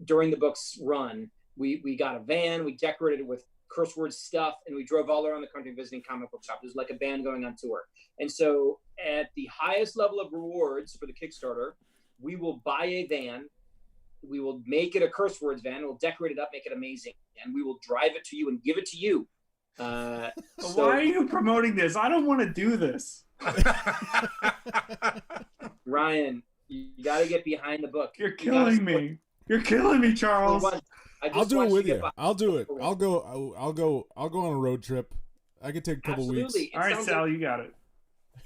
Speaker 5: during the book's run. We got a van, we decorated it with Curse Words stuff, and we drove all around the country visiting comic book shops. It was like a band going on tour. And so at the highest level of rewards for the Kickstarter, we will buy a van, we will make it a Curse Words van, we'll decorate it up, make it amazing, and we will drive it to you and give it to you.
Speaker 3: Why are you promoting this? I don't want to do this.
Speaker 5: Ryan, you got to get behind the book.
Speaker 3: You're killing me. You're killing me, Charles.
Speaker 1: I'll do it with you. I'll do it. I'll go on a road trip. I could take a couple weeks.
Speaker 3: All right, Sal, you got it.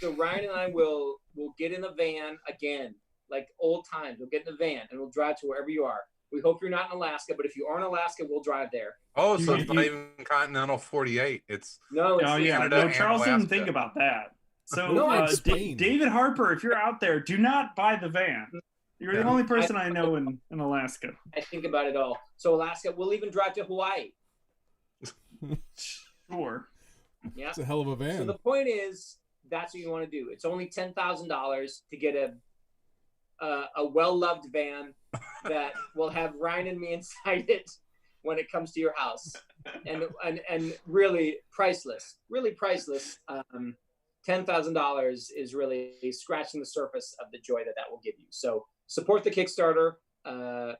Speaker 5: So Ryan and I will get in the van again, like old times. We'll get in the van and we'll drive to wherever you are. We hope you're not in Alaska, but if you are in Alaska, we'll drive there.
Speaker 2: Oh, so it's not even continental 48. It's
Speaker 3: Canada. Charles didn't think about that. So David Harper, if you're out there, do not buy the van. You're the only person I know in Alaska.
Speaker 5: I think about it all. So Alaska, we'll even drive to Hawaii.
Speaker 3: Sure.
Speaker 5: Yeah.
Speaker 1: It's a hell of a van.
Speaker 5: So the point is, that's what you want to do. It's only $10,000 to get a well-loved van that will have Ryan and me inside it when it comes to your house, and really priceless. $10,000 is really scratching the surface of the joy that will give you. So support the Kickstarter. I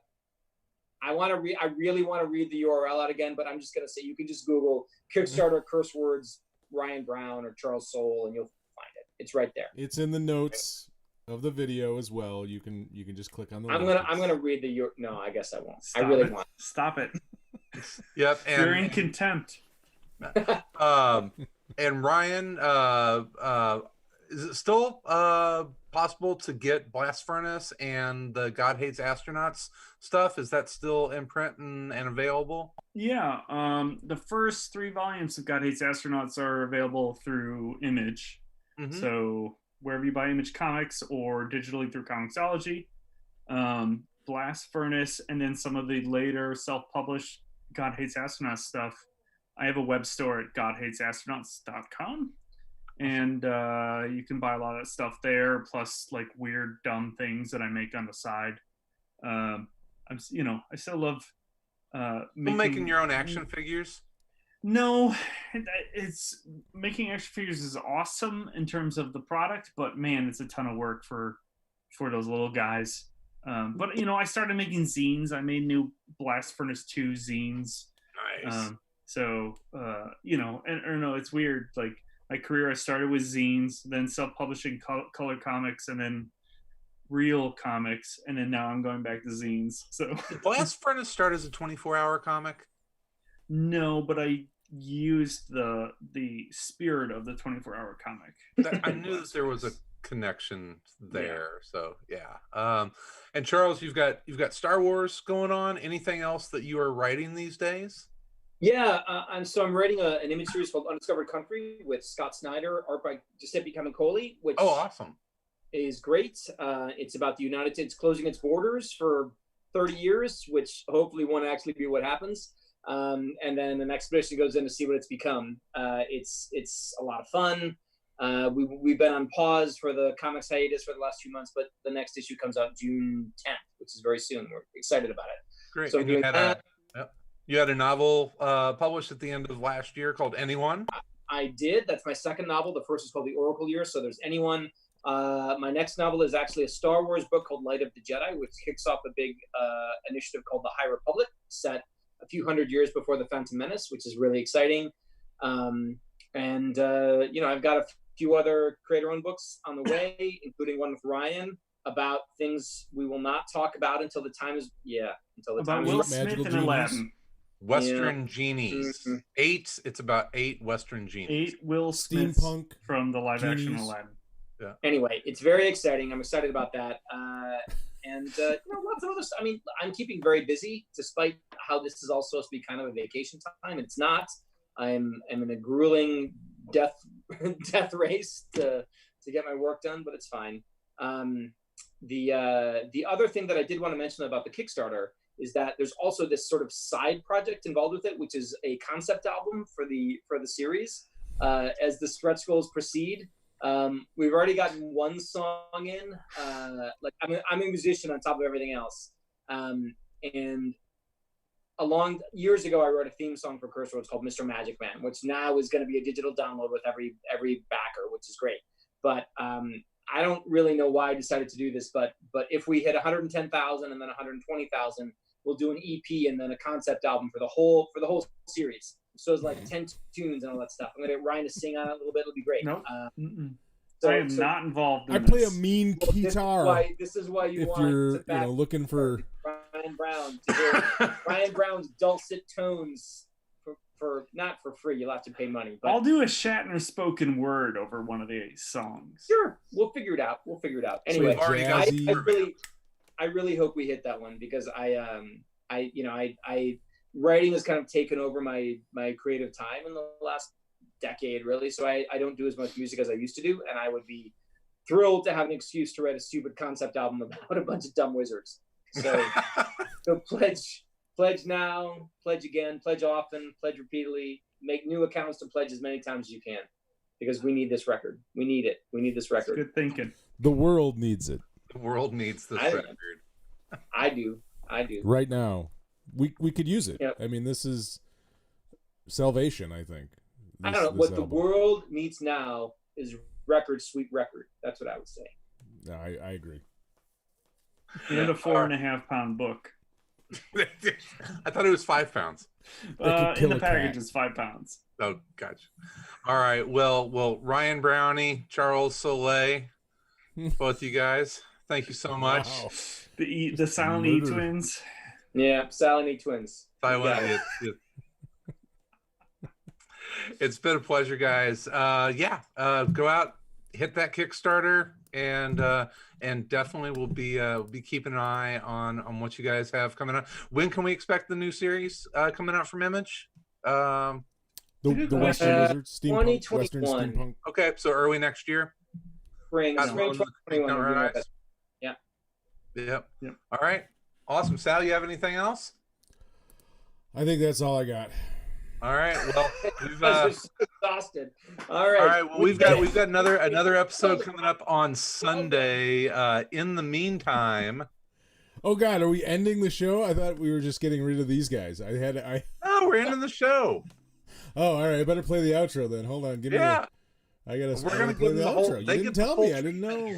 Speaker 5: really want to read the URL out again, but I'm just going to say you can just Google Kickstarter Curse Words Ryan Browne or Charles Soule, and you'll find it. It's right there.
Speaker 1: It's in the notes of the video as well. You can just click on the
Speaker 5: I'm
Speaker 1: link.
Speaker 5: gonna read the no, I guess I won't.
Speaker 3: Stop
Speaker 5: I really
Speaker 3: it.
Speaker 5: want.
Speaker 3: Stop it.
Speaker 2: Yep. And,
Speaker 3: you're in contempt.
Speaker 2: And Ryan, is it still possible to get Blast Furnace and the God Hates Astronauts stuff? Is that still in print and available?
Speaker 3: Yeah. The first 3 volumes of God Hates Astronauts are available through Image. Mm-hmm. So wherever you buy Image Comics or digitally through Comixology, Blast Furnace, and then some of the later self-published God Hates Astronauts stuff, I have a web store at godhatesastronauts.com, and you can buy a lot of that stuff there, plus like weird dumb things that I make on the side. I still love
Speaker 2: making your own action figures.
Speaker 3: No, it's making action figures is awesome in terms of the product, but man, it's a ton of work for those little guys. But I started making zines. I made new Blast Furnace 2 zines.
Speaker 2: Nice.
Speaker 3: So it's weird. Like my career, I started with zines, then self-publishing color comics, and then real comics, and then now I'm going back to zines. So
Speaker 2: Did Blast Furnace start as a 24-hour comic?
Speaker 3: no, but I used the spirit of the 24-hour comic.
Speaker 2: I knew that there was a connection there. So yeah. And Charles, you've got Star Wars going on. Anything else that you are writing these days?
Speaker 5: Yeah, I'm writing an image series called Undiscovered Country with Scott Snyder, art by Giuseppe Camicoli, which
Speaker 2: awesome.
Speaker 5: is great. It's about the United States closing its borders for 30 years, which hopefully won't actually be what happens. And then an expedition goes in to see what it's become. It's a lot of fun. We've been on pause for the comics hiatus for the last few months, but the next issue comes out June 10th, which is very soon. We're excited about it.
Speaker 2: Great.
Speaker 5: So
Speaker 2: and you had a novel published at the end of last year called Anyone.
Speaker 5: I did. That's my second novel. The first is called The Oracle Year. So there's Anyone. My next novel is actually a Star Wars book called Light of the Jedi, which kicks off a big initiative called The High Republic, set a few hundred years before The Phantom Menace, which is really exciting. I've got a few other creator-owned books on the way, including one with Ryan about things we will not talk about until the time is
Speaker 3: about Will Smith and Aladdin.
Speaker 2: Western genies.
Speaker 5: Mm-hmm.
Speaker 2: It's about 8 Western genies.
Speaker 3: 8 Will Smiths
Speaker 1: Steampunk
Speaker 3: from the live action
Speaker 1: genies.
Speaker 3: Aladdin.
Speaker 2: Yeah.
Speaker 5: Anyway, it's very exciting. I'm excited about that. Lots of other stuff. I mean, I'm keeping very busy despite how this is all supposed to be kind of a vacation time. It's not. I'm in a grueling death race to get my work done, but it's fine. The other thing that I did want to mention about the Kickstarter is that there's also this sort of side project involved with it, which is a concept album for the series. As the stretch goals proceed, we've already gotten one song in. I'm a musician on top of everything else, and years ago I wrote a theme song for Curse Words called Mr. Magic Man, which now is going to be a digital download with every backer, which is great. But I don't really know why I decided to do this, but if we hit 110,000 and then 120,000, we'll do an EP and then a concept album for the whole series. So it's like 10 tunes and all that stuff. I'm gonna get Ryan to sing on it a little bit. It'll be great.
Speaker 3: Nope. I am not involved in
Speaker 1: I play a mean guitar.
Speaker 5: This is why you
Speaker 1: if
Speaker 5: want
Speaker 1: you're
Speaker 5: to back
Speaker 1: looking for
Speaker 5: Ryan Browne to hear Ryan Browne's dulcet tones for not for free. You'll have to pay money. But
Speaker 3: I'll do a Shatner spoken word over one of these songs.
Speaker 5: Sure, we'll figure it out. Anyway,
Speaker 1: jazzy.
Speaker 5: I really hope we hit that one because writing has kind of taken over my creative time in the last decade, really. So I don't do as much music as I used to do, and I would be thrilled to have an excuse to write a stupid concept album about a bunch of dumb wizards. So pledge now, pledge again, pledge often, pledge repeatedly, make new accounts to pledge as many times as you can, because we need this record. We need it. We need this record.
Speaker 3: Good thinking.
Speaker 1: the world needs it
Speaker 2: The world needs this record.
Speaker 5: I do.
Speaker 1: right now. We could use it.
Speaker 5: Yep.
Speaker 1: I mean, this is salvation, I think.
Speaker 5: I don't know. What the world needs now is record, sweet record. That's what I would say.
Speaker 1: No, I agree.
Speaker 3: And a 4.5 pound book.
Speaker 2: I thought it was 5 pounds.
Speaker 3: In the package, it's 5 pounds.
Speaker 2: Oh, gotcha. All right. Well, Ryan Browne, Charles Soule, both you guys, thank you so much.
Speaker 1: Wow.
Speaker 3: The Silent E twins.
Speaker 5: Yeah, Silent E twins.
Speaker 2: It's been a pleasure, guys. Go out, hit that Kickstarter, and definitely we'll be keeping an eye on what you guys have coming up. When can we expect the new series coming out from Image?
Speaker 1: The Western Wizard, steampunk,
Speaker 5: 2021.
Speaker 1: Western steampunk.
Speaker 2: Okay, so early next year.
Speaker 5: Spring
Speaker 2: Got
Speaker 5: 2021.
Speaker 2: all right.
Speaker 5: Yeah.
Speaker 2: Yep.
Speaker 3: Yep.
Speaker 2: All right. Awesome. Sal, you have anything else?
Speaker 1: I think that's all I got.
Speaker 2: All right. Well, we've
Speaker 5: Exhausted. All right.
Speaker 2: all right. Well, we've got another episode coming up on Sunday. In the meantime,
Speaker 1: Oh God, are we ending the show? I thought we were just getting rid of these guys.
Speaker 2: no, we're ending the show.
Speaker 1: Oh, all right. I better play the outro then. Hold on. Give me.
Speaker 2: Yeah.
Speaker 1: I gotta.
Speaker 2: We're gonna
Speaker 1: play
Speaker 2: give
Speaker 1: the
Speaker 2: them the whole-
Speaker 1: outro. You
Speaker 2: they
Speaker 1: didn't
Speaker 2: get the
Speaker 1: tell
Speaker 2: whole
Speaker 1: me. I didn't know.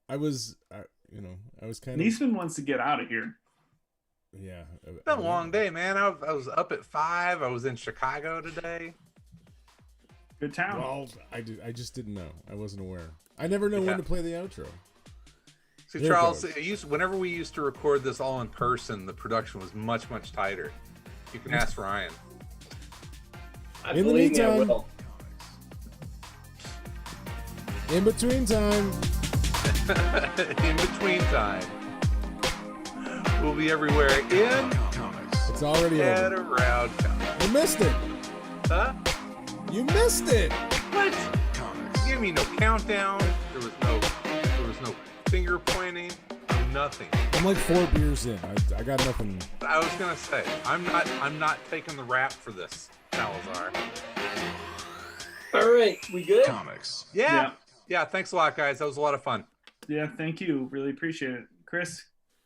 Speaker 1: I was kind of.
Speaker 3: Neesman wants to get out of here.
Speaker 1: Yeah.
Speaker 2: It's been a long day, man. I was up at 5. I was in Chicago today.
Speaker 3: Good town.
Speaker 1: Well, I just didn't know. I wasn't aware. I never know when to play the outro.
Speaker 2: See,
Speaker 1: Here
Speaker 2: Charles,
Speaker 1: goes.
Speaker 2: whenever we used to record this all in person, the production was much, much tighter. You can ask Ryan.
Speaker 5: I
Speaker 1: In the
Speaker 5: believe me, I
Speaker 1: meantime-
Speaker 5: will.
Speaker 1: In between time.
Speaker 2: In between time, we'll be everywhere in
Speaker 1: It's already
Speaker 2: and
Speaker 1: over.
Speaker 2: around comics.
Speaker 1: You missed it.
Speaker 2: Huh?
Speaker 1: You missed it.
Speaker 2: What? You gave me no countdown. There was no finger pointing. Nothing.
Speaker 1: I'm like 4 beers in. I got nothing.
Speaker 2: I was gonna say I'm not taking the rap for this, Salazar.
Speaker 5: All right, we good?
Speaker 4: Comics.
Speaker 2: Yeah. Thanks a lot, guys. That was a lot of fun.
Speaker 3: Yeah, thank you. Really appreciate it. Chris,